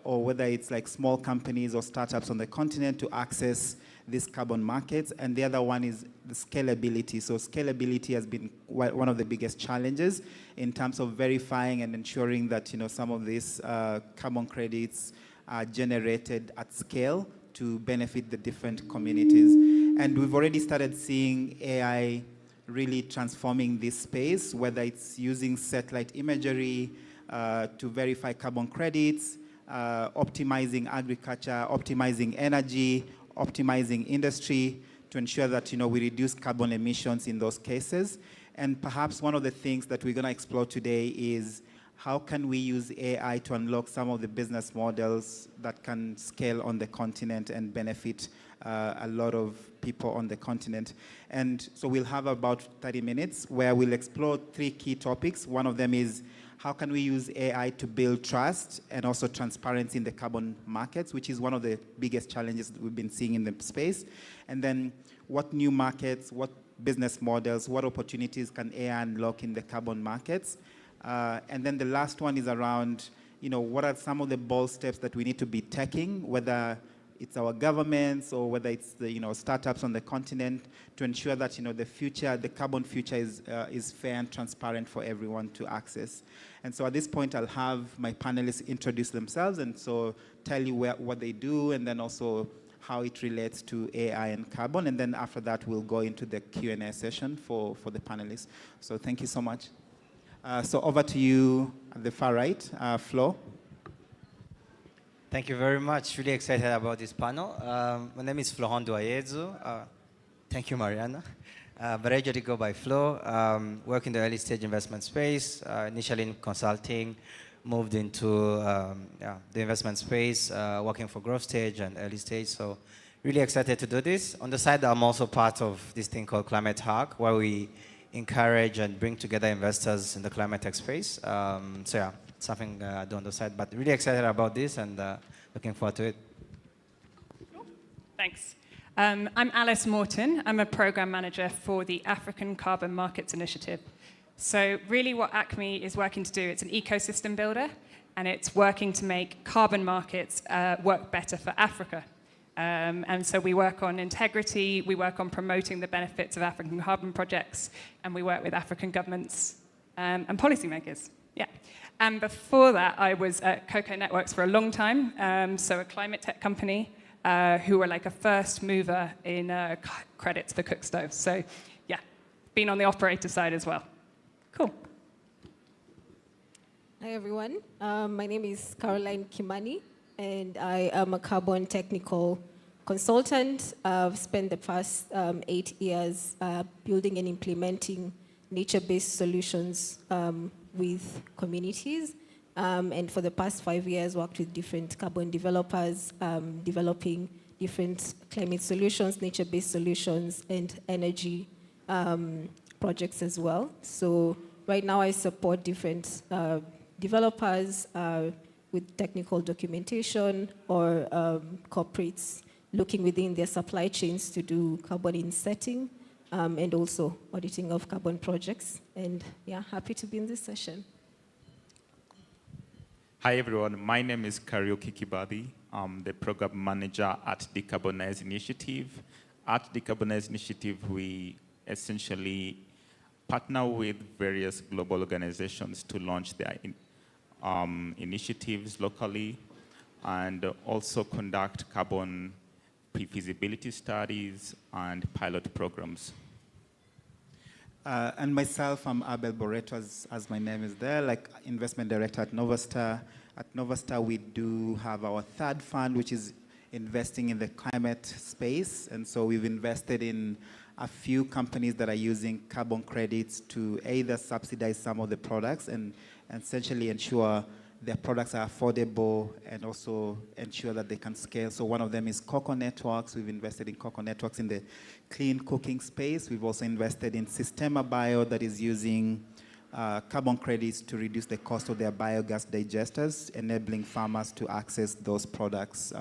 or whether it's like small companies or startups on the continent to access these carbon markets. And the other one is the scalability. So scalability has been one of the biggest challenges in terms of verifying and ensuring that some of these carbon credits are generated at scale to benefit the different communities. And we've already started seeing AI really transforming this space, whether it's using satellite imagery to verify carbon credits, optimizing agriculture, optimizing energy, optimizing industry to ensure that we reduce carbon emissions in those cases. And perhaps one of the things that we're going to explore today is how can we use AI to unlock some of the business models that can scale on the continent and benefit a lot of people on the continent. And so we'll have about 30 minutes where we'll explore 3 key topics. One of them is how can we use AI to build trust and also transparency in the carbon markets, which is one of the biggest challenges that we've been seeing in the space. And then what new markets, what business models, what opportunities can AI unlock in the carbon markets? And then the last one is around, what are some of the bold steps that we need to be taking, whether it's our governments or whether it's the startups on the continent, to ensure that the future, the carbon future is fair and transparent for everyone to access. And so at this point, I'll have my panelists introduce themselves and so tell you what they do and then also how it relates to AI and carbon. And then after that, we'll go into the Q&A session for the panelists. So thank you so much. So over to you at the far right, Flo. Thank you very much. Really excited about this panel. My name is Florent Doyezu. Thank you, Mariana. But I usually go by Flo. Work in the early stage investment space, initially in consulting, moved into the investment space, working for growth stage and early stage. So really excited to do this. On the side, I'm also part of this thing called Climate Hack, where we encourage and bring together investors in the climate tech space. So yeah, something I do on the side, but really excited about this and looking forward to it. Thanks. I'm Alice Morton. I'm a program manager for the African Carbon Markets Initiative. So really what ACME is working to do, it's an ecosystem builder, and it's working to make carbon markets work better for Africa. And so we work on integrity, we work on promoting the benefits of African carbon projects, and we work with African governments and policymakers. Yeah. And before that, I was at Cocoa Networks for a long time, so a climate tech company who were like a first mover in credits for cook stoves. So yeah, been on the operator side as well. Cool. Hi, everyone. My name is Caroline Kimani, and I am a carbon technical consultant. I've spent the past 8 years building and implementing nature-based solutions with communities. And for the past 5 years, worked with different carbon developers, developing different climate solutions, nature-based solutions, and energy projects as well. So right now I support different developers with technical documentation or corporates looking within their supply chains to do carbon insetting and also auditing of carbon projects. And yeah, happy to be in this session. Hi everyone, my name is Karaoke Kibadi. I'm the program manager at Decarbonize Initiative. At Decarbonize Initiative, we essentially partner with various global organizations to launch their initiatives locally and also conduct carbon pre-feasibility studies and pilot programs. And myself, I'm Abel Boreto, as my name is there, like investment director at Novastar. At Novastar, we do have our third fund, which is investing in the climate space. And so we've invested in a few companies that are using carbon credits to either subsidize some of the products and essentially ensure their products are affordable and also ensure that they can scale. So one of them is Cocoa Networks. We've invested in Cocoa Networks in the clean cooking space. We've also invested in Systema Bio that is using carbon credits to reduce the cost of their biogas digesters, enabling farmers to access those products.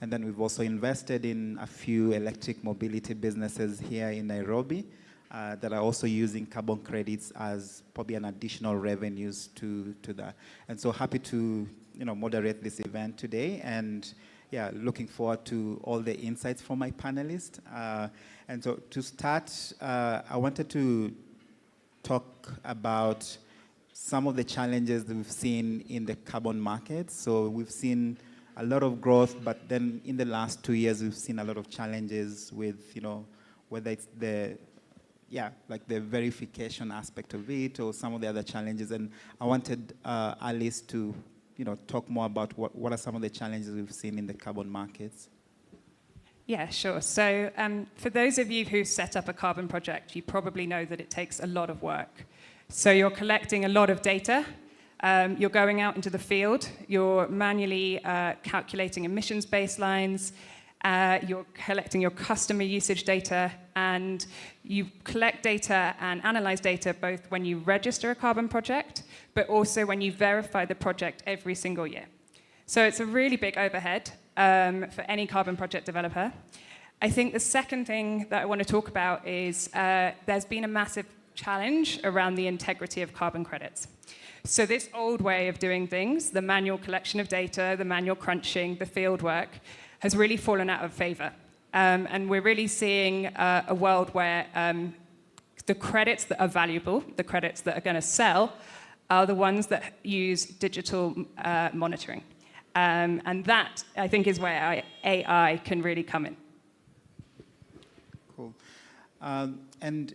And then we've also invested in a few electric mobility businesses here in Nairobi that are also using carbon credits as probably an additional revenues to that. And so happy to moderate this event today, and yeah, looking forward to all the insights from my panelists. And so to start, I wanted to talk about some of the challenges that we've seen in the carbon market. So we've seen a lot of growth, but then in the last 2 years, we've seen a lot of challenges with, whether it's the verification aspect of it or some of the other challenges. And I wanted Alice to, talk more about what are some of the challenges we've seen in the carbon markets. Yeah, sure. So for those of you who set up a carbon project, you probably know that it takes a lot of work. So you're collecting a lot of data. You're going out into the field. You're manually calculating emissions baselines. You're collecting your customer usage data. And you collect data and analyze data both when you register a carbon project, but also when you verify the project every single year. So it's a really big overhead for any carbon project developer. I think the second thing that I want to talk about is there's been a massive challenge around the integrity of carbon credits. So this old way of doing things, the manual collection of data, the manual crunching, the field work, has really fallen out of favor. And we're really seeing a world where the credits that are valuable, the credits that are going to sell, are the ones that use digital monitoring. And that, I think, is where AI can really come in. Cool. And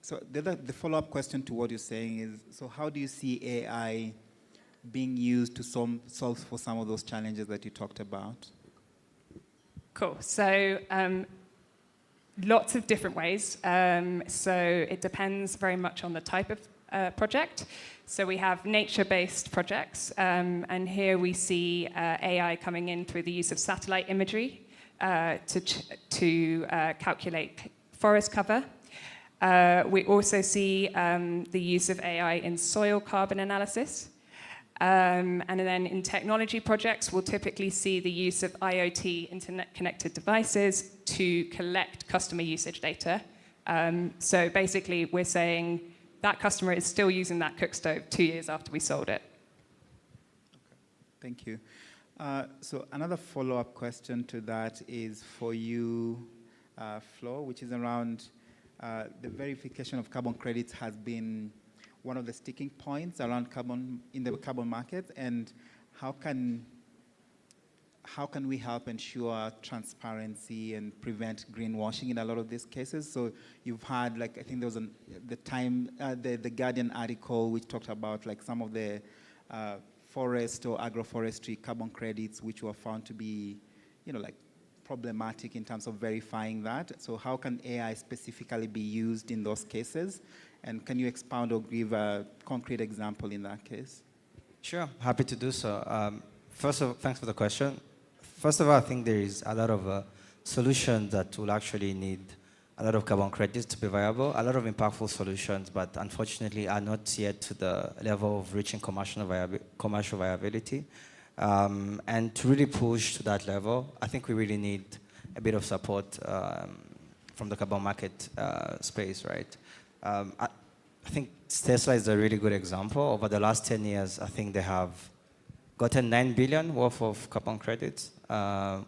so the follow-up question to what you're saying is, so how do you see AI being used to solve for some of those challenges that you talked about? Cool. So lots of different ways. So it depends very much on the type of project. So we have nature-based projects, and here we see AI coming in through the use of satellite imagery to calculate forest cover. We also see the use of AI in soil carbon analysis. And then in technology projects, we'll typically see the use of IoT, internet-connected devices, to collect customer usage data. So basically, we're saying that customer is still using that cook stove 2 years after we sold it. Okay. Thank you. So another follow-up question to that is for you, Flo, which is around the verification of carbon credits has been one of the sticking points around carbon in the carbon market, and how can we help ensure transparency and prevent greenwashing in a lot of these cases? So you've had, I think there was the Guardian article which talked about some of the forest or agroforestry carbon credits which were found to be, problematic in terms of verifying that. So how can AI specifically be used in those cases? And can you expound or give a concrete example in that case? Sure, happy to do so. First of all, thanks for the question. First of all, I think there is a lot of solutions that will actually need a lot of carbon credits to be viable, a lot of impactful solutions, but unfortunately are not yet to the level of reaching commercial viability. And to really push to that level, I think we really need a bit of support from the carbon market space, right? I think Tesla is a really good example. Over the last 10 years, I think they have gotten 9 billion worth of carbon credits,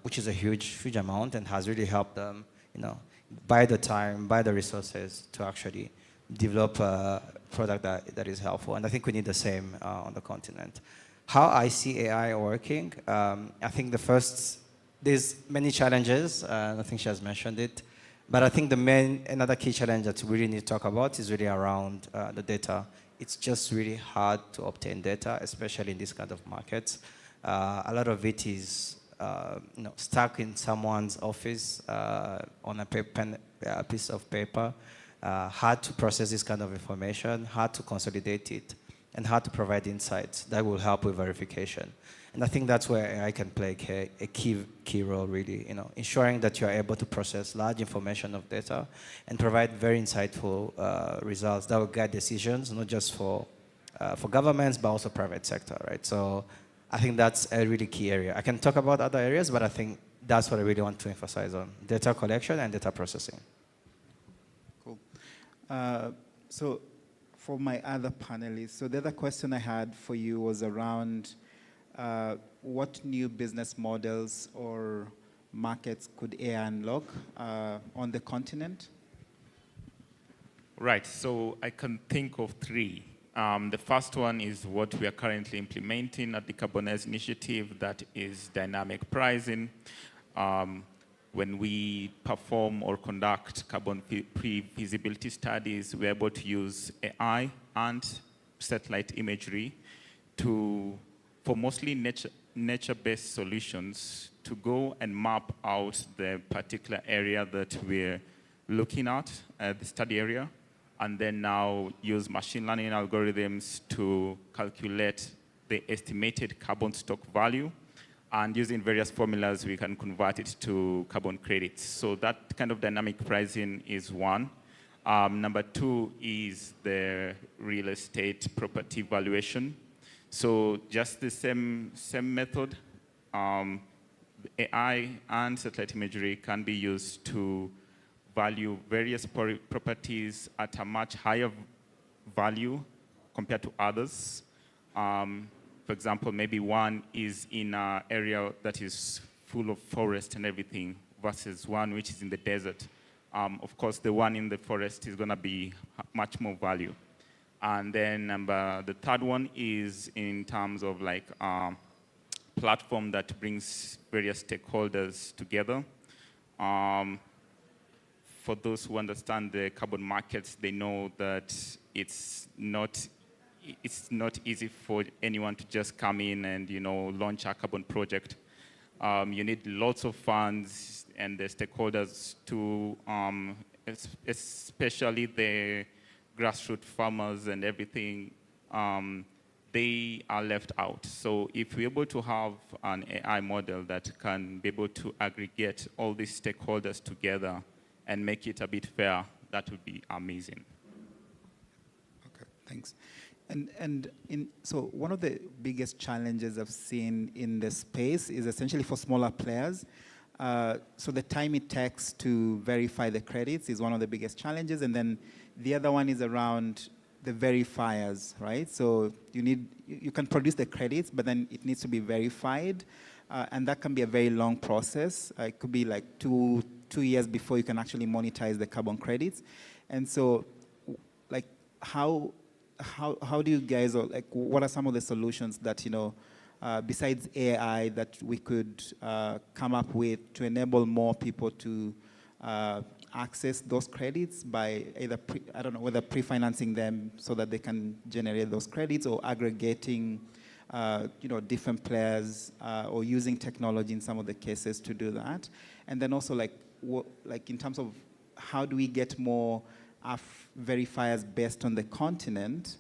which is a huge amount, and has really helped them, buy the time, buy the resources to actually develop a product that is helpful. And I think we need the same on the continent. How I see AI working, I think there's many challenges. I think she has mentioned it. But I think another key challenge that we really need to talk about is really around the data. It's just really hard to obtain data, especially in this kind of markets. A lot of it is stuck in someone's office on a piece of paper. Hard to process this kind of information, hard to consolidate it, and hard to provide insights that will help with verification. And I think that's where AI can play a key role, really, ensuring that you are able to process large information of data and provide very insightful results that will guide decisions, not just for governments, but also private sector, right? So I think that's a really key area. I can talk about other areas, but I think that's what I really want to emphasize on: data collection and data processing. Cool. So for my other panelists, so the other question I had for you was around what new business models or markets could AI unlock on the continent? Right, so I can think of three. The first one is what we are currently implementing at the Decarbonize initiative, that is dynamic pricing. When we perform or conduct carbon pre-feasibility studies, we're able to use AI and satellite imagery for mostly nature-based solutions to go and map out the particular area that we're looking at, the study area, and then now use machine learning algorithms to calculate the estimated carbon stock value. And using various formulas, we can convert it to carbon credits. So that kind of dynamic pricing is one. Number two is the real estate property valuation. So just the same method, AI and satellite imagery can be used to value various properties at a much higher value compared to others. For example, maybe one is in an area that is full of forest and everything versus one which is in the desert. Of course, the one in the forest is going to be much more value. And then the third one is in terms of like platform that brings various stakeholders together. For those who understand the carbon markets, they know that it's not easy for anyone to just come in and launch a carbon project. You need lots of funds and the stakeholders to, especially the grassroots farmers and everything, they are left out. So if we're able to have an AI model that can be able to aggregate all these stakeholders together and make it a bit fair, that would be amazing. Okay, thanks. So one of the biggest challenges I've seen in the space is essentially for smaller players. So the time it takes to verify the credits is one of the biggest challenges, and then the other one is around the verifiers, right? So you can produce the credits, but then it needs to be verified, and that can be a very long process. It could be like two years before you can actually monetize the carbon credits. And so, like, how do you guys, or like, what are some of the solutions that, besides AI, that we could come up with to enable more people to access those credits by either, I don't know, whether pre-financing them so that they can generate those credits, or aggregating, different players, or using technology in some of the cases to do that. And then also, like in terms of how do we get more verifiers based on the continent,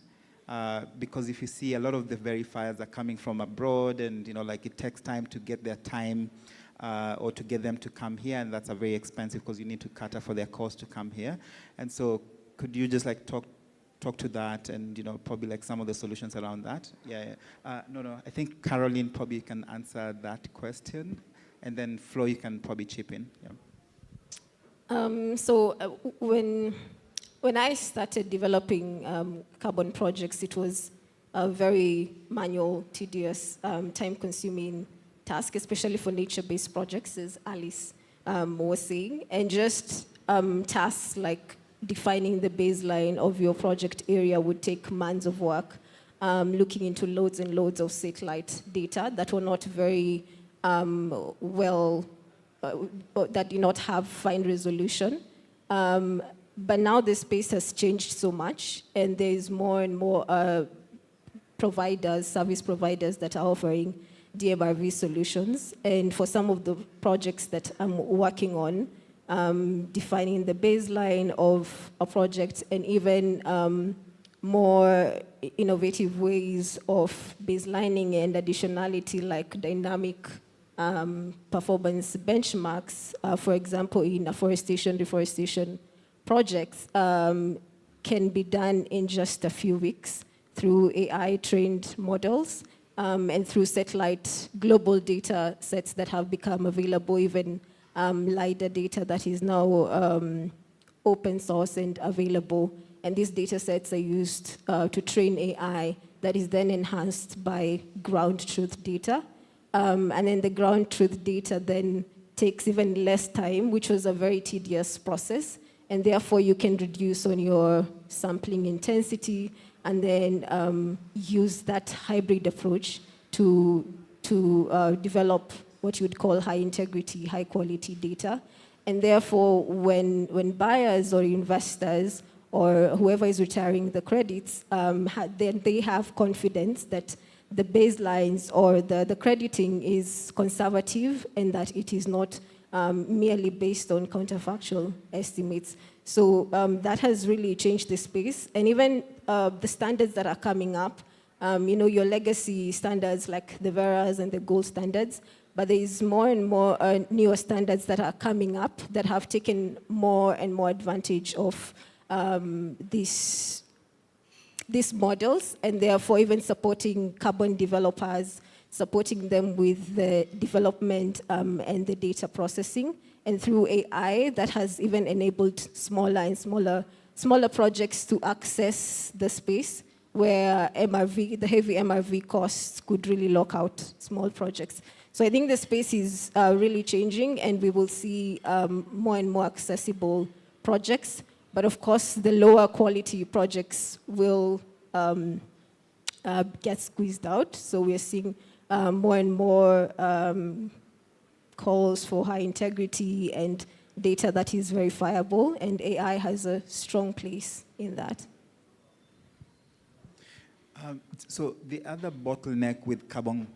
because if you see, a lot of the verifiers are coming from abroad, and it takes time to get their time or to get them to come here, and that's very expensive because you need to cater for their cost to come here. And so could you just talk to that, and probably like some of the solutions around that? No, I think Caroline probably can answer that question, and then Flo, you can probably chip in. When I started developing carbon projects, it was a very manual, tedious, time-consuming task, especially for nature-based projects, as Alice was saying. And just tasks like defining the baseline of your project area would take months of work, looking into loads and loads of satellite data that were not very that did not have fine resolution. But now the space has changed so much, and there's more and more service providers that are offering DMRV solutions. And for some of the projects that I'm working on, defining the baseline of a project, and even more innovative ways of baselining and additionality, like dynamic performance benchmarks, for example, in afforestation, reforestation projects, can be done in just a few weeks through AI-trained models and through satellite global data sets that have become available, even LiDAR data that is now open source and available. And these data sets are used to train AI that is then enhanced by ground truth data. And then the ground truth data then takes even less time, which was a very tedious process. And therefore, you can reduce on your sampling intensity and then use that hybrid approach to develop what you would call high integrity, high quality data. And therefore, when buyers or investors or whoever is retiring the credits, then they have confidence that the baselines or the crediting is conservative and that it is not merely based on counterfactual estimates. So that has really changed the space. And even the standards that are coming up, your legacy standards like the Veras and the gold standards, but there is more and more newer standards that are coming up that have taken more and more advantage of these models, and therefore even supporting carbon developers, supporting them with the development and the data processing. And through AI, that has even enabled smaller and smaller projects to access the space where MRV, the heavy MRV costs could really lock out small projects. So I think the space is really changing, and we will see more and more accessible projects. But of course, the lower quality projects will get squeezed out. So we're seeing more and more calls for high integrity and data that is verifiable, and AI has a strong place in that. So the other bottleneck with carbon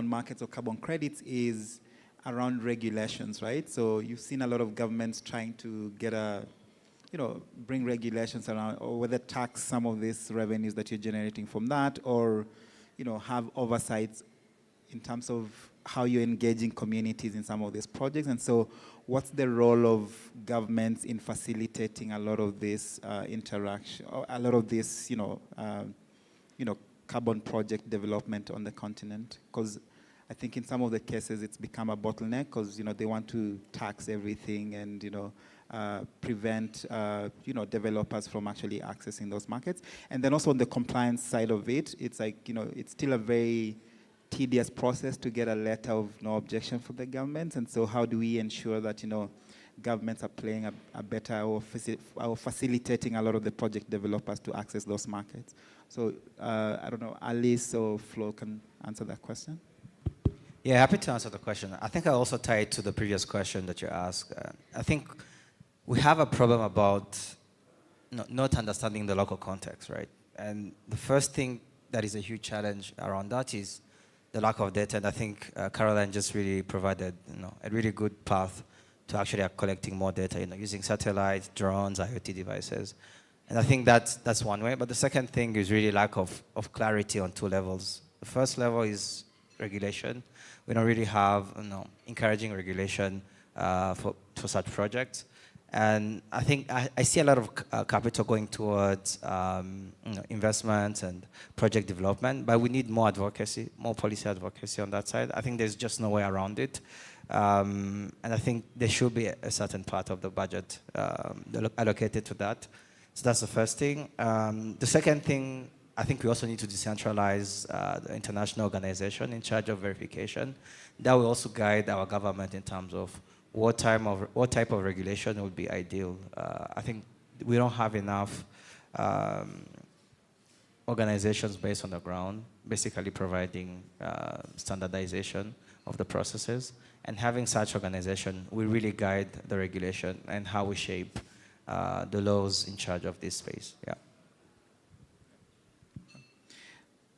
markets or carbon credits is around regulations, right? So you've seen a lot of governments trying to get bring regulations around, or whether tax some of these revenues that you're generating from that, or have oversights in terms of how you're engaging communities in some of these projects. And so what's the role of governments in facilitating a lot of this interaction, or a lot of this, carbon project development on the continent? Because I think in some of the cases it's become a bottleneck because they want to tax everything and prevent developers from actually accessing those markets. And then also on the compliance side of it, it's like it's still a very tedious process to get a letter of no objection from the government. And so how do we ensure that governments are playing a better or facilitating a lot of the project developers to access those markets? So I don't know, Alice or Flo can answer that question. Yeah, happy to answer the question. I think I also tie it to the previous question that you asked. I think we have a problem about not understanding the local context, right? And the first thing that is a huge challenge around that is the lack of data. And I think Caroline just really provided a really good path to actually collecting more data, using satellites, drones, IoT devices. And I think that's one way. But the second thing is really lack of clarity on two levels. The first level is regulation. We don't really have encouraging regulation for such projects. And I think I see a lot of capital going towards investments and project development, but we need more advocacy, more policy advocacy on that side. I think there's just no way around it. And I think there should be a certain part of the budget allocated to that. So that's the first thing. The second thing, I think we also need to decentralize the international organization in charge of verification. That will also guide our government in terms of what type of regulation would be ideal. I think we don't have enough organizations based on the ground, basically providing standardization of the processes. And having such organization will really guide the regulation and how we shape the laws in charge of this space. Yeah.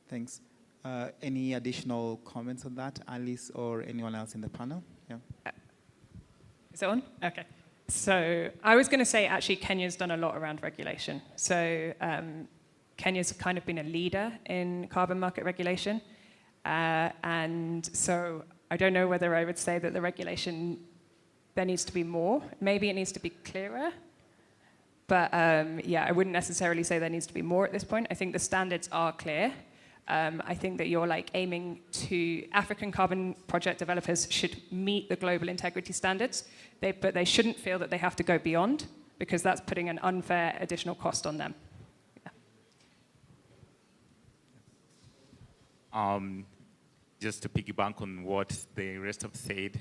Thanks. Any additional comments on that, Alice or anyone else in the panel? Yeah. Is it on? Okay. So I was going to say, actually, Kenya's done a lot around regulation. So Kenya's kind of been a leader in carbon market regulation. And so I don't know whether I would say that the regulation, there needs to be more. Maybe it needs to be clearer. But yeah, I wouldn't necessarily say there needs to be more at this point. I think the standards are clear. I think that you're like aiming to, African carbon project developers should meet the global integrity standards, but they shouldn't feel that they have to go beyond, because that's putting an unfair additional cost on them. Yeah. Just to piggyback on what the rest have said,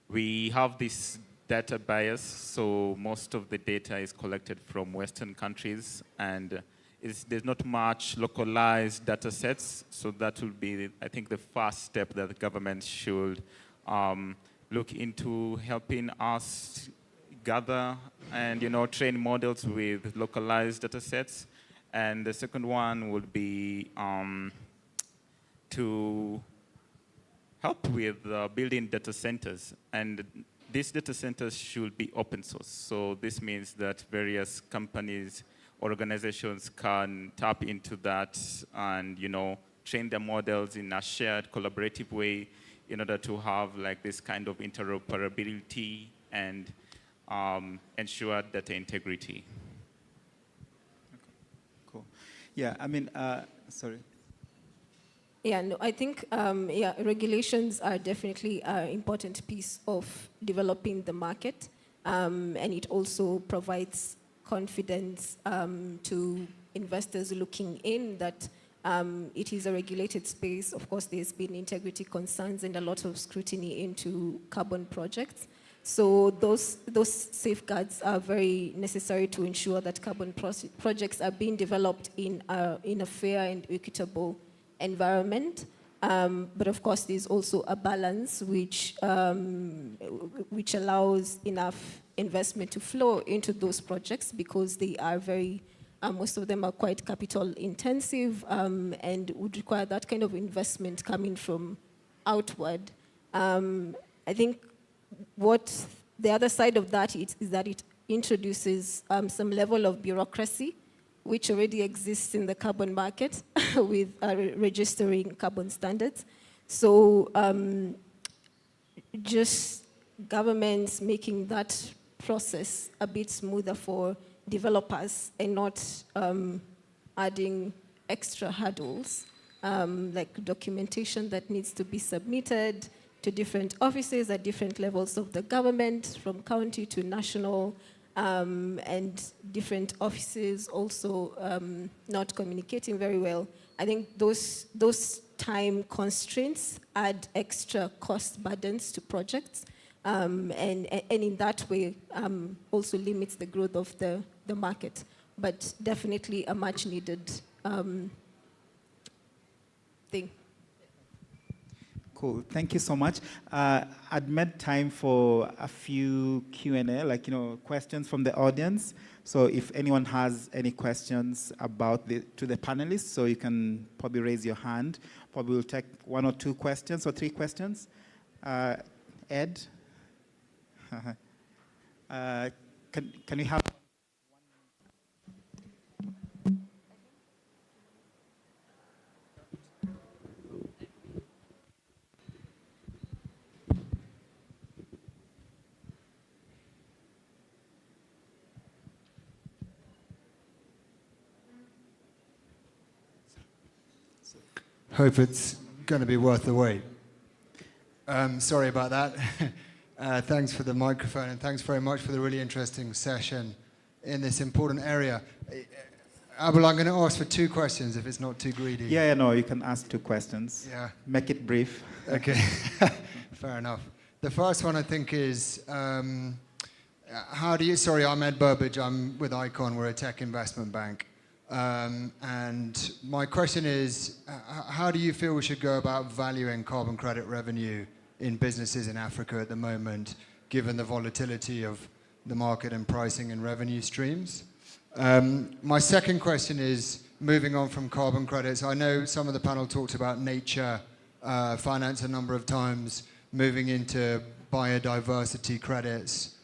we have this data bias, so most of the data is collected from Western countries, and there's not much localized data sets, so that will be, I think, the first step that the government should look into, helping us gather and train models with localized data sets. And the second one would be to help with building data centers. And these data centers should be open source. So this means that various companies, organizations can tap into that and train their models in a shared collaborative way in order to have like this kind of interoperability and ensure data integrity. Okay. Cool. Yeah, I mean, sorry. Yeah, no, I think regulations are definitely an important piece of developing the market, and it also provides confidence to investors looking in that it is a regulated space. Of course, there's been integrity concerns and a lot of scrutiny into carbon projects. So those safeguards are very necessary to ensure that carbon projects are being developed in a fair and equitable environment. But of course, there's also a balance which allows enough investment to flow into those projects, because they are very, most of them are quite capital intensive and would require that kind of investment coming from outward. I think what the other side of that is that it introduces some level of bureaucracy which already exists in the carbon market with registering carbon standards. So just governments making that process a bit smoother for developers and not adding extra hurdles, like documentation that needs to be submitted to different offices at different levels of the government, from county to national, and different offices also not communicating very well. I think those time constraints add extra cost burdens to projects, and in that way also limits the growth of the market. But definitely a much needed thing. Cool, thank you so much. I'd made time for a few Q&A, like, questions from the audience. So if anyone has any questions to the panelists, so you can probably raise your hand. Probably we'll take 1 or 2 questions or 3 questions. Ed? Can we have... Hope it's going to be worth the wait. Sorry about that. Thanks for the microphone, and thanks very much for the really interesting session in this important area. Abel, I'm going to ask for 2 questions if it's not too greedy. Yeah, no, you can ask 2 questions. Yeah. Make it brief. Okay, fair enough. The first one I think is, how do you, sorry, I'm Ed Burbage, I'm with Icon, we're a tech investment bank. And my question is, how do you feel we should go about valuing carbon credit revenue in businesses in Africa at the moment, given the volatility of the market and pricing and revenue streams? My second question is, moving on from carbon credits, I know some of the panel talked about nature finance a number of times, moving into biodiversity credits,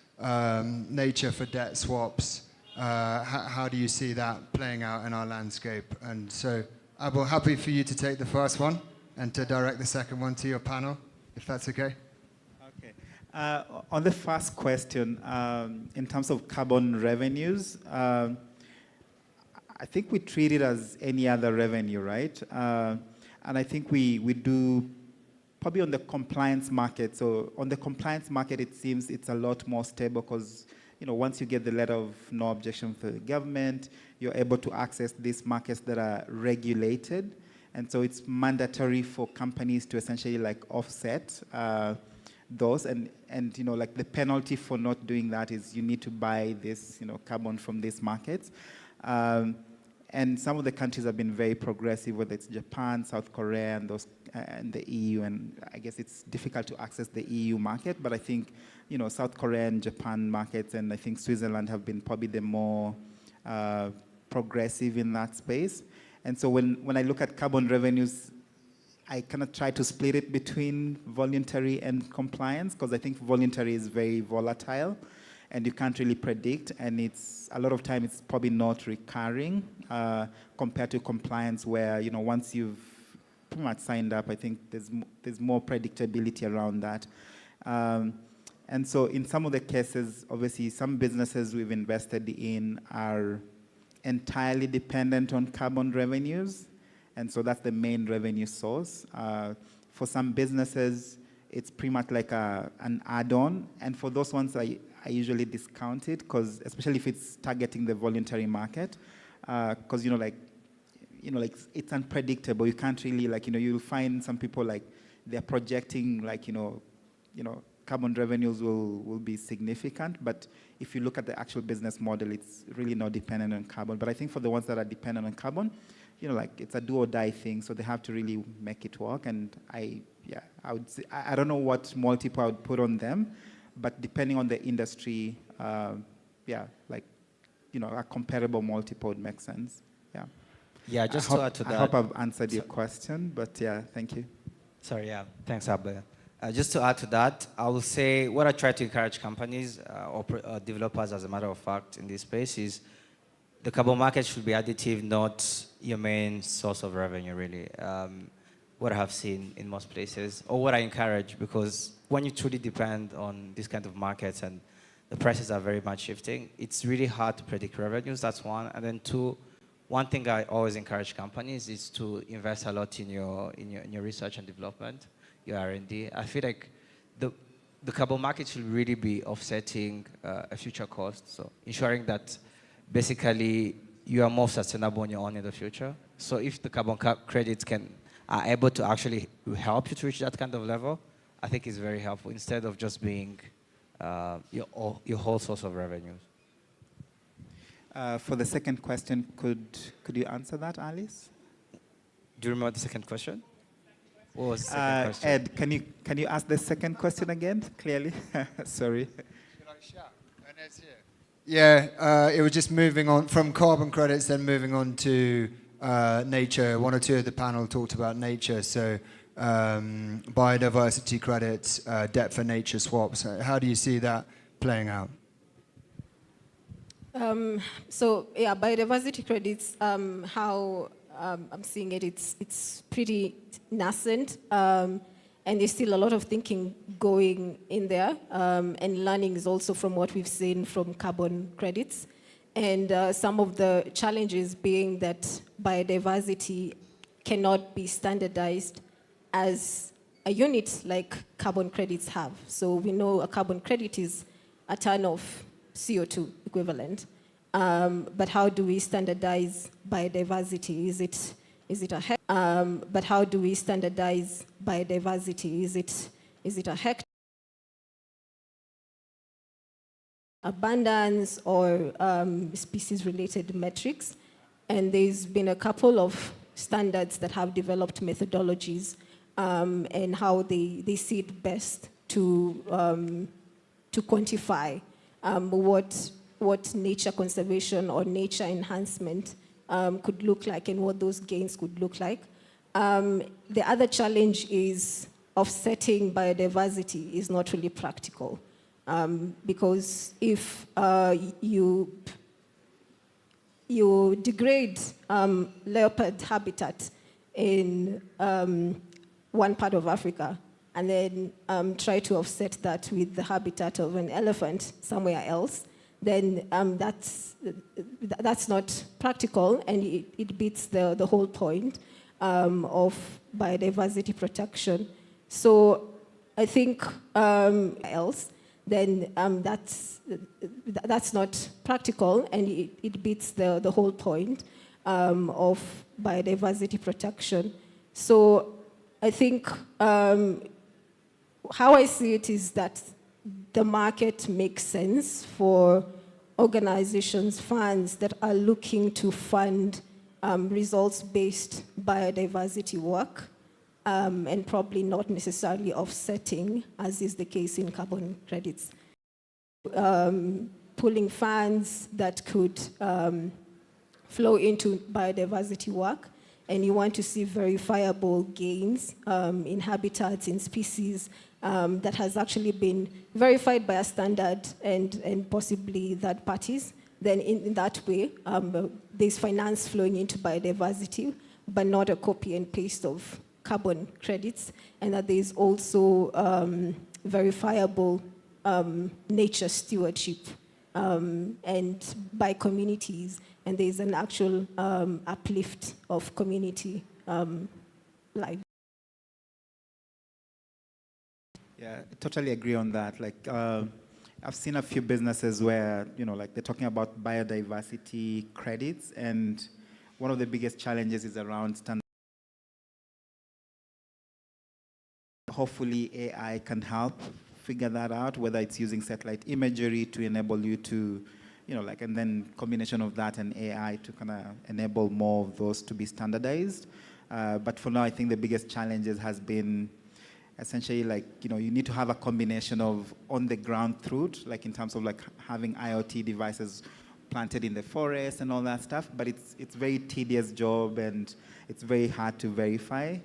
nature for debt swaps. How do you see that playing out in our landscape? And so, Abel, happy for you to take the first one and to direct the second one to your panel, if that's okay. Okay. On the first question, in terms of carbon revenues, I think we treat it as any other revenue, right? And I think we do probably on the compliance market. So on the compliance market, it seems it's a lot more stable because, you know, once you get the letter of no objection from the government, you're able to access these markets that are regulated. And so it's mandatory for companies to essentially like offset those. And you know, like the penalty for not doing that is you need to buy this, you know, carbon from these markets. And some of the countries have been very progressive, whether it's Japan, South Korea, and those, and the EU. And I guess it's difficult to access the EU market, but I think, you know, South Korea and Japan markets, and I think Switzerland have been probably the more progressive in that space. And so when I look at carbon revenues, I kind of try to split it between voluntary and compliance, because I think voluntary is very volatile and you can't really predict, and it's a lot of time it's probably not recurring compared to compliance, where, you know, once you've pretty much signed up, I think there's more predictability around that. And so in some of the cases, obviously some businesses we've invested in are entirely dependent on carbon revenues, and so that's the main revenue source. For some businesses, it's pretty much like an add-on, and for those ones I usually discount it, because especially if it's targeting the voluntary market, because like it's unpredictable. You can't really, like, you know, you'll find some people like they're projecting like, you know, carbon revenues will be significant, but if you look at the actual business model, it's really not dependent on carbon. But I think for the ones that are dependent on carbon, you know, like it's a do or die thing, so they have to really make it work. And I would say, I don't know what multiple I would put on them, but depending on the industry, like, you know, a comparable multiple would make sense. Yeah. Yeah, just to add to that. I hope I've answered your question, but yeah, thank you. Sorry, yeah, thanks, Abel. Just to add to that, I will say what I try to encourage companies or developers, as a matter of fact, in this space is the carbon market should be additive, not your main source of revenue, really. What I have seen in most places, or what I encourage, because when you truly depend on these kind of markets and the prices are very much shifting, it's really hard to predict revenues, that's one. And then two, one thing I always encourage companies is to invest a lot in your research and development, your R&D. I feel like the carbon market should really be offsetting a future cost, so ensuring that basically you are more sustainable on your own in the future. So if the carbon credits are able to actually help you to reach that kind of level, I think it's very helpful, instead of just being your whole source of revenues. For the second question, could you answer that, Alice? Do you remember the second question? What was the second question? Ed, can you ask the second question again, clearly? Sorry. Yeah, it was just moving on from carbon credits, then moving on to nature. One or two of the panel talked about nature, so biodiversity credits, debt for nature swaps. How do you see that playing out? So yeah, biodiversity credits, how I'm seeing it, it's pretty nascent, and there's still a lot of thinking going in there, and learning is also from what we've seen from carbon credits. And some of the challenges being that biodiversity cannot be standardized as a unit like carbon credits have. So we know a carbon credit is a ton of CO2 equivalent, but how do we standardize biodiversity? Is it a hectare? But how do we standardize biodiversity? Is it a hectare? Abundance or species-related metrics? And there's been a couple of standards that have developed methodologies and how they see it best to quantify what nature conservation or nature enhancement could look like and what those gains could look like. The other challenge is offsetting biodiversity is not really practical, because if you you degrade leopard habitat in one part of Africa and then try to offset that with the habitat of an elephant somewhere else, then that's not practical, and it beats the whole point of biodiversity protection. So I think else, then that's not practical, and it beats the whole point of biodiversity protection. So I think how I see it is that the market makes sense for organizations, funds that are looking to fund results-based biodiversity work, and probably not necessarily offsetting, as is the case in carbon credits. Pulling funds that could flow into biodiversity work, and you want to see verifiable gains in habitats, in species that has actually been verified by a standard and possibly third parties, then in that way, there's finance flowing into biodiversity, but not a copy and paste of carbon credits, and that there's also verifiable nature stewardship and by communities, and there's an actual uplift of community life. Yeah, I totally agree on that. Like, I've seen a few businesses where, like they're talking about biodiversity credits, and one of the biggest challenges is around standard. Hopefully AI can help figure that out, whether it's using satellite imagery to enable you to, and then combination of that and AI to kind of enable more of those to be standardized. But for now, I think the biggest challenges has been essentially you need to have a combination of on-the-ground truth, like in terms of having IoT devices planted in the forest and all that stuff, but it's very tedious job and it's very hard to verify.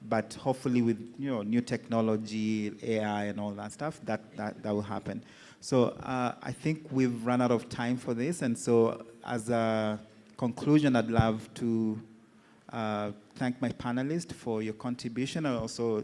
But hopefully with new technology, AI and all that stuff, that will happen. So I think we've run out of time for this, and so as a conclusion, I'd love to thank my panelists for your contribution, and also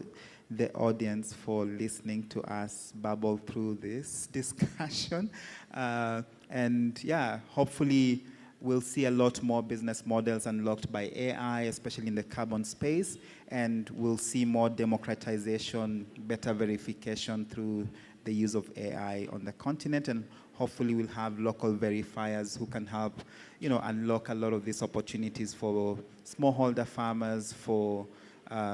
the audience for listening to us babble through this discussion. And yeah, hopefully we'll see a lot more business models unlocked by AI, especially in the carbon space, and we'll see more democratization, better verification through the use of AI on the continent, and hopefully we'll have local verifiers who can help, unlock a lot of these opportunities for smallholder farmers, for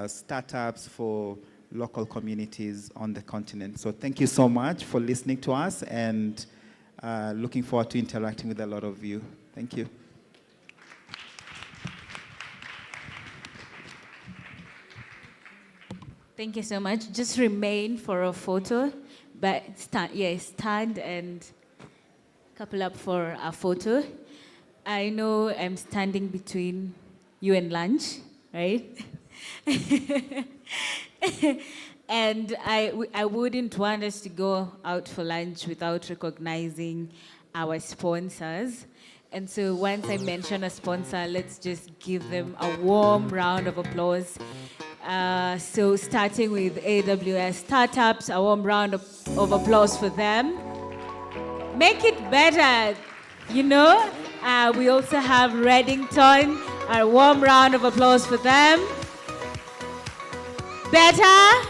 startups, for local communities on the continent. So thank you so much for listening to us, and looking forward to interacting with a lot of you. Thank you. Thank you so much. Just remain for a photo, but stand and couple up for a photo. I know I'm standing between you and lunch, right? And I wouldn't want us to go out for lunch without recognizing our sponsors. And so once I mention a sponsor, let's just give them a warm round of applause. So starting with AWS Startups, a warm round of applause for them. Make it better, We also have Reddington, a warm round of applause for them. Better?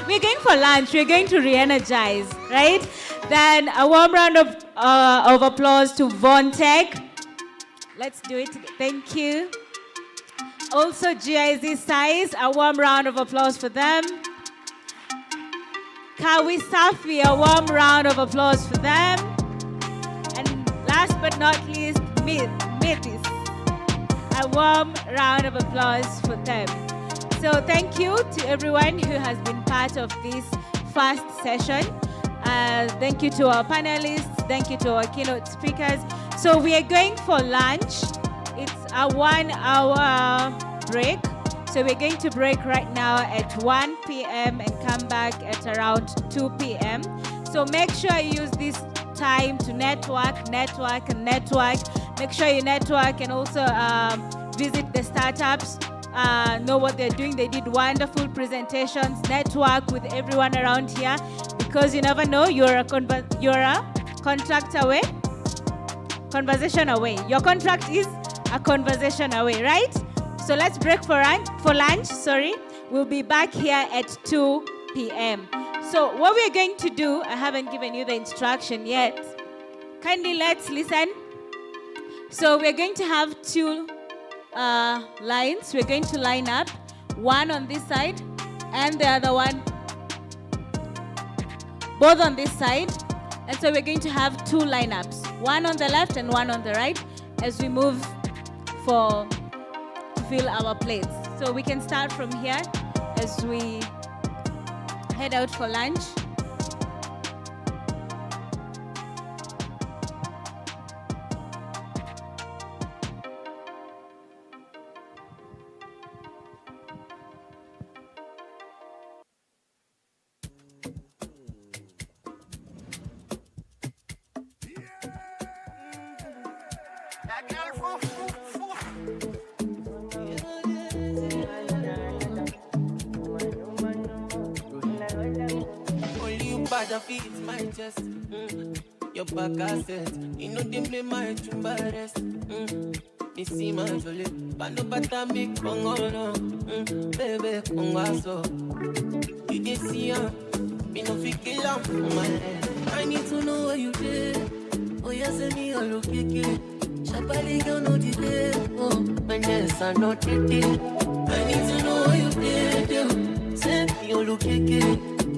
We're going for lunch, we're going to re-energize, right? Then a warm round of applause to Vontech. Let's do it. Thank you. Also GIZ Size, a warm round of applause for them. Kawi Safi, a warm round of applause for them. And last but not least, Metis, a warm round of applause for them. So thank you to everyone who has been part of this first session. Thank you to our panelists. Thank you to our keynote speakers. So we are going for lunch. It's a 1 hour break. So we're going to break right now at 1 p.m. and come back at around 2 p.m. So make sure you use this time to network, Make sure you network and also visit the startups, know what they're doing. They did wonderful presentations. Network with everyone around here, because you never know, you're a contract away, conversation away. Your contract is a conversation away, right? So let's break for lunch, sorry. We'll be back here at 2 p.m. So what we're going to do, I haven't given you the instruction yet. Kindly let's listen. So we're going to have two lines. We're going to line up, one on this side and the other one both on this side. And so we're going to have two lineups, one on the left and one on the right, as we move to fill our plates. So we can start from here as we head out for lunch. Feeds my chest, your back asset. You know they play my chumba rest. Me see my jolly, but no bata me kongo no. Baby kongo so. You dey see me no fit kill am for my head. I need to know where you did. Oh yes, me all okay. Shabali girl no delay. Oh my nest are not ready. I need to know where you did. Say me all okay.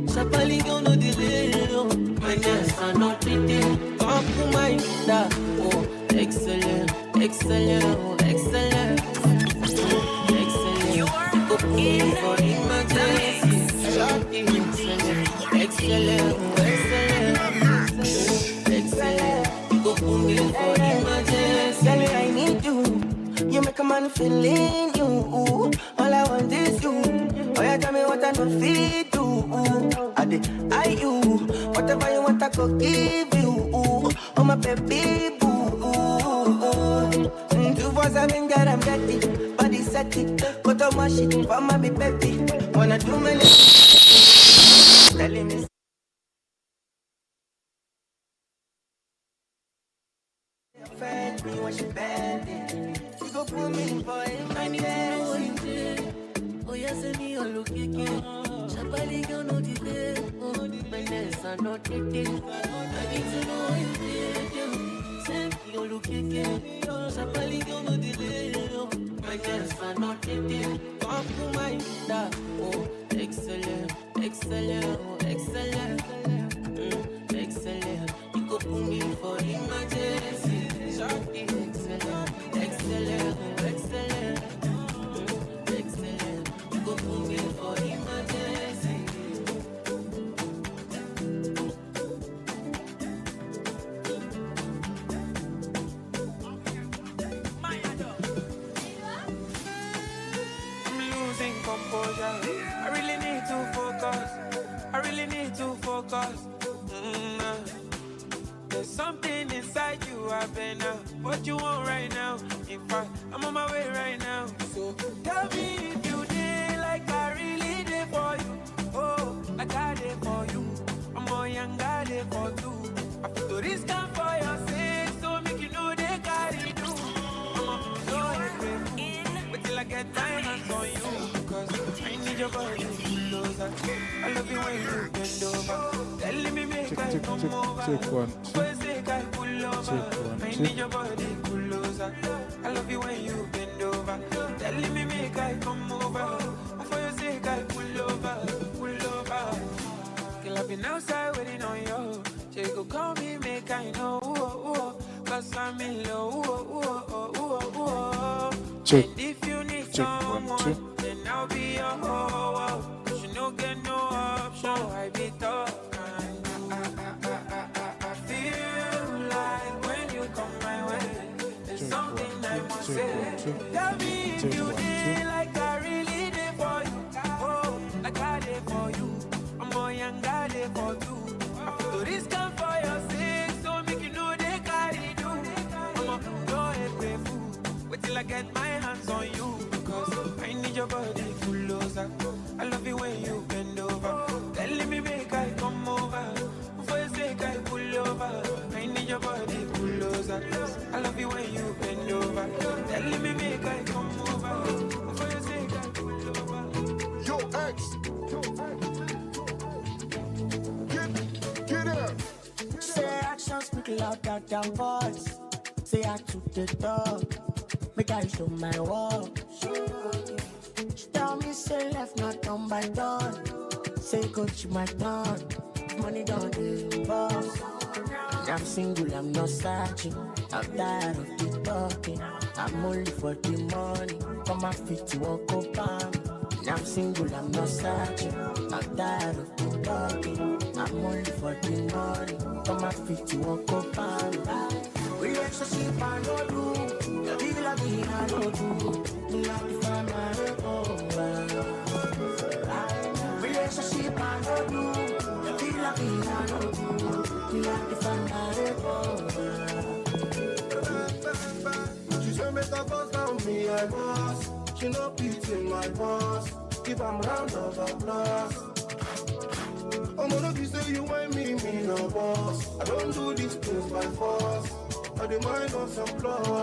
Shabali girl no delay. My nest are not ready. Come to my leader. Oh, excellent, excellent, oh, excellent. Excellent. You go in for emergency. Excellent, excellent, oh, excellent. Excellent. You go for emergency. Tell me I need you. You make a man feel in you. All I want is you. Oh, yeah, tell me what I don't feed you. I you, whatever you want I could give you. Oh my baby boo. 247 girl I'm ready. Body set it, put on my shit for my baby. Wanna do many telling me. Friend me when she bend it. She go put me for it. I need to know what you did. Oh yes, me all okay. Shabali girl no delay. My nest are not ready. I need to know what you did. Say you look again. Shabali girl no delay. My nest are not ready. Come to my leader. Oh, excellent, excellent, oh, excellent. Excellent. You go put me for emergency. Shorty, excellent, excellent, oh, excellent. Excellent. You go put me for emergency. I really need to focus. I really need to focus. There's something inside you, I've been what you want right now. In fact, I'm on my way right now. So tell me if you did like I really did for you. Oh, like I did for you. I'm more young, I did for two. I put the risk down for your sake, so make you know they carry do. But till I get time, I'm on you. I need your body closer. I love you when you bend over. Telling me make I come over. Take one. For your sake I pull over. I need your body closer. I love you when you bend over. Telling me make I come over. For your sake I pull over. Pull over. Girl, I've been outside waiting on you. She go call me, make I know. Cause I'm in love. Check. And if you need Check someone, 1, 2. then I'll be your whole. You no get no option. I be talking. I feel like when you come my way, there's something I must say. Tell me if you did like I really did for you. Oh, like I did for you. I'm more young, I did for two. I put the risk on for your sake, so make you know they carry do. I'm a louder than voice. Say I took the dog, make I show my work. She tell me say left not done by done. Say coach my turn, money don't involve. I'm single, I'm not searching. I'm tired of the talking. I'm only for the money. Come my feet to walk up on me. I'm single, I'm not searching. I'm tired of the talking. I'm only for the money. Come my feet to walk up on me. Relationship I no do. The deal I be I no do. Me have to find my over. Relationship I no do. The deal I be I no do. Me have to find my over. She say make a bust down me, I boss. She no pity my boss. Give am round of applause. I'm gonna be say you ain't me no boss. I don't do these things by force. I demand of some flaws.